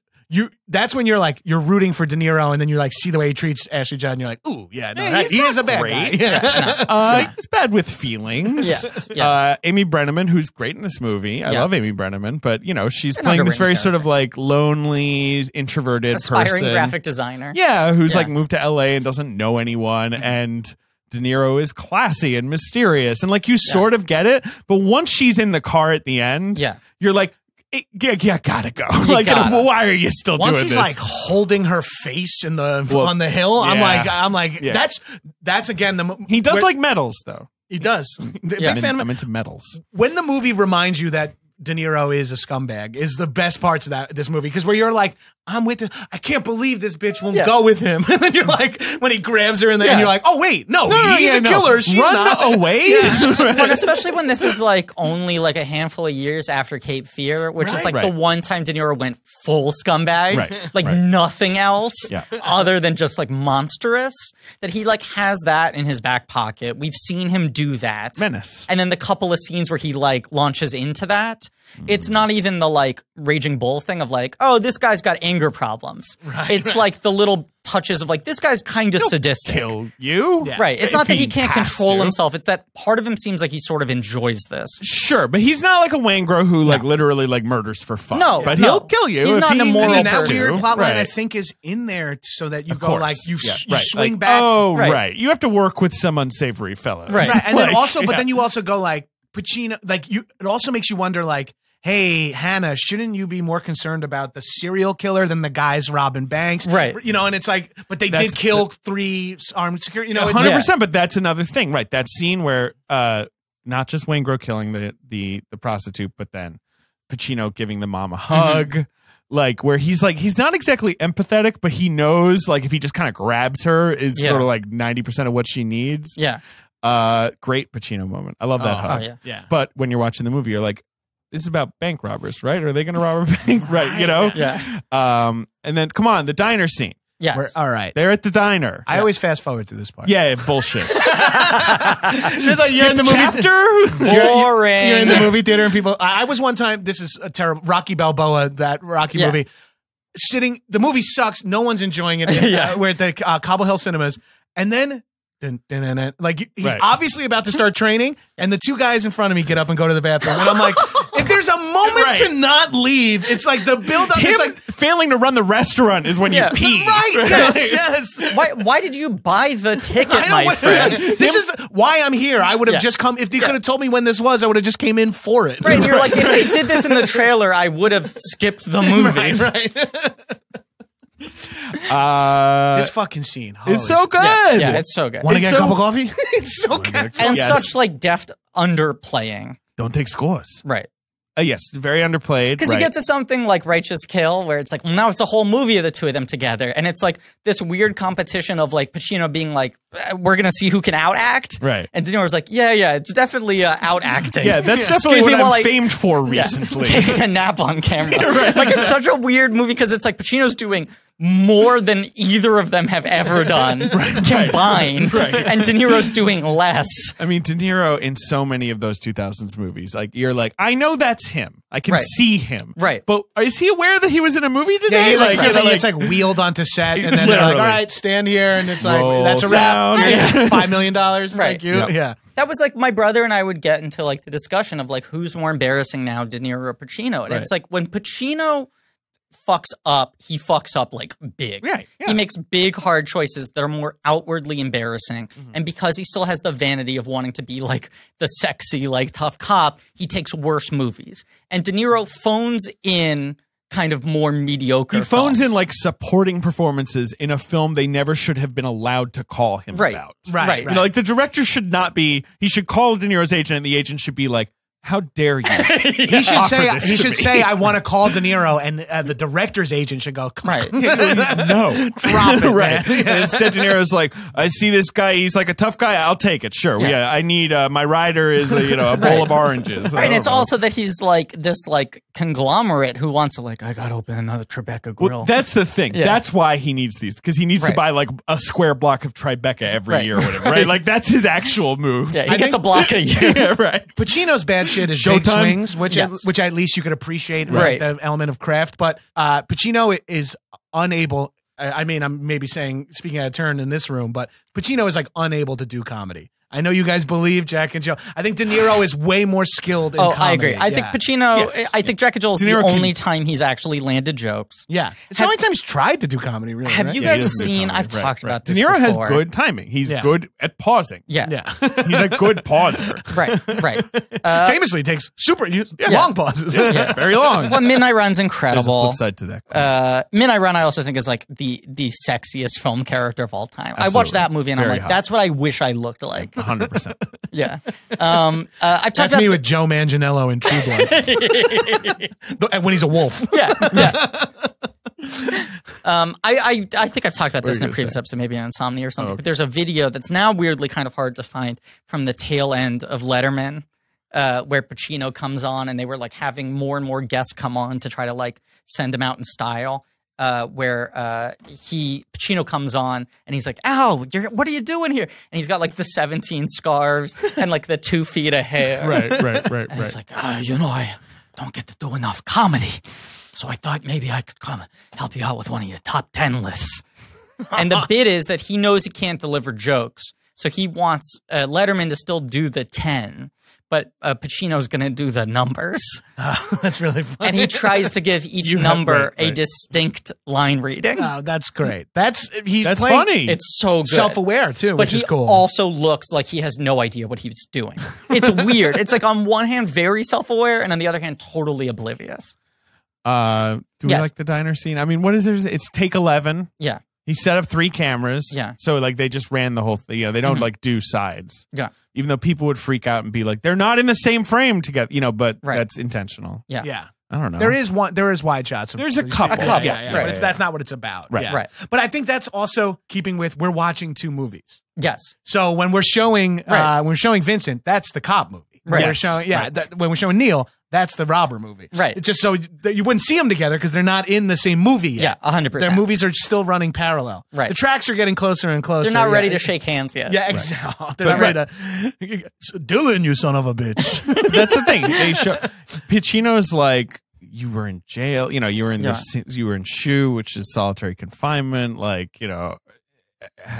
that's when you're rooting for De Niro, and then you like see the way he treats Ashley Judd, and you're like, ooh, yeah, no, Yeah, he's he is not a bad great. guy. Yeah. He's bad with feelings. Yes. Amy Brenneman, who's great in this movie. I love Amy Brenneman, but she's An playing this very underrated sort of like lonely, introverted Aspiring person. graphic designer. Yeah, who's Yeah. like moved to LA and doesn't know anyone. And De Niro is classy and mysterious. And like you sort of get it, but once she's in the car at the end, you're like, yeah, gotta go. Like, gotta. why are you still Once doing he's this? like holding her face on the hill, yeah. I'm like, Yeah. that's again he does like medals, though. he does. Big fan of I'm into medals. when the movie reminds you that De Niro is a scumbag is the best parts of this movie, because where you're like, I can't believe this bitch won't go with him, and then you're like, when he grabs her and you're like, oh wait, no, he's a killer, she's Run not. away. But especially when this is like only like a handful of years after Cape Fear, which is like the one time De Niro went full scumbag, nothing else other than just like monstrous, that he like has that in his back pocket. We've seen him do that. Menace. And then the couple of scenes where he like launches into that, it's not even the like Raging Bull thing of like, oh, this guy's got anger problems. It's like the little touches of like, this guy's kind of sadistic. Kill you. Yeah. Right. It's If not that he he can't has control to. himself. It's that part of him seems like he sort of enjoys this. Sure, but he's not like a Wangro who like literally like murders for fun. No, but no. he'll kill you. He's if not he an immoral And that person. weird plot line, I Right. think, is in there so that you Of go course. like you Right. swing Like, back. Oh, Right. right. You have to work with some unsavory fellows. Right. Right, and then Like, also, but then you also go like Pacino, like it also makes you wonder like, hey, Hannah, shouldn't you be more concerned about the serial killer than the guys robbing banks? Right. And it's like, but they That's did kill 3 armed security. It's 100%. But that's another thing, right? That scene where not just Wangro killing the prostitute, but then Pacino giving the mom a hug. Like where he's not exactly empathetic, but he knows like if he just kind of grabs her is sort of like 90% of what she needs. Yeah. Great Pacino moment. I love that hug. Oh, yeah. But when you're watching the movie, you're like, this is about bank robbers, right? Are they going to rob a bank? Right. Yeah. And then come on, the diner scene. Yes. all right. They're at the diner. I always fast forward to this part. Yeah, bullshit. It's like you're in the movie. Chapter? Boring. You're in the movie theater and people. I was one time. This is a terrible Rocky Balboa, that Rocky movie. Sitting, the movie sucks. No one's enjoying it. We're at the Cobble Hill Cinemas, and then. Like he's obviously about to start training, and the 2 guys in front of me get up and go to the bathroom, and I'm like, if there's a moment to not leave, it's like the build up. Him It's like failing to run the restaurant is when you pee. right, yes. Why did you buy the ticket, I my know friend? this is why I'm here. I would have just come if they could have told me when this was. I would have just came in for it. Right, and you're like, if they did this in the trailer, I would have skipped the movie. right. This fucking scene. It's so good. Yeah, it's so good. Want to It's get a so- cup of coffee? It's so good. And Yes. such like deft underplaying. Don't take scores. Right. Yes, very underplayed. Because you get to something like Righteous Kill, where it's like, well, now it's a whole movie of the 2 of them together. And it's like this weird competition of like Pacino being like, we're going to see who can outact. Right. And De Niro's like, yeah, it's definitely outacting. Yeah, that's Excuse definitely me what while I'm I- famed for Yeah. recently. Taking a nap on camera. Like, it's such a weird movie because it's like Pacino's doing more than either of them have ever done combined. And De Niro's doing less. I mean, De Niro in so many of those 2000s movies, like you're like, I know that's him. I can see him. Right. But is he aware that he was in a movie today? Yeah, it's like wheeled onto set, and then they're like, all Literally. right, stand here, and it's like, Roll that's a wrap. sound. Here's $5 million. Thank you. Yep. Yeah. That was like my brother and I would get into like the discussion of like who's more embarrassing now, De Niro or Pacino. And it's like when Pacino fucks up, he fucks up like big. Right, yeah. He makes big, hard choices that are more outwardly embarrassing. And because he still has the vanity of wanting to be like the sexy, like tough cop, he takes worse movies. And De Niro phones in kind of more mediocre. He phones films. in like supporting performances in a film they never should have been allowed to call him about. Right. You know, like the director should not be. He should call De Niro's agent, and the agent should be like, "How dare you?" He should say, "I want to call De Niro," and the director's agent should go, "Come on." No, drop it, right. man. And instead, De Niro's like, "I see this guy. He's like a tough guy. I'll take it. Sure. Yeah. I need my rider is a bowl of oranges." Right, and it's also that he's like this like conglomerate who wants to like, I gotta open another Tribeca grill. Well, that's the thing. Yeah. That's why he needs these, because he needs to buy like a square block of Tribeca every year or whatever. Right, like that's his actual move. Yeah, he gets a block a year. Yeah, right. Pacino's bad shit is big swings, which at least you could appreciate, right? The element of craft. But Pacino is unable. I mean, I'm maybe speaking out of turn in this room, but Pacino is like unable to do comedy. I know you guys believe Jack and Jill. I think De Niro is way more skilled in comedy. I agree. I think Pacino, I think Jack and Jill is the only time he's actually landed jokes. Yeah. It's the only time he's tried to do comedy, really. Have you guys seen, I've talked about this De Niro before. has good timing. He's good at pausing. Yeah. He's a good pauser. Right. Famously takes super long pauses. Yes, very long. Well, Midnight Run's incredible. There's a flip side to that. Midnight Run, I also think, is like the sexiest film character of all time. Absolutely. I watched that movie and I'm like, that's what I wish I looked like. 100%. Yeah. I've talked That's about me with Joe Manganiello in True Blood. When he's a wolf. Yeah. I think I've talked about this in a previous episode, maybe on Insomnia or something. But there's a video that's now weirdly kind of hard to find from the tail end of Letterman, where Pacino comes on, and they were like having more and more guests come on to try to like send him out in style. Where Pacino comes on and he's like, "Ow, what are you doing here?" And he's got like the 17 scarves and like the 2 feet of hair. Right. And it's like, I don't get to do enough comedy, so I thought maybe I could come help you out with one of your top 10 lists. And the bit is that he knows he can't deliver jokes, so he wants Letterman to still do the 10. But Pacino's going to do the numbers. That's really funny. And he tries to give each number a distinct line reading. Oh, that's great. That's funny. It's so good. Self-aware, too, which is cool. But he also looks like he has no idea what he's doing. It's weird. It's like on one hand, very self-aware, and on the other hand, totally oblivious. Do we like the diner scene? I mean, what is there? It's take 11. Yeah. He set up 3 cameras. Yeah. So like they just ran the whole thing. Yeah, they don't like do sides. Yeah. Even though people would freak out and be like, they're not in the same frame together, but that's intentional. Yeah. Yeah. I don't know. There is wide shots. There's a couple. Yeah. But that's not what it's about. Right. Yeah. Right. But I think that's also keeping with we're watching 2 movies. Yes. So when we're showing Vincent, that's the cop movie. Right. We're showing, when we're showing Neil, that's the robber movie. Right. It's just so that you wouldn't see them together because they're not in the same movie yet. Yeah, 100%. Their movies are still running parallel. Right. The tracks are getting closer and closer. They're not ready to shake hands yet. Yeah, exactly. They're not ready to. Dylan, you son of a bitch. That's the thing. Pacino's like, you were in jail. You were in you were in SHU, which is solitary confinement. Like,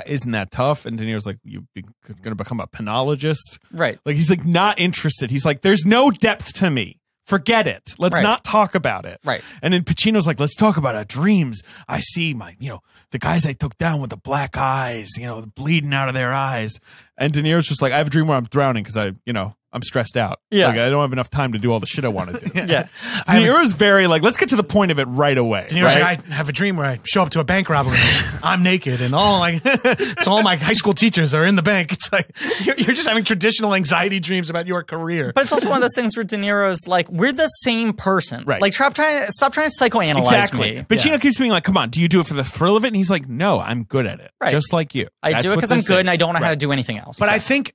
isn't that tough? And De Niro's like, you're going to become a penologist? Right. Like, he's like not interested. He's like, there's no depth to me. Forget it. Let's not talk about it. Right. And then Pacino's like, let's talk about our dreams. I see the guys I took down with the black eyes, bleeding out of their eyes. And De Niro's just like, I have a dream where I'm drowning because I'm stressed out. Yeah. Like, I don't have enough time to do all the shit I want to do. Yeah. De Niro's very like, let's get to the point of it right away. De Niro's like, I have a dream where I show up to a bank robbery. I'm naked and all my high school teachers are in the bank. It's like, you're just having traditional anxiety dreams about your career. But it's also one of those things where De Niro's like, we're the same person. Right. Like, stop trying to psychoanalyze me. Pacino keeps being like, come on, do you do it for the thrill of it? And he's like, no, I'm good at it. Right. Just like you. I do it because I'm good and I don't know how to do anything else. But I think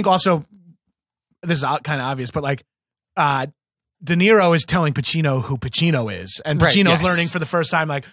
also, this is kind of obvious, but like, De Niro is telling Pacino who Pacino is, and Pacino's learning for the first time, like,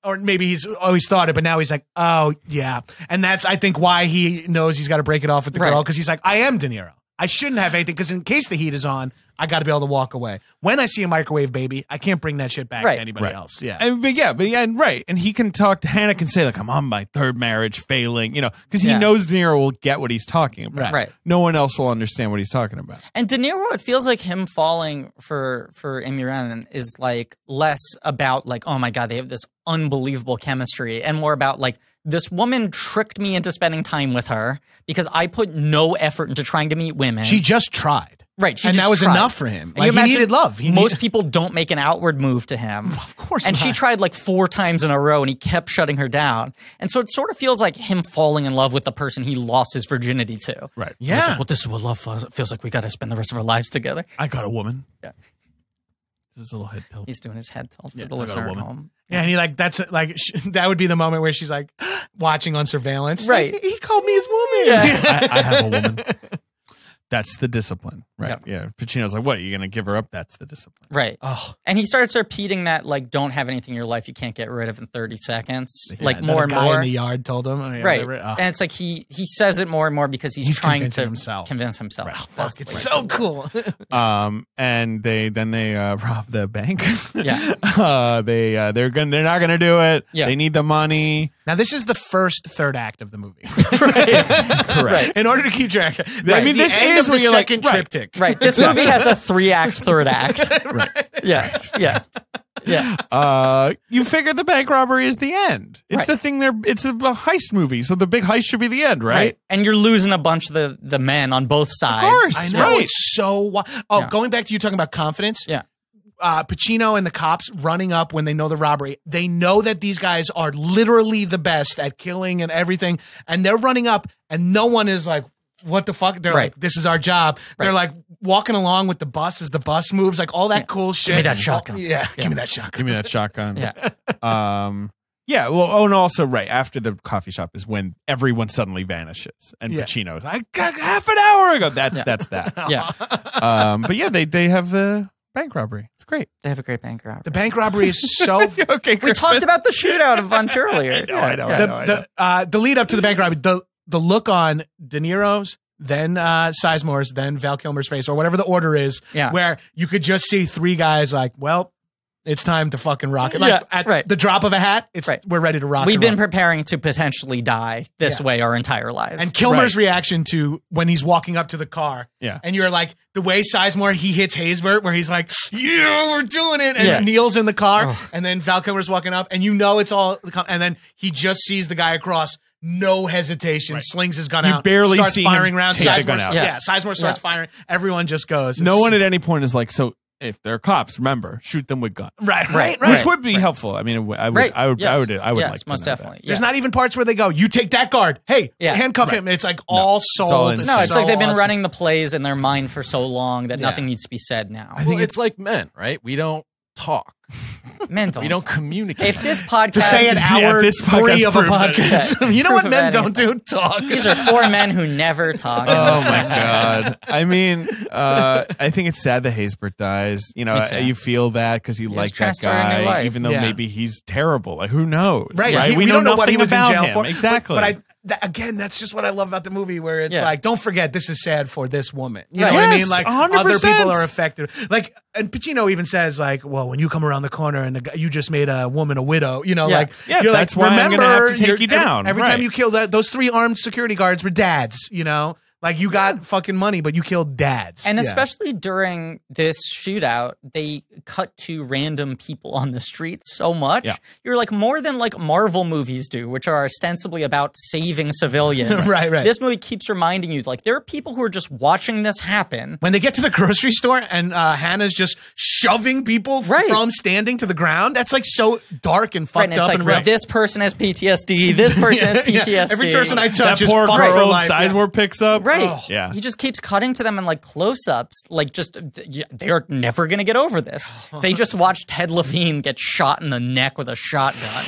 or maybe he's always thought it, but now he's like, oh yeah, and that's I think why he knows he's got to break it off with the girl, because he's like, I am De Niro. I shouldn't have anything because in case the heat is on, I got to be able to walk away. When I see a microwave baby, I can't bring that shit back to anybody else. Yeah. And he can talk to Hannah, can say like, I'm on my 3rd marriage failing, because he knows De Niro will get what he's talking about. Right. No one else will understand what he's talking about. And De Niro, it feels like him falling for Amy Ryan is like less about like, oh my God, they have this unbelievable chemistry, and more about like, this woman tricked me into spending time with her because I put no effort into trying to meet women. She just tried. Right. She and just that was tried. enough for him. And Like, you he imagine needed love. Most people don't make an outward move to him. Of course And not. she tried like 4 times in a row and he kept shutting her down. And so it sort of feels like him falling in love with the person he lost his virginity to. Right. Yeah. He's like, well, this is what love feels like. We got to spend the rest of our lives together. I got a woman. Yeah. This is a little head tilt. He's doing his head tilt for the I got a listener at woman. home. Yeah, and he like that would be the moment where she's like watching on surveillance. Right. Like, he called me his woman. Yeah. I have a woman. That's the discipline, right? Yep. Yeah. Pacino's like, what? Are you going to give her up? That's the discipline. Right. Oh, And he starts repeating that, like, don't have anything in your life you can't get rid of in 30 seconds. Like, that more a and guy more. in the yard told him. Oh, yeah, Right. whatever. Oh. And it's like he says it more and more because he's trying convincing to himself. convince himself. Right. That's Fuck, it's the way so to do it. cool. And they rob the bank. Yeah. They're not gonna do it. Yeah. They need the money. Now, this is the first third act of the movie. Correct. In order to keep track, I mean, this end is of where the you're like, second right. triptych. Right. This movie has a 3-act, third act. Right. Yeah. Yeah. Yeah. You figure the bank robbery is the end. It's Right. the thing it's a heist movie, so the big heist should be the end, right? And you're losing a bunch of the men on both sides. course. I know. Right. It's so Oh, Yeah. going back to you talking about confidence. Yeah. Pacino and the cops running up when they know the robbery. They know that these guys are literally the best at killing and everything. And they're running up and no one is like, what the fuck? They're Right. like, this is our job. They're like walking along with the bus as the bus moves, like all that cool shit. me that shotgun. Yeah. Give me that shotgun. Give me that shotgun. Yeah. Yeah, well, oh, and also, right, after the coffee shop is when everyone suddenly vanishes. And Yeah. Pacino's, I got half an hour ago. That's that. Yeah. But yeah, they have the bank robbery. It's great. They have a great bank robbery. The bank robbery is so. Okay, We talked about the shootout a bunch earlier. I know. The lead up to the bank robbery, the look on De Niro's, then Sizemore's, then Val Kilmer's face, or whatever the order is, Yeah. where you could just see 3 guys like, well, it's time to fucking rock it. Like Yeah, at right. the drop of a hat, Right. we're ready to rock. We've and been roll. preparing to potentially die this way our entire lives. And Kilmer's reaction to when he's walking up to the car, Yeah. and you're like the way Sizemore he hits Haysbert, where he's like, "Yeah, we're doing it," and Yeah. Neil's in the car, and then Val Kilmer's walking up, and you know it's all, and then he just sees the guy across. No hesitation, slings his gun You out. barely starts see firing him rounds. take the gun Sizemore, out. yeah, Sizemore starts firing. Everyone just goes. No one at any point is like, so if they're cops, remember, shoot them with guns. Right. Which would be helpful. I mean, I would Yes. like Yes, to most know definitely. that. There's not even parts where they go, "You take that guard. Hey, handcuff him." It's like all sold. all in- No, it's so like they've been awesome. running the plays in their mind for so long that nothing needs to be said now. I think it's like men, right? We don't talk. Men We don't communicate. If this podcast To say an hour this 3 podcast of a proves it. podcast. You know Proof what of men anything. don't do? Talk. These are 4 men who never talk. Oh my god! I mean, I think it's sad that Haysbert dies. You know, Me too. you feel that because you like that trying to start a new guy, life. even though Yeah. maybe he's terrible. Like, who knows? Right. We know don't know what he nothing was in about jail him. for. Exactly. But again, that's just what I love about the movie, where it's Yeah. like, don't forget, this is sad for this woman. You Right. know what I Yes, mean? Like 100%. other people are affected. Like, and Pacino even says, like, well, when you come around the corner and you just made a woman a widow, you know, Yeah. like, Yeah, you're that's like, why I'm remember, gonna have to take you're- you down. Every Right. time you kill those 3 armed security guards were dads, you know? Like, you got fucking money, but you killed dads. And Yeah. especially during this shootout, they cut to random people on the streets so much. Yeah. You're like more than like Marvel movies do, which are ostensibly about saving civilians. Right. This movie keeps reminding you, like, there are people who are just watching this happen. When they get to the grocery store and Hannah's just shoving people from standing to the ground, that's like so dark and fucked And it's up like, and real. this person has PTSD, this person has PTSD. Yeah. Every person I that touch is poor fucked for girl life. Sizemore picks up. Right. Yeah. He just keeps cutting to them in like close-ups. Like they are never going to get over this. They just watched Ted Levine get shot in the neck with a shotgun.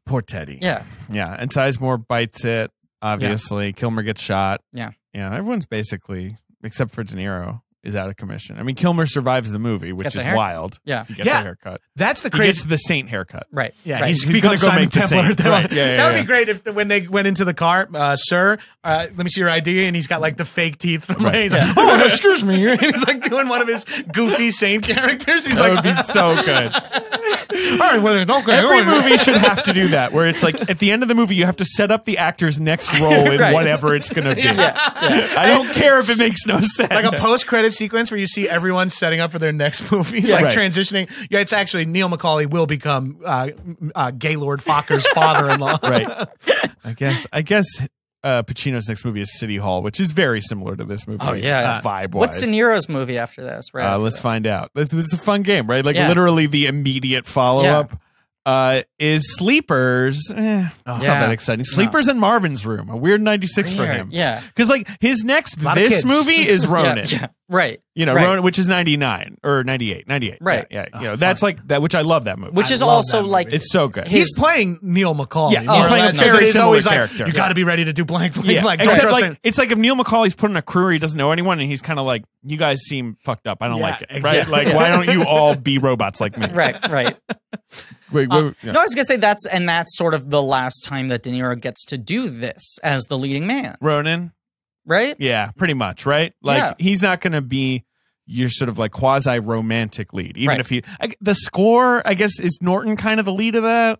Poor Teddy. Yeah. Yeah. And Sizemore bites it, obviously. Kilmer gets shot. Yeah. Yeah. Everyone's basically, except for De Niro, is out of commission. I mean, Kilmer survives the movie, which Gets a is haircut. wild. Yeah. He gets Yeah. a haircut. That's the He crazy. gets the Saint haircut. Right. Yeah, right. he's He's become gonna go Simon make the Templar. Saint. Right. Yeah, that would yeah. be great if when they went into the car, sir, let me see your ID, and he's got like the fake teeth from he's like, oh, excuse me. And he's like doing one of his goofy Saint characters. He's That like, would be so good. all right, well, okay. Every movie should have to do that, where it's like at the end of the movie, you have to set up the actor's next role in Right. whatever it's going to be. I don't care if it makes no sense. Like a post-credit sequence where you see everyone setting up for their next movie, like Right. transitioning. Yeah, it's actually Neil McCauley will become Gaylord Fokker's father-in-law. Right. I guess Pacino's next movie is City Hall, which is very similar to this movie. Oh, yeah. Vibe-wise. What's De Niro's movie after this? Right. Let's find out. It's a fun game, right? Like literally the immediate follow-up. Is Sleepers. It's not that exciting. Sleepers in Marvin's Room. A weird 96 for him. Yeah. Because like his next this movie is Ronin. Right. You know, Ronin, which is 99 or 98. Right. Yeah. You know, that's like that, which I love that movie. Which is also like it's so good. He's playing Neil McCauley. Yeah, he's playing a very similar character. You got to be ready to do blank. Except like it's like if Neil McCauley's put in a crew where he doesn't know anyone, and he's kind of like, you guys seem fucked up. I don't like it. Right? Like, why don't you all be robots like me? Right. Wait, No, I was gonna say that's sort of the last time that De Niro gets to do this as the leading man. Ronin, right? Yeah, pretty much, right? Like he's not gonna be your sort of like quasi romantic lead, even if the score. I guess is Norton kind of the lead of that.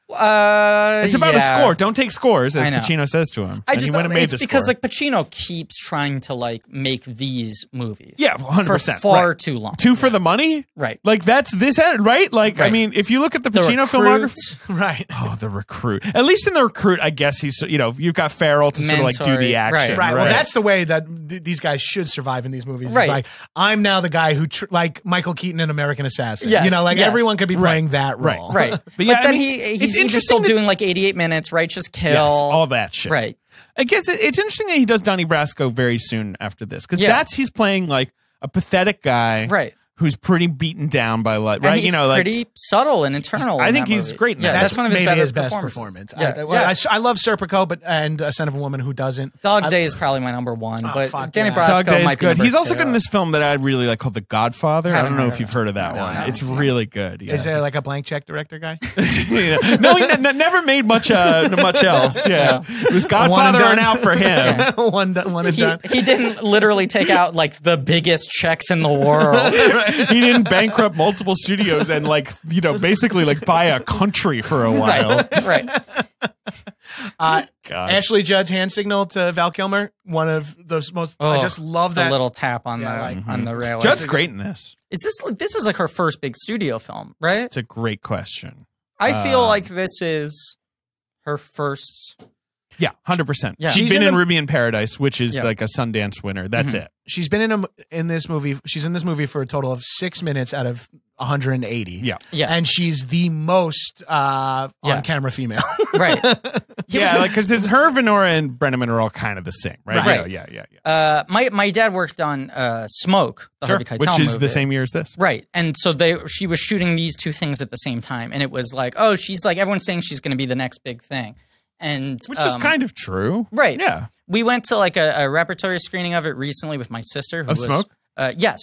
It's about a score. Don't take scores, as Pacino says to him. It's because like Pacino keeps trying to like make these movies. Yeah, 100%. For far too long. For the money? Right. Like that's this end, right? Like, I mean, if you look at the Pacino filmography. Right. Oh, The Recruit. At least in The Recruit, I guess he's, you've got Farrell to sort of like do the action. Right. Well, that's the way that these guys should survive in these movies. Right. It's like, I'm now the guy who, like Michael Keaton in American Assassin. Yes. Everyone could be playing that role. Right. But then he's still doing like 88 Minutes, Righteous Kill. Yes, all that shit. Right. I guess it's interesting that he does Donnie Brasco very soon after this. Because he's playing like a pathetic guy. Right. Who's pretty beaten down by life, right? And he's pretty subtle and internal. I think he's great in that. That's one of his best performances. Yeah. I love Serpico, and A Son of a Woman Who Doesn't. Dog Day is probably my number one, but Danny Brasco Dog Day might is good. be He's also two. good in this film that I really like called The Godfather. I don't know if you've heard of that one. It's really good. Yeah. Is there like a blank check director guy? No, he never made much else. Yeah, it was Godfather and out for him. One and done. He didn't literally take out like the biggest checks in the world. He didn't bankrupt multiple studios and basically like buy a country for a while. Right. Ashley Judd's hand signal to Val Kilmer, one of those most. I just love that little tap on on the rail. Judd's great in this. This is like her first big studio film, right? It's a great question. I feel like this is her first. Yeah, 100%. Yeah. She's been in Ruby in Paradise, which is like a Sundance winner. That's it. She's been in this movie. She's in this movie for a total of 6 minutes out of 180. Yeah. And she's the most on-camera female. Right. Because it's her, Venora, and Brenneman are all kind of the same, right? Yeah. My dad worked on Smoke, the Harvey Keitel which is movie. the same year as this. Right. And so she was shooting these two things at the same time. And it was like, she's like, everyone's saying she's going to be the next big thing. Which is kind of true. Right. Yeah. We went to like a repertory screening of it recently with my sister. Who Smoke?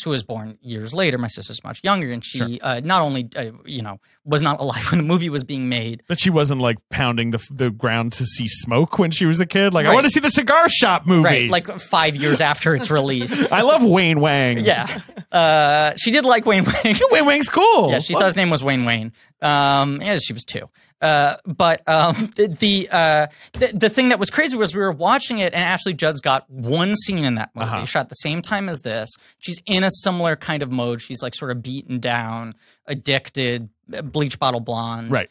Who was born years later. My sister's much younger, and she not only was not alive when the movie was being made, but she wasn't like pounding the ground to see Smoke when she was a kid. Like, I want to see the Cigar Shop movie. Right, like 5 years after its release. I love Wayne Wang. Yeah, she did like Wayne Wang. Wayne Wang's cool. Yeah, she thought his name was Wayne Wayne. She was 2. But the thing that was crazy was we were watching it, and Ashley Judd's got one scene in that movie, shot at the same time as this. She's in a similar kind of mode. She's like sort of beaten down, addicted, bleach bottle blonde. Right.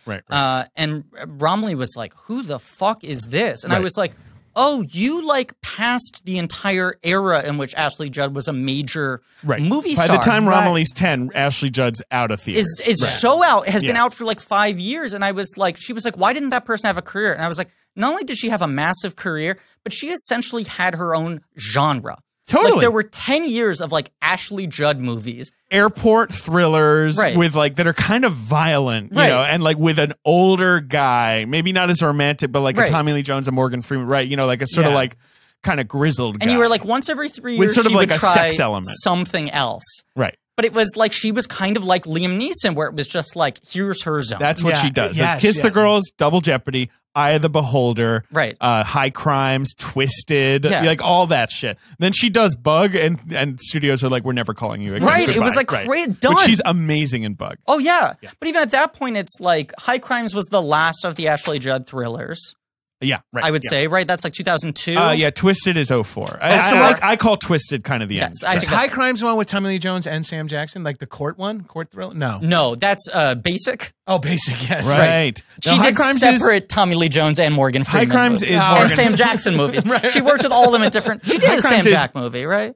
And Romley was like, "Who the fuck is this?" And I was like, "Oh, you like passed the entire era in which Ashley Judd was a major movie star." By the time Romilly's 10, Ashley Judd's out of theaters. Is so out. Has been out for like 5 years. And I was like, she was like, "Why didn't that person have a career?" And I was like, not only did she have a massive career, but she essentially had her own genre. Totally. Like there were 10 years of like Ashley Judd movies. Airport thrillers with like that are kind of violent, you know, and like with an older guy, maybe not as romantic, but like a Tommy Lee Jones and Morgan Freeman, right? You know, like a sort of like kind of grizzled guy. And you were like once every 3 years with sort of she like would a try sex element. Something else. Right. But it was like she was kind of like Liam Neeson, where it was just like, here's her zone. That's what she does. It's Kiss the Girls, Double Jeopardy, Eye of the Beholder, High Crimes, Twisted, like all that shit. Then she does Bug, and studios are like, we're never calling you again. Right. It was like great, done. But she's amazing in Bug. Oh, yeah. But even at that point, it's like High Crimes was the last of the Ashley Judd thrillers. Yeah, right. I would say, right? That's like 2002. Yeah, Twisted is 04. I call Twisted kind of the end. I Is think High Crimes the one with Tommy Lee Jones and Sam Jackson, like the court thriller? No, that's Basic. Oh, Basic, yes. Right. She High did Crimes separate Tommy Lee Jones and Morgan Freeman. High Crimes movies. is and Morgan- Sam Jackson movies. She worked with all of them at different. She did High a Sam Crimes is- Jack movie, right?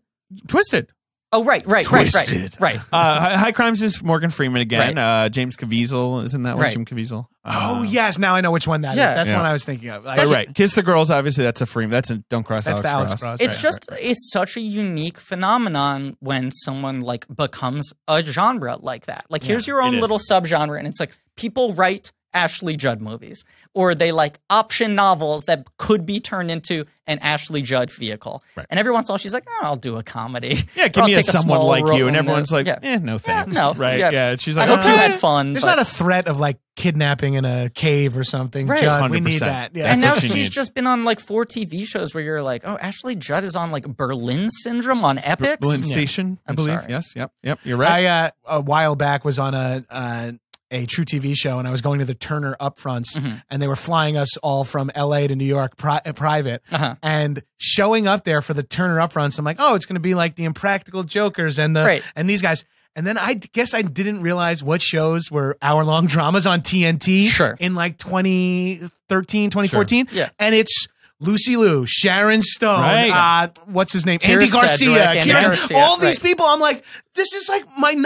Twisted. Oh, right. Twisted. Right. High Crimes is Morgan Freeman again. James Caviezel, isn't that one? Right. Jim Caviezel. Oh, yes. Now I know which one that is. Yeah. That's Yeah. one I was thinking of. But right. Kiss the Girls, obviously, that's a Freeman. That's a Don't Cross That's Alex the Alex Cross. Cross. It's such a unique phenomenon when someone like becomes a genre like that. Like, here's your own little subgenre, and it's like people write Ashley Judd movies, or they like option novels that could be turned into an Ashley Judd vehicle. Right. And every once in a while, she's like, "Oh, I'll do a comedy. Yeah, Or give I'll me a take someone small like role you," and in everyone's it. like, no thanks. no, right? Yeah. She's I like, hope you had fun. There's but- not a threat of like kidnapping in a cave or something. Right. Judd, we 100%. need that. Yeah. and That's now what she she's needs. just been on like 4 TV shows where you're like, oh, Ashley Judd is on like Berlin Syndrome on Epix. Berlin Station, I I'm believe. sorry. Yes. Yep. You're right. I a while back was on a true TV show, and I was going to the Turner Upfronts, and they were flying us all from LA to New York private, and showing up there for the Turner Upfronts. I'm like, oh, it's going to be like the Impractical Jokers and and these guys. And then I guess I didn't realize what shows were hour-long dramas on TNT in like 2013, 2014. Sure. Yeah. And it's Lucy Liu, Sharon Stone, what's his name? Andy Cedric, Garcia, all these people. I'm like, this is like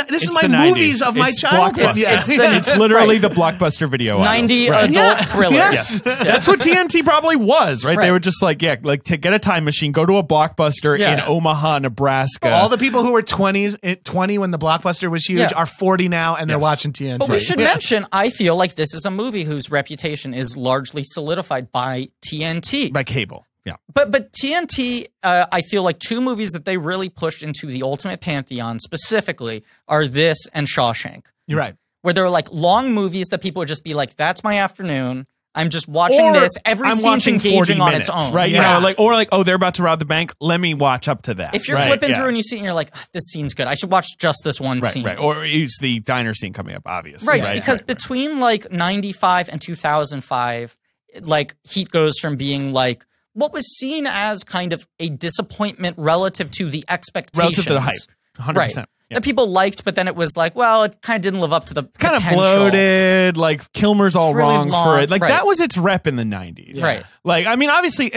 this is my movies of my childhood. It's literally the Blockbuster video. 90 adult thrillers. Yes. That's what TNT probably was, right? They were just like, to get a time machine, go to a Blockbuster in Omaha, Nebraska. All the people who were 20 when the Blockbuster was huge are 40 now, and they're watching TNT. But we should mention, I feel like this is a movie whose reputation is largely solidified by TNT. By cable. Yeah. But TNT, I feel like 2 movies that they really pushed into the ultimate pantheon specifically are this and Shawshank. You're right. Where they're like long movies that people would just be like, that's my afternoon. I'm just watching this. Every scene's engaging on its own. Right? Yeah. You know, oh, they're about to rob the bank. Let me watch up to that. If you're flipping through and you see it and you're like, this scene's good. I should watch just this one scene. Right. Or it's the diner scene coming up, obviously. Right. Because between like 95 and 2005, like Heat goes from being like what was seen as kind of a disappointment relative to the expectations. Relative to the hype. 100%. Right. That people liked, but then it was like, well, it kind of didn't live up to the kind potential. of bloated, like Kilmer's all really wrong long, for it. Like that was its rep in the 90s. Right. Like, I mean, obviously,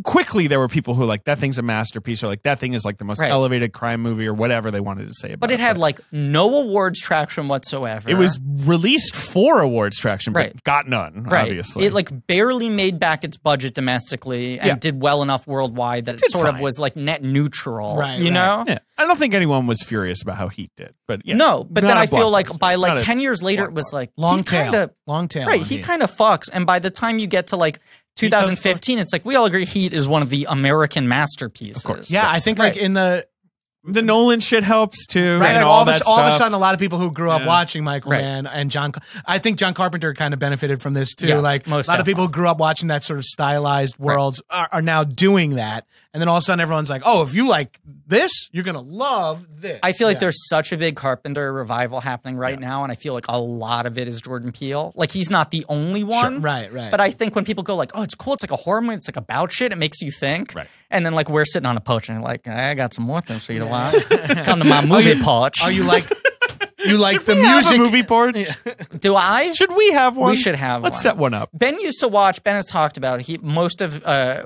quickly there were people who were like, that thing's a masterpiece, or like, that thing is like the most elevated crime movie, or whatever they wanted to say about it. But it had like no awards traction whatsoever. It was released for awards traction, but got none, obviously. It like barely made back its budget domestically and did well enough worldwide that it sort of was like net neutral. Right. You know? Yeah. I don't think anyone was furious about how Heat did, but no. But then I feel like by like 10 years later, it was like long tail. Right, he kind of fucks, and by the time you get to like 2015, it's like we all agree Heat is one of the American masterpieces. Of course. Yeah, I think like in the Nolan shit helps too. Right, and like all of a sudden, a lot of people who grew up Yeah. watching Michael Mann and I think John Carpenter kind of benefited from this too. Yes, like a lot of people who grew up watching that sort of stylized worlds are now doing that. And then all of a sudden everyone's like, oh, if you like this, you're going to love this. I feel like there's such a big Carpenter revival happening right now, and I feel like a lot of it is Jordan Peele. Like, he's not the only one. Sure. Right. But I think when people go like, oh, it's cool, it's like a horror movie, it's like about shit, it makes you think. Right. And then like we're sitting on a porch and like, I got some more things for you to watch. Come to my movie porch. Are you like... You like Should the we have music? a movie board? Do I? Should we have one? We should have Let's one. set one up. Ben used to watch, Ben has talked about, most of,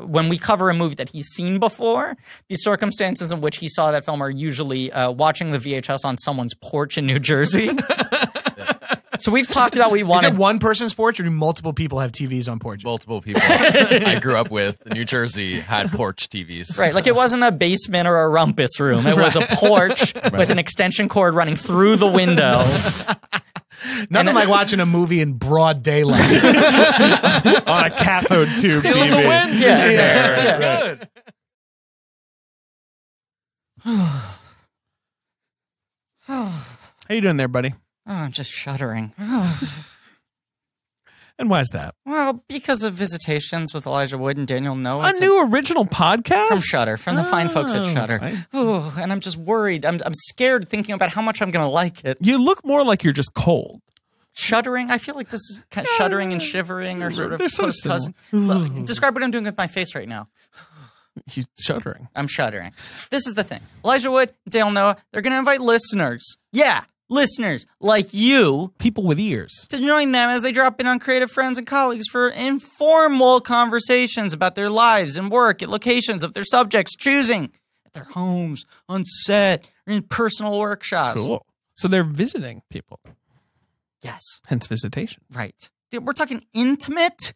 when we cover a movie that he's seen before, the circumstances in which he saw that film are usually watching the VHS on someone's porch in New Jersey. So we've talked about we Is wanted... it one person's porch or do multiple people have TVs on porches? Multiple people I grew up with in New Jersey had porch TVs. Right, like it wasn't a basement or a rumpus room. It was a porch with an extension cord running through the window. Nothing like watching a movie in broad daylight. On a cathode tube Feeling the TV. wind. Yeah. Good. How you doing there, buddy? Oh, I'm just shuddering. And why is that? Well, because of Visitations with Elijah Wood and Daniel Noah. A new original podcast? From Shudder, from the fine folks at Shudder. Right. Ooh, and I'm just worried. I'm scared thinking about how much I'm going to like it. You look more like you're just cold. Shuddering. I feel like this is kind of shuddering and shivering or sort of close cousin. Describe what I'm doing with my face right now. He's shuddering. I'm shuddering. This is the thing. Elijah Wood, Dale Noah, they're going to invite listeners. Yeah, listeners like you. People with ears. To join them as they drop in on creative friends and colleagues for informal conversations about their lives and work at locations of their subjects choosing. At their homes, on set, or in personal workshops. Cool. So they're visiting people. Yes. Hence visitation. Right. We're talking intimate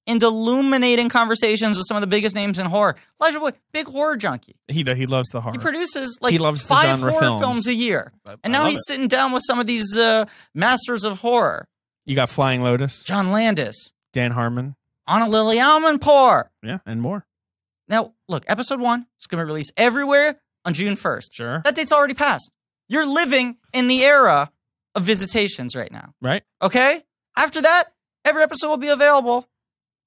and illuminating conversations with some of the biggest names in horror. Elijah Wood, big horror junkie. He loves the horror. He produces like he loves 5 the genre horror films a year. And now he's sitting down with some of these masters of horror. You got Flying Lotus. John Landis. Dan Harmon. Anna Lily Almanpour. Yeah, and more. Now, look, episode 1 is going to release everywhere on June 1st. Sure. That date's already passed. You're living in the era of visitations right now. Right. Okay? After that, every episode will be available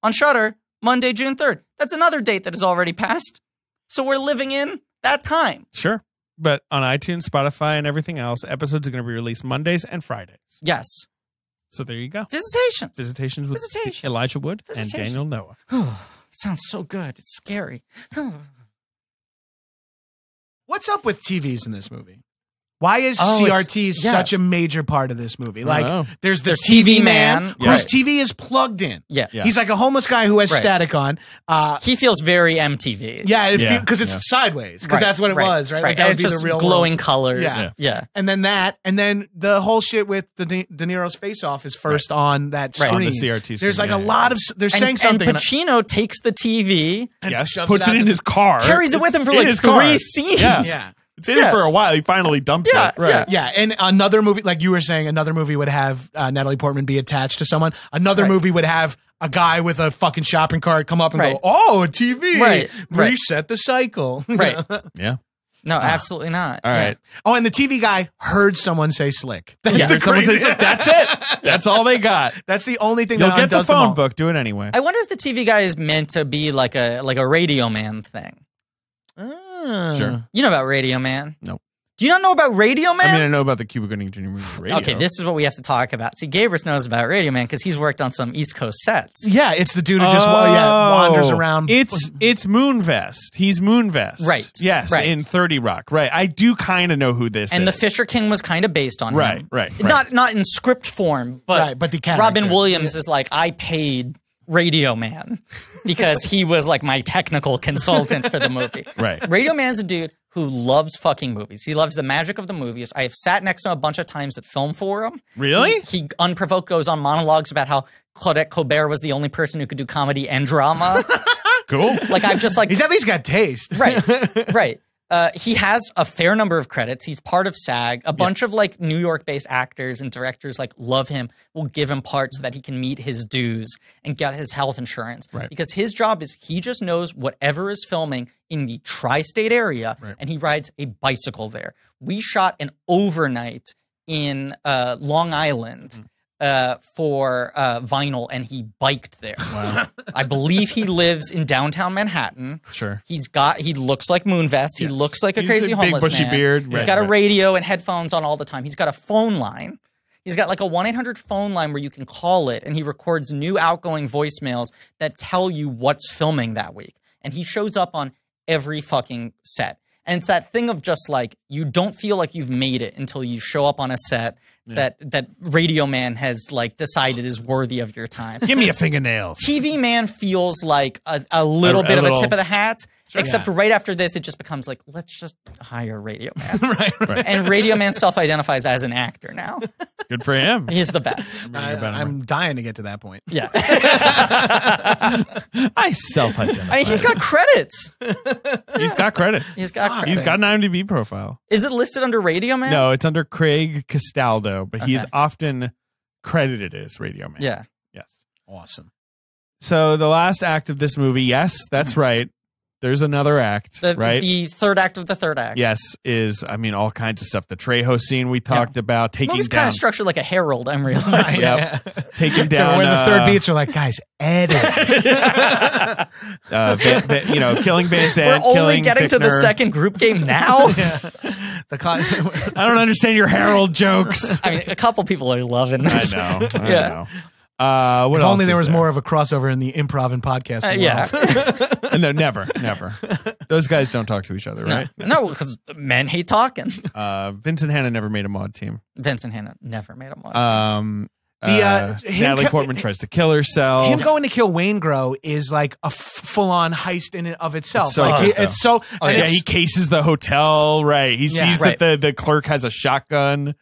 on Shudder Monday, June 3rd. That's another date that has already passed. So we're living in that time. Sure. But on iTunes, Spotify, and everything else, episodes are going to be released Mondays and Fridays. Yes. So there you go. Visitations. Visitations with Elijah Wood and Daniel Noah. Sounds so good. It's scary. What's up with TVs in this movie? Why is CRT such a major part of this movie? Like, there's the TV man whose TV is plugged in. Yeah. He's like a homeless guy who has static on. He feels very MTV. Yeah, because it's sideways. Because that's what it was, right? Like, that would be just the real glowing world. colors. Yeah. And then the whole shit with De Niro's face off is first on that screen. On the CRT screen. There's like a lot of, they're saying something. And Pacino takes the TV. Yes, puts it in his car. Carries it with him for like 3 scenes. Yeah. It's in it for a while. He finally dumps it. Right. Yeah, and another movie, like you were saying, another movie would have Natalie Portman be attached to someone. Another movie would have a guy with a fucking shopping cart come up and go, "Oh, a TV! Right. Reset the cycle." Right. Yeah. No, absolutely not. All right. Oh, and the TV guy heard someone say "slick." That's the someone crazy. say slick. That's it. That's all they got. That's the only thing. You'll that get the undoes them phone all. book. Do it anyway. I wonder if the TV guy is meant to be like a Radio Man thing. Sure. You know about Radio Man? No. Do you not know about Radio Man? I mean, I know about the Cuba Gooding Jr. movie radio. Okay, this is what we have to talk about. See, Gabrus knows about Radio Man because he's worked on some East Coast sets. Yeah, it's the dude who just wanders around. It's Moonvest. He's Moonvest. Right. Yes, Right. in 30 Rock. Right. I do kind of know who this is. And the Fisher King was kind of based on him. Right. Not in script form, but the character. Robin Williams is like, I paid Radio Man because he was like my technical consultant for the movie. Right. Radio Man's a dude who loves fucking movies. He loves the magic of the movies. I have sat next to him a bunch of times at Film Forum. Really? He unprovoked goes on monologues about how Claudette Colbert was the only person who could do comedy and drama. Cool. Like I've just like he's at least got taste. Right. He has a fair number of credits. He's part of SAG. A bunch of like New York-based actors and directors like love him, will give him parts so that he can meet his dues and get his health insurance. Right. Because his job is he just knows whatever is filming in the tri-state area, and he rides a bicycle there. We shot an overnight in Long Island. For vinyl, and he biked there. Wow. I believe he lives in downtown Manhattan. Sure. He looks like Moonvest. He looks like a He's crazy a big homeless bushy man. beard. He's Right, got a right. radio and headphones on all the time. He's got a phone line. He's got like a 1-800 phone line where you can call it, and he records new outgoing voicemails that tell you what's filming that week. And he shows up on every fucking set. And it's that thing of just like, you don't feel like you've made it until you show up on a set that Radio Man has like decided is worthy of your time. Give me your fingernails. TV Man feels like a little bit of a tip of the hat, except right after this, it just becomes like, let's just hire Radio Man. Right. And Radio Man self-identifies as an actor now. Good for him. He's the best. I'm dying to get to that point. Yeah. I self-identify. I mean, he's got credits. He's got credit. He's got credits. He's got an IMDb profile. Is it listed under Radio Man? No, it's under Craig Castaldo, but he's often credited as Radio Man. Yeah. Yes. Awesome. So the last act of this movie, yes, that's right. There's another act, right? The third act of the third act. Yes, is all kinds of stuff. The Trejo scene we talked about, taking It's down. Kind of structured like a herald. I'm realizing. Taking down. So when the third beats are like, guys, edit. Killing Van Zandt. We're only getting to the second group game now. I don't understand your herald jokes. I mean, a couple people are loving this. I know. Yeah. What if else only there is was more of a crossover in the improv and podcast world. Yeah. No, never. Those guys don't talk to each other, right? No, because men hate talking. Vincent Hanna never made a mod team. Vincent Hanna never made a mod. Natalie Portman tries to kill herself. Him going to kill Waingro is like a full-on heist in and of itself. He cases the hotel, right? He sees that the clerk has a shotgun.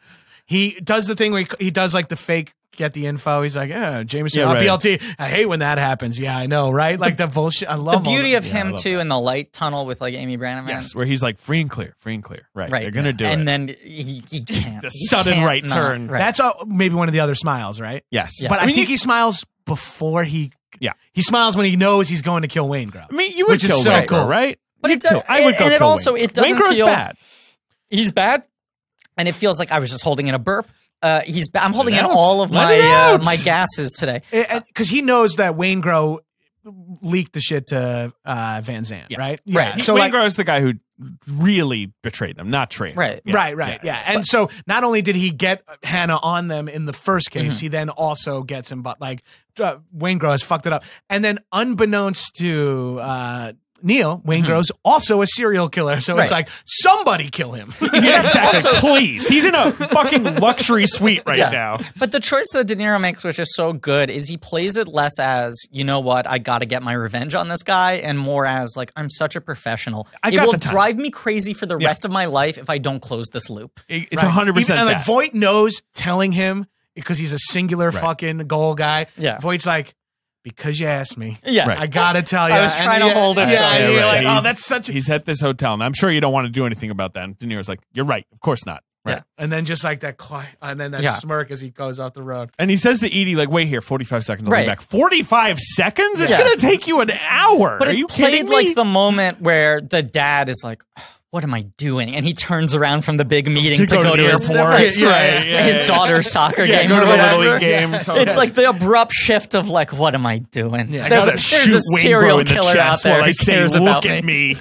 He does the thing where he does like the fake get the info. He's like, Jameson, BLT. I hate when that happens. Yeah, I know, right? Like the bullshit. I love the beauty of him too in the light tunnel with like Amy Brannaman. Yes, where he's like free and clear. Right. They're gonna do it, and then he can't. The sudden right turn. Right. That's maybe one of the other smiles, right? Yes, but I think he smiles before he. Yeah, he smiles when he knows he's going to kill Waingro. I mean, you would kill Waingro, cool, right? But it does. I would go. And it also it doesn't Waingro's feel bad. He's bad, and it feels like I was just holding in a burp. I'm holding in all of my gases today because he knows that Waingro leaked the shit to Van Zandt, right? Yeah. Right. So Waingro is the guy who really betrayed them, not Trainer. Right. Yeah. And so not only did he get Hannah on them in the first case, he then also gets him, but like Waingro has fucked it up, and then unbeknownst to Neil, Waingro's also a serial killer, so it's like, somebody kill him. Yeah, exactly. Please. He's in a fucking luxury suite right now. But the choice that De Niro makes, which is so good, is he plays it less as, you know what, I gotta get my revenge on this guy, and more as, like, I'm such a professional. It will drive me crazy for the rest of my life if I don't close this loop. It's 100% and like Voight knows telling him, because he's a singular fucking goal guy, Voight's like, because you asked me. Yeah. I gotta tell you. I was trying to hold it. Yeah. You're like, oh, that's such a... He's at this hotel, and I'm sure you don't want to do anything about that. And De Niro's like, you're right. Of course not. Right. Yeah. And then just like that quiet, and then that smirk as he goes off the road. And he says to Edie, like, wait here, 45 seconds, I'll be back. 45 seconds? It's going to take you an hour. But Are it's you played kidding me? like the moment where the dad is like, what am I doing? And he turns around from the big meeting to go to his airport. His daughter's soccer game. Go or to the whatever. Little League game. It's like the abrupt shift of like, what am I doing? Yeah, there's a serial killer out there who cares about me.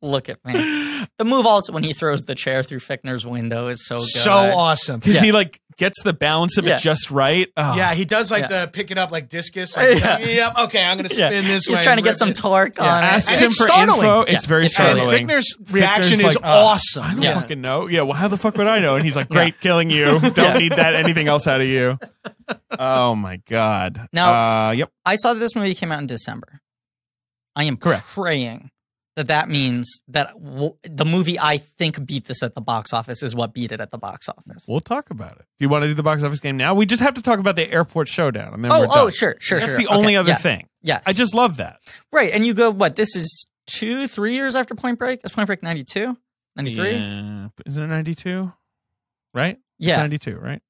Look at me. The move also when he throws the chair through Fichtner's window is so good. So awesome. Because he like gets the balance of it just right. Oh. Yeah, he does like the pick it up like discus. Like, okay, I'm going to spin this way. He's trying to get some torque on it. Asks him for info. It's very startling. Fichtner's reaction is awesome. I don't fucking know. Yeah, well, how the fuck would I know? And he's like, great, killing you. Don't need that anything else out of you. Oh my God. Now, I saw that this movie came out in December. I am praying that means that the movie I think beat this at the box office is what beat it at the box office. We'll talk about it. Do you want to do the box office game now? We just have to talk about the airport showdown. And then we're done. Sure. That's the only other thing. Yes. I just love that. Right. And you go, what, this is 2-3 years after Point Break? Is Point Break 92? 93? Yeah. Isn't it 92? Right? Yeah. It's 92, right?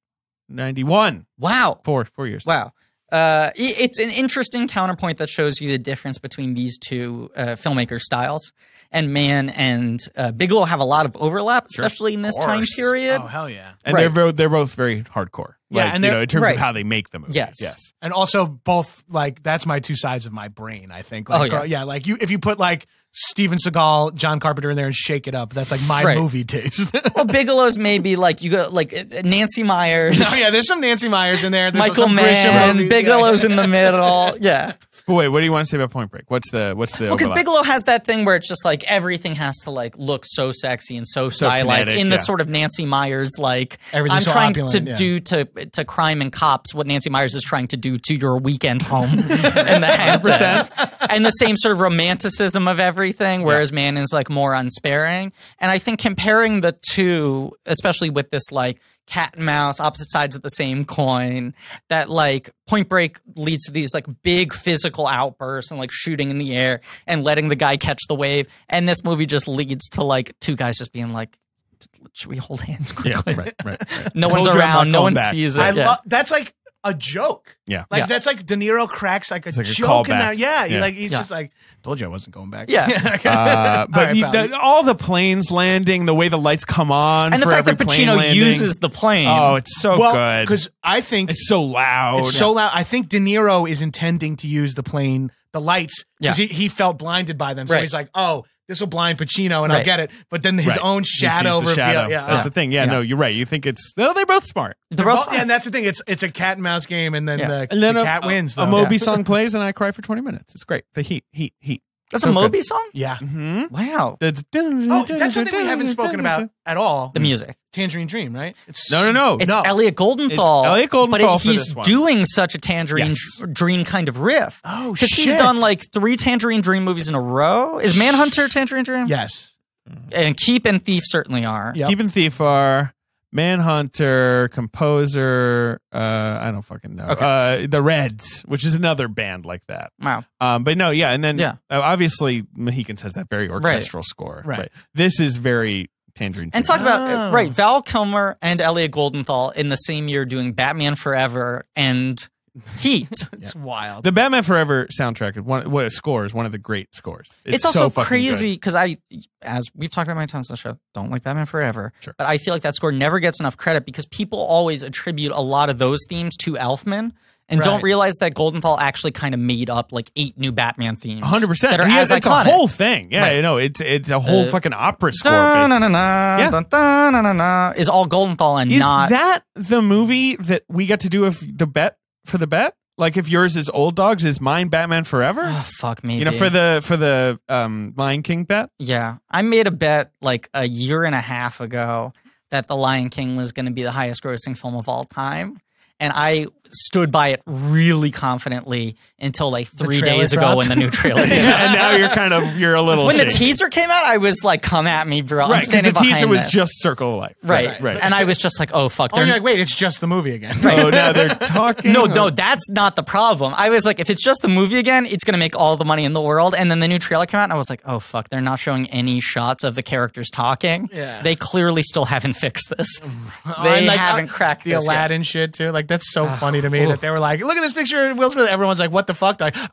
91. Wow. 4 years. Wow. It's an interesting counterpoint that shows you the difference between these two filmmaker styles. And Mann and Bigelow have a lot of overlap, especially in this time period. Oh, hell yeah. And they're both very hardcore. Yeah, like, and in terms of how they make the movie. Yes. And also both, like, that's my two sides of my brain, I think. Like, like if you put like Steven Seagal, John Carpenter in there and shake it up, that's like my movie taste. Well, Bigelow's maybe like, you got like Nancy Myers. There's some Nancy Myers in there. There's Michael Mann, Bigelow's in the middle. Yeah. But wait, what do you want to say about Point Break? What's the Well, because Bigelow has that thing where it's just like everything has to like look so sexy and so stylized kinetic, in the sort of Nancy Myers like everything's I'm trying opulent, to do to Crime and Cops what Nancy Myers is trying to do to your weekend home in the Hamptons. And the same sort of romanticism of everything, whereas Mann is like more unsparing. And I think comparing the two, especially with this like cat and mouse, opposite sides of the same coin, that like Point Break leads to these like big physical outbursts and like shooting in the air and letting the guy catch the wave. And this movie just leads to like two guys just being like, should we hold hands quickly? Yeah, right. No one's around. No one sees it. That's like a joke. Yeah. Like that's like De Niro cracks like a like a joke in callback. there. Yeah. Yeah. Like he's just like, told you I wasn't going back. Yeah. But all the planes landing, the way the lights come on, And the for fact every that plane Pacino landing. uses the plane. Oh, it's so good. Because I think It's so loud. it's so loud. I think De Niro is intending to use the plane, the lights, because Yeah. he felt blinded by them. So Right. he's like, oh, this will blind Pacino and I'll Right. get it. But then his Right. own He sees shadow the reveal. shadow. Yeah. That's the thing. Yeah, no, you're right. You think it's they're both smart. They're both Yeah, and that's the thing. It's a cat and mouse game, and then the And then cat wins. A though. Moby song plays, and I cry for 20 minutes. It's great. The heat. That's So a good. Moby song? Yeah. Wow. Oh, that's something we haven't spoken about at all. The music. Tangerine Dream, right? It's, No. It's Elliot Goldenthal. It's Elliot Goldenthal but for he's this one. doing such a Tangerine Yes. Dream kind of riff. Oh, Because he's shit. done like 3 Tangerine Dream movies in a row. Is Manhunter Tangerine Dream? Yes. And Keep and Thief certainly are. Yep. Keep and Thief are Manhunter, Composer, I don't fucking know. Okay. The Reds, which is another band like that. Wow. But no, yeah, and then Yeah. Obviously Mohicans has that very orchestral score. Right. This is very Tangerine Dream. And talk about, Oh. right, Val Kilmer and Elliot Goldenthal in the same year doing Batman Forever and Heat. It's wild. The Batman Forever soundtrack, score is one of the great scores. It's so also fucking crazy because as we've talked about many times on the show, don't like Batman Forever. Sure. But I feel like that score never gets enough credit because people always attribute a lot of those themes to Elfman and don't Right. realize that Goldenthal actually kind of made up like 8 new Batman themes. 100%. That are Yeah, as it's iconic. a whole thing. Yeah, Right. you know, it's a whole fucking opera score. Dun, basically. dun, dun, Yeah. dun, dun, dun, dun, dun, is all Goldenthal and Is not. that the movie that we got to do if the bet for the bet? Like if yours is Old Dogs, is mine Batman Forever? Oh, fuck me. You know, for the Lion King bet. Yeah. I made a bet like a year and a half ago that The Lion King was going to be the highest grossing film of all time. And I stood by it really confidently until like 3 trailer days ago dropped? when the new trailer came Yeah, out. and now you're a little When the shaky. teaser came out, I was like, come at me, bro. I'm Right, because standing the teaser behind was this. just Circle of Life. Right. Right. And I was just like, oh, fuck. Oh, they're- you're like, wait, it's just the movie again. Oh, now they're talking. No, that's not the problem. I was like, if it's just the movie again, it's going to make all the money in the world. And then the new trailer came out, and I was like, oh, fuck, they're not showing any shots of the characters talking. Yeah. They clearly still haven't fixed this. Oh, They and, like, haven't cracked the this yet. Aladdin shit too. Like that's so funny to me that they were like, look at this picture of Will Smith. Everyone's like, what the fuck? They're like,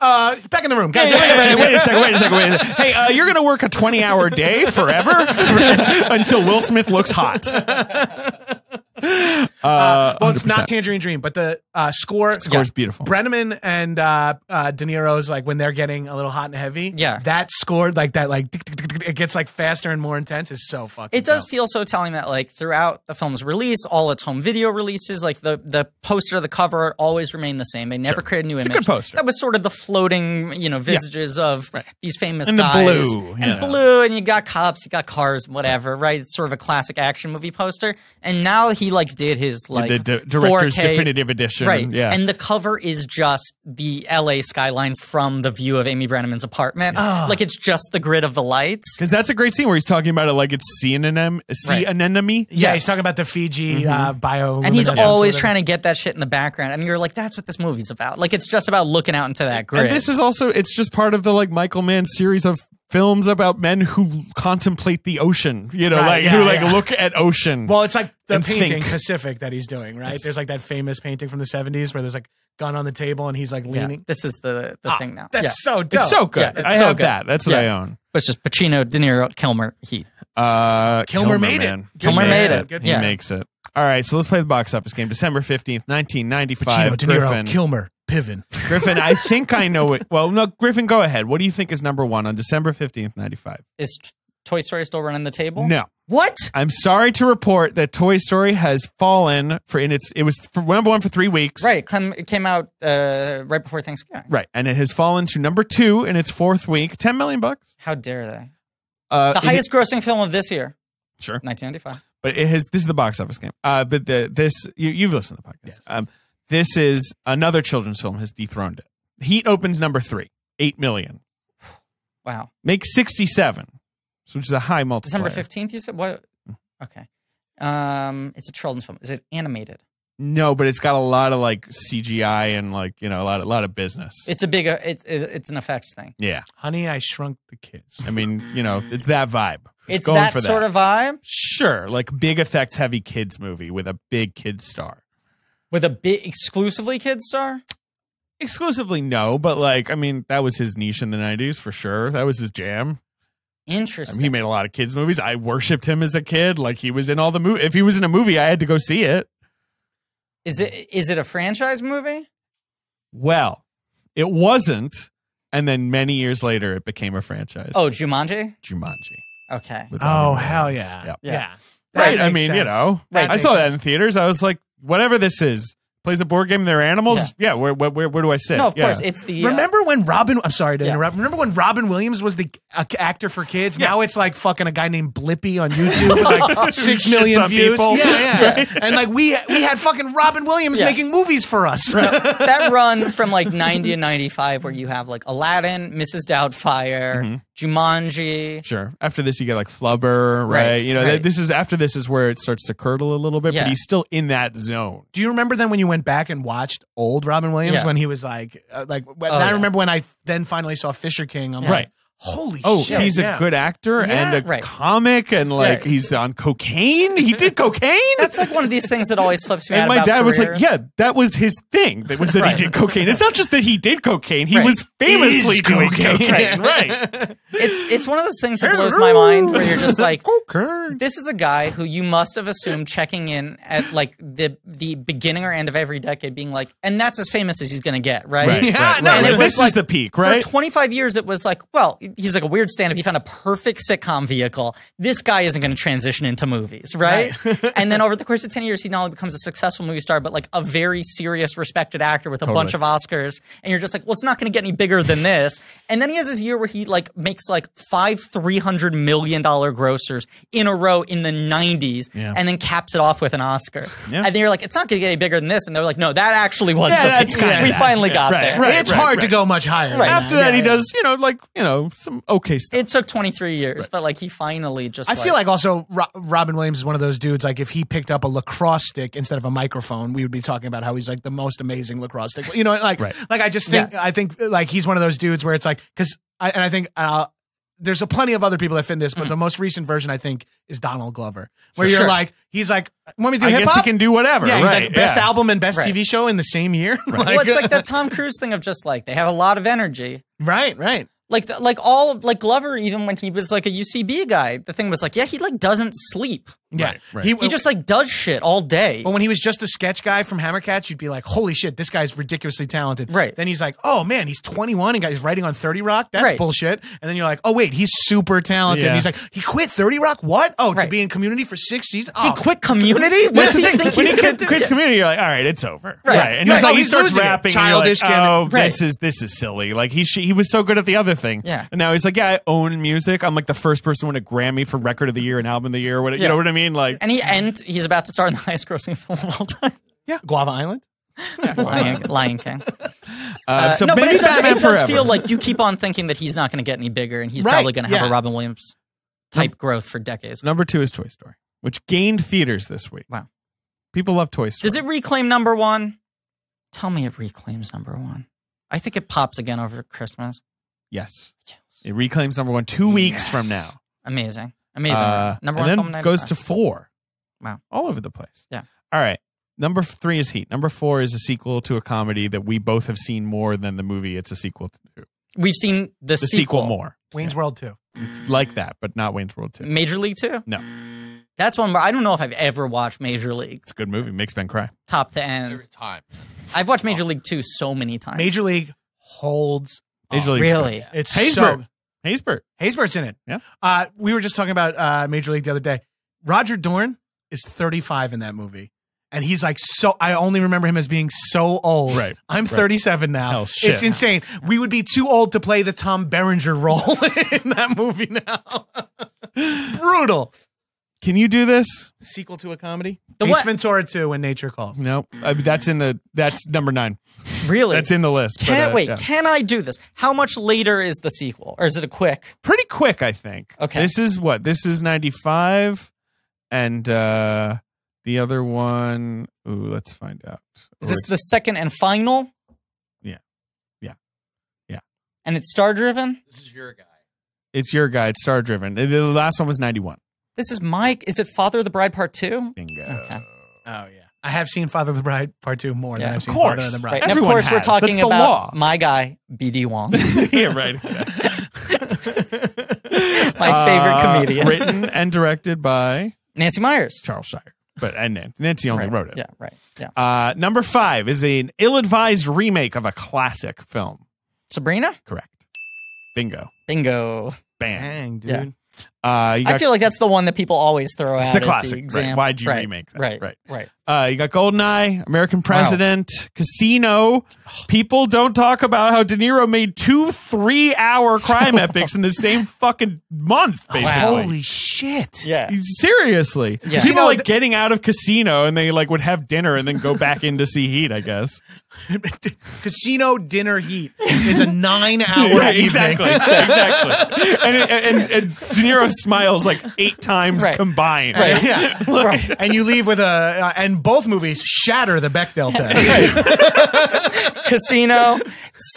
back in the room, guys. Wait a second. Hey, you're going to work a 20-hour day forever until Will Smith looks hot. Well, it's 100%. not Tangerine Dream, but the score. Score's beautiful. Brenneman and De Niro's like when they're getting a little hot and heavy. Yeah. that score like that like tick, tick, tick, tick, it gets like faster and more intense. Is so fucking. It does dope. feel so telling that like throughout the film's release, all its home video releases, like the poster, the cover art always remain the same. They never create a new image. a good poster. That was sort of the floating, visages of these famous And the guys. blue, And yeah. blue, and you got cops, you got cars, whatever, right? It's sort of a classic action movie poster. And now he like did his like the director's 4K definitive edition. Right. Yeah. And the cover is just the LA skyline from the view of Amy Brenneman's apartment. Like it's just the grid of the lights. Because that's a great scene where he's talking about it like it's sea anemone. Yeah, he's talking about the Fiji bio, And he's always trying to get that shit in the background. And you're like, that's what this movie's about. Like, it's just about looking out into that grid. And this is also, it's just part of the like Michael Mann series of films about men who contemplate the ocean, Right, like yeah, who like yeah. look at ocean. Well, it's like the and painting think. Pacific that he's doing, right? Yes. There's like that famous painting from the 70s where there's like gun on the table and he's like Yeah, leaning. this is the thing now. That's Yeah. so dope. it's so good. Yeah, it's I so have good. that. That's what Yeah. I own. But it's just Pacino, De Niro, Kilmer, Heat. Kilmer made it. man. Kilmer He makes made it. Good He Yeah. makes it. All right, so let's play the box office game. December 15th, 1995. Pacino, De Niro, Griffin. Kilmer, Piven. Griffin, I think I know it. Well, no, Griffin, go ahead. What do you think is number one on December 15th, 95? Is Toy Story still running the table? No. What? I'm sorry to report that Toy Story has fallen it was number one for 3 weeks. Right. It came out right before Thanksgiving. Right. And it has fallen to number 2 in its 4th week. $10 million. How dare they? The The highest grossing film of this year. Sure. 1995. But this is the box office game. But you've listened to the podcast. Yes. This is another children's film has dethroned it. Heat opens number 3, 8 million. Wow. Makes 67, which is a high multiplier. December 15th, you said? What? Okay. It's a children's film. Is it animated? No, but it's got a lot of like CGI and like a lot of business. It's a big. It's an effects thing. Yeah, Honey, I Shrunk the Kids. I mean, it's that vibe. It's going that for sort of vibe. Sure, like big effects heavy kids movie with a big kid star. With a big exclusively kid star? Exclusively, no, but like, I mean, that was his niche in the 90s for sure. That was his jam. Interesting. He made a lot of kids movies. I worshipped him as a kid. Like, he was in all the movies. If he was in a movie, I had to go see it. Is it a franchise movie? Well, it wasn't. And then many years later, it became a franchise. Oh, Jumanji? Jumanji. Okay. With Oh, Robin hell Williams. yeah. Yep. Yeah. Right. That I makes mean, you sense. know, That I makes saw that sense. in theaters. I was like, whatever this is. Plays a board game, they're animals. Yeah, where do I sit? No, of Yeah. course. It's the. Remember when Robin? I'm sorry to Yeah. interrupt. Remember when Robin Williams was the actor for kids? Now it's like fucking a guy named Blippy on YouTube with like 6 million Shits on views. people. Yeah. And like we had fucking Robin Williams Yeah. making movies for us. that run from like 90 and 95 where you have like Aladdin, Mrs. Doubtfire, Jumanji. Sure. After this, you get like Flubber, right? Right, You know, right. this is after this is where it starts to curdle a little bit, Yeah. but he's still in that zone. Do you remember then when you went back and watched old Robin Williams Yeah. when he was like when, Oh, I yeah. remember when I then finally saw Fisher King. I'm Right. like, holy Oh, shit. he's yeah. a good actor and a Right. comic, and like Yeah. he's on cocaine. He did cocaine. That's like one of these things that always flips me out And my about dad was like, careers. "Yeah, that was his thing. That was that Right. he did cocaine. It's not just that he did cocaine. He Right. was famously Is doing cocaine. cocaine. Right? It's one of those things that blows my mind where you're just like, Cocaine. this is a guy who you must have assumed checking in at like the beginning or end of every decade being like, and that's as famous as he's going to get, right? Right. Yeah, right, no, right. and it Like, was this like- is the peak, right? For 25 years, it was like, well, he's like a weird stand-up. He found a perfect sitcom vehicle. This guy isn't going to transition into movies, right? And then over the course of 10 years, he not only becomes a successful movie star, but like a very serious, respected actor with a bunch of Oscars. And you're just like, well, it's not going to get any bigger than this. And then he has this year where he like makes like 5 $300 million grossers in a row in the 90s Yeah. and then caps it off with an Oscar. Yeah. And then you're like, it's not going to get any bigger than this. And they're like, no, that actually was Yeah, the that's peak. kinda We that. finally Yeah. got Right, there. right. It's hard to go much higher. than After that, he Yeah. does, some okay stuff. It took 23 years, but like he finally just. I feel like also Robin Williams is one of those dudes. Like if he picked up a lacrosse stick instead of a microphone, we would be talking about how he's like the most amazing lacrosse stick. You know, like Right. like I just think Yes. I think like he's one of those dudes where it's like I think there's a plenty of other people that fit in this, but the most recent version I think is Donald Glover, where For you're sure. like he's like want me to do I hip guess he hop? can do whatever. Yeah, he's right. like best yeah. album and best Right. TV show in the same year. well, it's like that Tom Cruise thing of just like they have a lot of energy. right. Like Glover, even when he was like a UCB guy, the thing was like, yeah, he like doesn't sleep. Yeah, Right. He just like does shit all day. But when he was just a sketch guy from Hammercats, you'd be like, holy shit, this guy's ridiculously talented. Right. Then he's like, oh man, he's 21 and he's writing on 30 Rock. That's Right. bullshit. And then you're like, oh wait, he's super talented. Yeah. And he's like, he quit 30 Rock? What? Oh, to Right. be in Community for 6 seasons? He Oh, quit Community? What does he think When he's he going to do? quits Community, you're like, all right, it's over. Right. And You're he's like, like, oh, he he's starts losing it. rapping, Childish and you're like, oh, Right. this is silly. Like he was so good at the other thing. Yeah. And now he's like, yeah, I own music. I'm like the first person to win a Grammy for Record of the Year and Album of the Year. You Yeah. know what I mean? Like, And he's about to star in the highest grossing film of all time. Guava Island? Lion King. so no, but maybe it does, Batman it does Forever. feel like you keep on thinking that he's not going to get any bigger and he's Right, probably going to have yeah. a Robin Williams type growth for decades. Number 2 is Toy Story, which gained theaters this week. Wow. People love Toy Story. Does it reclaim number one? Tell me it reclaims number one. I think it pops again over Christmas. Yes. It reclaims number 1 2 weeks Yes. from now. Amazing. Amazing. Number and one then film. goes to 95. 4. Wow. All over the place. Yeah. All right. Number 3 is Heat. Number 4 is a sequel to a comedy that we both have seen more than the movie it's a sequel to. We've seen the Sequel more. Wayne's World 2. It's like that, but not Wayne's World 2. Major League 2? No. That's one where I don't know if I've ever watched Major League It's a good movie. Makes Ben cry. top to end. Every time. I've watched Major League 2 so many times. Major League holds. Major League. Really? It's Haysbert. so. Haysbert. Hayesburt's in it. Yeah. We were just talking about Major League the other day. Roger Dorn is 35 in that movie. And he's like, I only remember him as being so old. Right. I'm 37 now. Hell, shit. It's insane. We would be too old to play the Tom Berenger role in that movie now. Brutal. Can you do this? Sequel to a comedy? The Ace what? Ventura 2 When Nature Calls. No. That's number 9. Really? That's in the list. Can, but, wait, yeah. can I do this? How much later is the sequel? Or is it a quick? Pretty quick, I think. Okay. This is what? This is 95. And the other one, let's find out. Is this the second and final? Yeah. Yeah. Yeah. And it's star driven? This is your guy. It's your guy. It's star driven. The last one was 91. This is Mike. Is it Father of the Bride Part 2? Bingo. Okay. Oh, yeah. I have seen Father of the Bride Part 2 more than I've seen course. Father of the Bride. Right. And of Everyone course, we're has. talking That's the about law. my guy, B.D. Wong, Yeah, right. Exactly. my favorite comedian. Written and directed by Nancy Myers. Charles Shire. But Nancy only wrote it. Yeah, right. Yeah. Number 5 is an ill-advised remake of a classic film. Sabrina? Correct. Bingo. Bingo. Bam. Dang, dude. Yeah. You got I feel like that's the one that people always throw out the as classic. the example. Right. Why'd you Right, remake that? Right. You got GoldenEye, American President, Casino. People don't talk about how De Niro made 2 3-hour crime epics in the same fucking month, basically. Holy shit. Yeah. Seriously. Yeah. People You know, getting out of Casino and they like would have dinner and then go back in to see Heat, I guess. Casino Dinner Heat is a 9-hour Yeah, evening. exactly. And De Niro smiles like 8 times Right. combined. Right. Yeah. Right. And you leave with and both movies shatter the Bechdel test. Casino,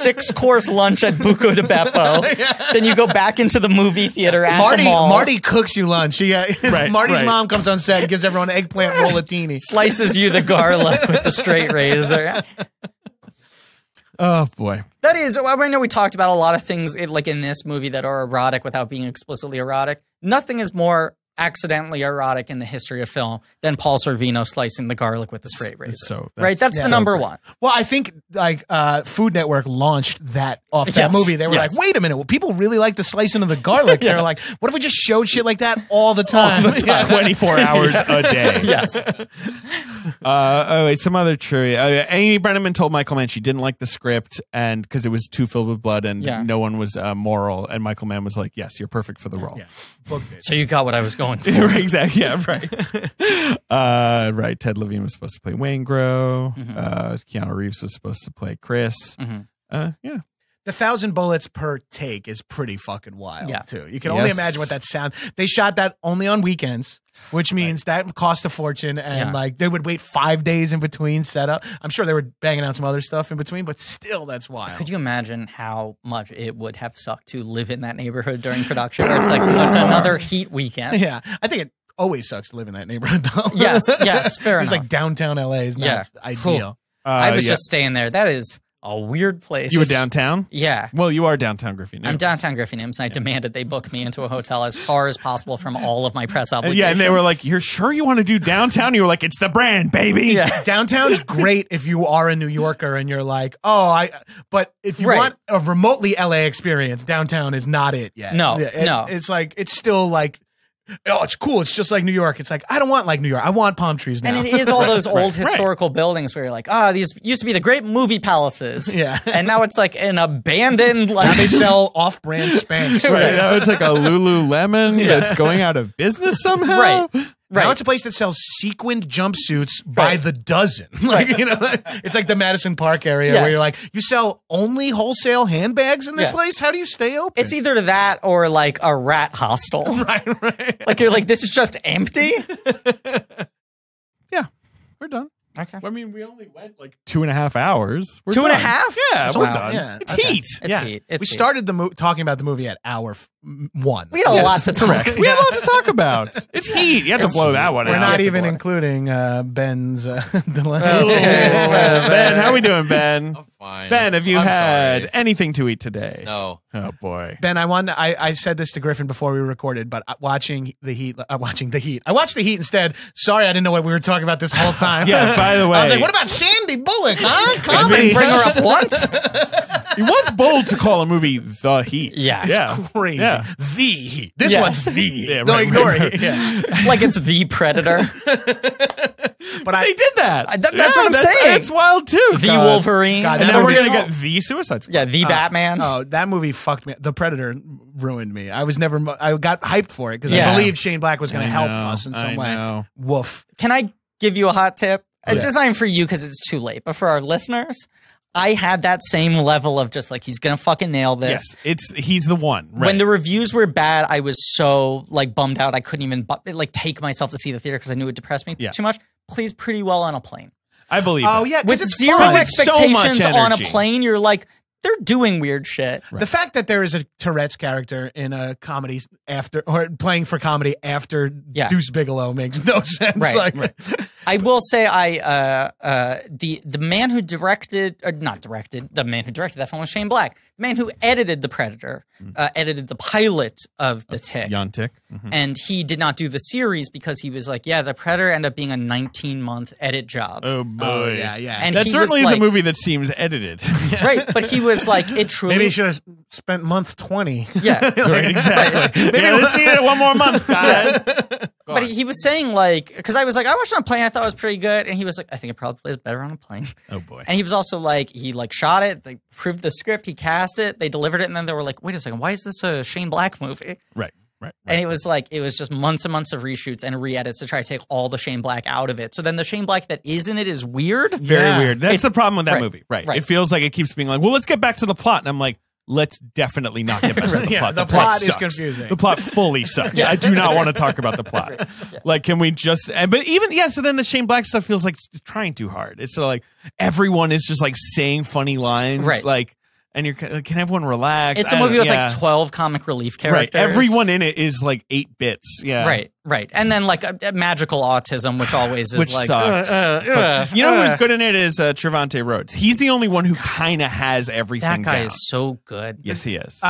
6-course lunch at Buco de Beppo. Then you go back into the movie theater at the mall. Marty cooks you lunch. Right, Marty's right. mom comes on set and gives everyone eggplant rollatini. Slices you the garlic with the straight razor. Oh boy. That is, I know we talked about a lot of things like in this movie that are erotic without being explicitly erotic. Nothing is more accidentally erotic in the history of film than Paul Sorvino slicing the garlic with the straight razor. That's the number one. Well, I think like Food Network launched that off that Yes, movie. They were yes. like, wait a minute, well, people really like the slicing of the garlic. They're like, what if we just showed shit like that all the time? 24 hours a day. Yes. Oh, wait, some other trivia. Amy Brenneman told Michael Mann she didn't like the script and because it was too filled with blood and no one was moral. And Michael Mann was like, yes, you're perfect for the role. Yeah. So you got what I was going for. Exactly. Yeah, right. Right. Ted Levine was supposed to play Waingro. Keanu Reeves was supposed to play Chris. Yeah. The 1,000 bullets per take is pretty fucking wild, too. You can only Yes. imagine what that sound. They shot that only on weekends, which means that cost a fortune, and like they would wait 5 days in between setup. I'm sure they were banging out some other stuff in between, but still, that's wild. Could you imagine how much it would have sucked to live in that neighborhood during production? Where it's like, it's another Heat weekend. Yeah, I think it always sucks to live in that neighborhood, though. Yes, fair It's enough. like downtown LA is not ideal. I was just staying there. That is a weird place. You were downtown? Yeah. Well, you are downtown Griffin. I'm downtown Griffin, and I demanded they book me into a hotel as far as possible from all of my press obligations. Yeah, and they were like, "You're sure you want to do downtown?" You were like, "It's the brand, baby." Yeah. Downtown's great if you are a New Yorker and you're like, but if you want a remotely LA experience, downtown is not it yet. No. It's like, it's still like, oh, it's cool. It's just like New York. It's like, I don't want like New York. I want palm trees now. And it is all those old historical buildings where you're like, these used to be the great movie palaces. Yeah. And now it's like an abandoned, like. Now they sell off-brand Spanx. Right now it's like a Lululemon that's going out of business somehow. Right. Now it's a place that sells sequined jumpsuits by the dozen. Like, you know, it's like the Madison Park area where you're like, you sell only wholesale handbags in this place? How do you stay open? It's either that or like a rat hostel. Right. Like you're like, this is just empty. Yeah, we're done. Okay. I mean, we only went like 2.5 hours. We're 2.5? done. Yeah, we're Wow. done. Yeah. It's Okay. Heat. It's Heat. It's We Heat. started talking about the movie at hour 1. We had a lot to talk Correct. We have a lot to talk about. It's Heat. You have to blow that one We're out. not even including Ben's dilemma. Oh, Ben, how we doing, Ben? I'm fine. Ben, have you I'm had sorry. anything to eat today? No. Oh boy. Ben, I said this to Griffin before we recorded, but watching the Heat. I watched the Heat instead. Sorry, I didn't know what we were talking about this whole time. Yeah, by the way. I was like, what about Sandy Bullock, huh? I Comedy. didn't bring her up once. He was bold to call a movie The Heat. Yeah. Yeah. Crazy. Yeah. The Heat. This Yeah. one's the Heat. Yeah, No, right, ignore right, it. Yeah. Like it's the Predator. But They did that. That's what I'm saying. That's wild too. The God. Wolverine. God, And that now we're movie- gonna get the Suicide Squad. Yeah, the Batman. Oh, that movie fucked me. The Predator ruined me. I got hyped for it because Yeah. I believed Shane Black was going I to help know, us in some I way. know. Woof. Can I give you a hot tip? Yeah. It's not even for you because it's too late, but for our listeners, I had that same level of just like, he's going to fucking nail this. Yes, he's the one. Right. When the reviews were bad, I was so like bummed out. I couldn't even like take myself to see the theater because I knew it depressed me too much. Plays pretty well on a plane. I believe. Oh, it. yeah. With it's zero fun. It's so much expectations on a energy. plane, you're like, they're doing weird shit. The fact that there is a Tourette's character in a comedy after, or playing for comedy after Deuce Bigelow makes no sense. Right. Like, I will say the man who directed, or not directed, the man who directed that film was Shane Black. The man who edited The Predator, edited the pilot of The Tick. Jon Tick. And he did not do the series because he was like, yeah, The Predator ended up being a 19-month edit job. Oh, boy. Oh, yeah. And that he certainly was is like, a movie that seems edited. Right, but he was like, it truly... Maybe he should have spent month 20. Yeah. Right, exactly. Maybe let's see it one more month, guys. But he was saying, like, because I was like, I watched it on a plane, I thought it was pretty good. And he was like, I think it probably plays better on a plane. Oh, boy. And he was also like, he like shot it, they proved the script, he cast it, they delivered it, and then they were like, wait a second, why is this a Shane Black movie? Right. And it was like, it was just months and months of reshoots and re-edits to try to take all the Shane Black out of it. So then the Shane Black that is in it is weird. Very weird. That's the problem with that Right, movie. Right. right. It feels like it keeps being like, well, let's get back to the plot. And I'm like, let's definitely not get back to the plot. The plot is sucks. confusing. The plot fully sucks. I do not want to talk about the plot. Like, can we just, but even, so then the Shane Black stuff feels like it's trying too hard. It's sort of like everyone is just like saying funny lines. Right. Like, and you're like, can everyone relax? It's a movie with like 12 comic relief characters. Right. Everyone in it is like 8 bits. Yeah. Right. And then like a magical autism, which always is Which like, sucks. You know who's good in it is Trevante Rhodes. He's the only one who kind of has everything that guy down. is so good. Yes, he is.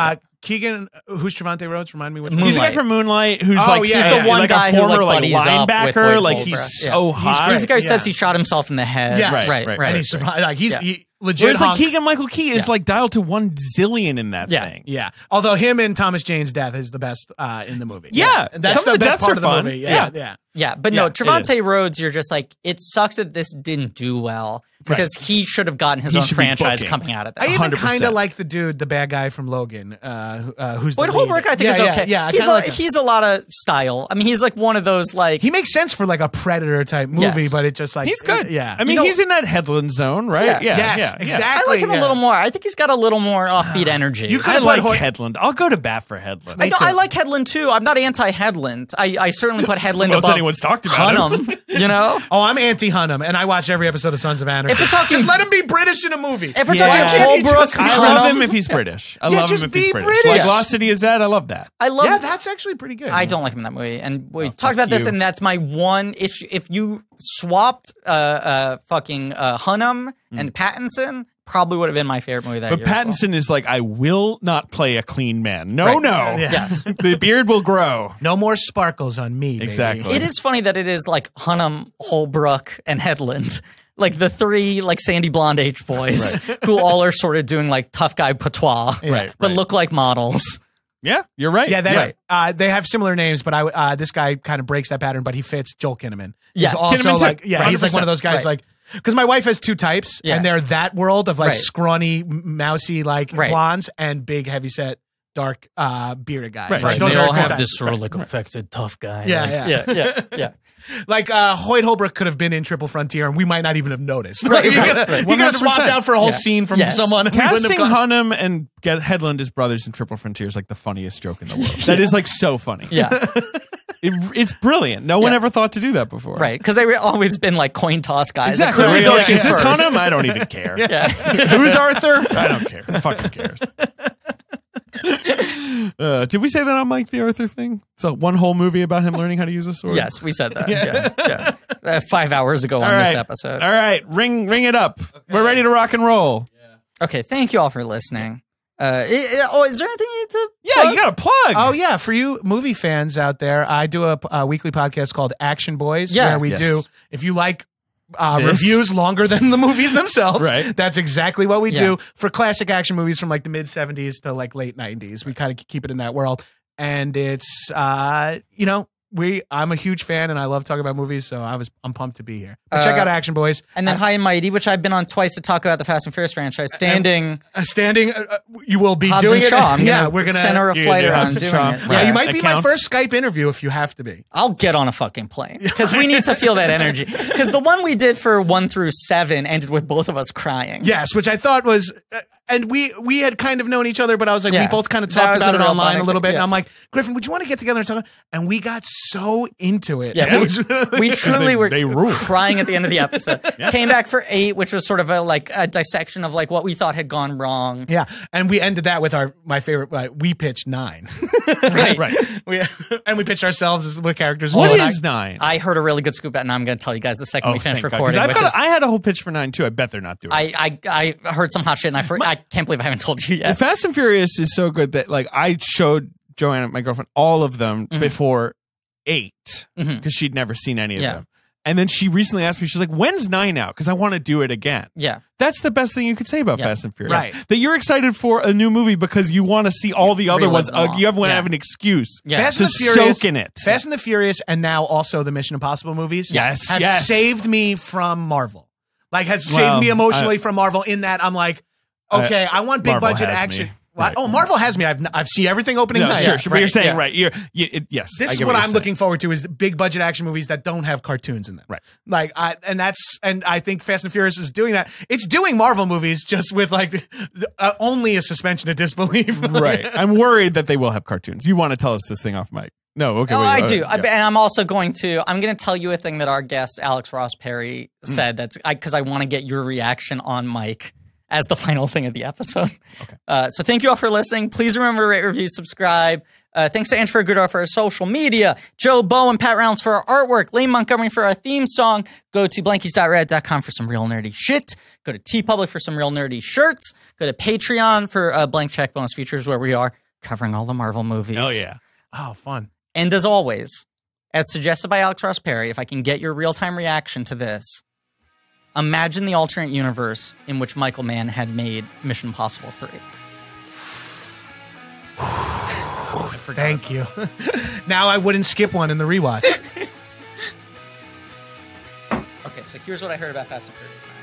Keegan, who's Trevante Rhodes? Remind me which He's the guy from Moonlight who's like he's the one like guy a former who like buddies up with linebacker. Lloyd Like Cobra. he's so hot. He's the guy who Yeah. says he shot himself in the head. Yes. Right. And he survived. Like he legit. Whereas like hunk. Keegan Michael Key is like dialed to 1 zillion in that Yeah. thing. Yeah. Although him and Thomas Jane's death is the best in the movie. Yeah. That's Some the of the best deaths part are of the fun. movie. Yeah. Yeah, but Yeah, no, it Trevante Rhodes, you're just like, it sucks that this didn't do well because he should have gotten his own should be franchise booking. coming out of that. I even 100%. kind of like the dude, the bad guy from Logan, who's Lloyd the lead. Holbrook, I think, is okay. Yeah, I he's kinda like him. he's a lot of style. I mean, he's like one of those like He makes sense for like a Predator type movie, Yes. but it just like He's good. Yeah. I mean, he's in that Headland zone, right? Yeah. Yes, exactly. I like him a little more. I think he's got a little more offbeat energy. You could I have like put Headland. I'll go to bat for Headland. I know, too. I like Headland too. I'm not anti-Headland. I certainly put Headland Most above anyone's talked about him. Hunnam, you know? Oh, I'm anti-Hunnam, and I watch every episode of Sons of Anarchy. If we're talking- just let him be British in a movie. If we're Yeah. talking Can't he Holbrook, just be I love Hunnam, him if he's British. I love just him if he's be British. British. Like Yeah. Lost City is that? I love that. I love Yeah, that's actually pretty good. I don't like him in that movie, and we talked fuck about this, you. and that's my one issue. If you swapped fucking Hunnam and Pattinson, probably would have been my favorite movie that But year. as well. Pattinson is like, I will not play a clean man. No. Yeah. Yes. The beard will grow. No more sparkles on me, baby. Exactly. It is funny that it is like Hunnam, Holbrook, and Headland. Like the 3 like Sandy Blonde H boys who all are sort of doing like tough guy patois, Right, but right. look like models. Yeah, you're right. Yeah, that's, they have similar names, but this guy kind of breaks that pattern, but he fits Joel Kinnaman. Yeah, He's also Kinnaman too. like, yeah, he's like one of those guys Right. like, because my wife has 2 types, Yeah. and they're that world of like Right. scrawny, mousy, like Right. blondes and big, heavyset, dark, bearded guys. Right. Like, Right. those They are all our 2 have types. this sort of like affected tough guy. Yeah, Like, yeah. Like Hoyt Holbrook could have been in Triple Frontier, and we might not even have noticed. Right, He right, could have right. he could have swapped 100%. out for a whole Yeah. scene from Yes. someone. and we wouldn't Casting have gone- Hunnam and get Headland as brothers in Triple Frontier is like the funniest joke in the world. That is like so funny. Yeah. It's brilliant. No one Yeah. ever thought to do that before. Right, because they were always been like coin toss guys. Like, Exactly. who do we Right, go yeah. to Is this first? Hunnam? I don't even care. Yeah. Who's Arthur? I don't care. Who fucking cares? Did we say that on Mike the Arthur thing? So one whole movie about him learning how to use a sword? Yes, we said that. Yeah. 5 hours ago on this episode. All right. Ring it up. Okay. We're ready to rock and roll. Okay, thank you all for listening. Is there anything you need to Yeah, plug? you got to plug. Oh yeah, for you movie fans out there, I do a weekly podcast called Action Boys, Yeah. where we Yes. do. If you like This. reviews longer than the movies themselves, Right. that's exactly what we Yeah. do for classic action movies from like the mid '70s to like late '90s. We kind of keep it in that world, and it's I'm a huge fan and I love talking about movies, so I'm pumped to be here. But check out Action Boys. And then High and Mighty, which I've been on twice to talk about the Fast and Furious franchise. Standing You will be Hobbs doing and it. Shaw. I'm Yeah, gonna we're gonna center a you flight do around Hobbs and doing Shaw. it. Right. Yeah, you Yeah. might That be counts. my first Skype interview if you have to be. I'll get on a fucking plane because we need to feel that energy. Because the one we did for 1 through 7 ended with both of us crying. Yes, which I thought was and we had kind of known each other, but I was like, Yeah. we both kind of That talked was about a it real online a bonding little bit. thing, And yeah. I'm like, Griffin, would you want to get together and talk? And we got so into it. Yeah, It was really we truly were they rule. crying at the end of the episode. Came back for 8, which was sort of a dissection of like what we thought had gone wrong. Yeah, and we ended that with my favorite. We pitched 9, Right. we pitched ourselves as with characters. What And is 9? I heard a really good scoop, and I'm going to tell you guys the second we finish thank God, recording. 'cause I had a whole pitch for 9 too. I bet they're not doing it. I heard some hot shit, and I can't believe I haven't told you yet. Fast and Furious is so good that like I showed Joanna, my girlfriend, all of them before 8 because she'd never seen any of them. And then she recently asked me, she's like, when's 9 out? Because I want to do it again. Yeah. That's the best thing you could say about Fast and Furious. Right. That you're excited for a new movie because you want to see all the other Relive ones. them all. You want to Yeah. have an excuse Yeah. to soak in it. Fast and the Furious, and now also the Mission Impossible movies. Yes, have yes. saved me from Marvel. Like has saved me emotionally from Marvel. In that I'm like, okay, I want big Marvel budget has action. me. What? Right. Oh, Marvel has me. I've seen everything opening No, night. sure, but you're saying, yeah. right. Yes. This I is get what you're I'm saying. looking forward to is the big budget action movies that don't have cartoons in them. Right. Like and I think Fast and Furious is doing that. It's doing Marvel movies just with like only a suspension of disbelief. Right. I'm worried that they will have cartoons. You want to tell us this thing off mic? No, okay. Oh, wait, I do. yeah. And I'm also going to tell you a thing that our guest, Alex Ross Perry, said because I want to get your reaction on mic as the final thing of the episode. Okay. So thank you all for listening. Please remember to rate, review, subscribe. Thanks to Andrew Goodall for our social media, Joe Bow and Pat Rounds for our artwork, Lane Montgomery for our theme song. Go to blankies.reddit.com for some real nerdy shit. Go to TeePublic for some real nerdy shirts. Go to Patreon for blank check bonus features where we are covering all the Marvel movies. Oh, yeah. Oh, fun. And as always, as suggested by Alex Ross Perry, if I can get your real-time reaction to this, imagine the alternate universe in which Michael Mann had made Mission Impossible 3. Thank you. Now I wouldn't skip one in the rewatch. Okay, so here's what I heard about Fast and Furious 9.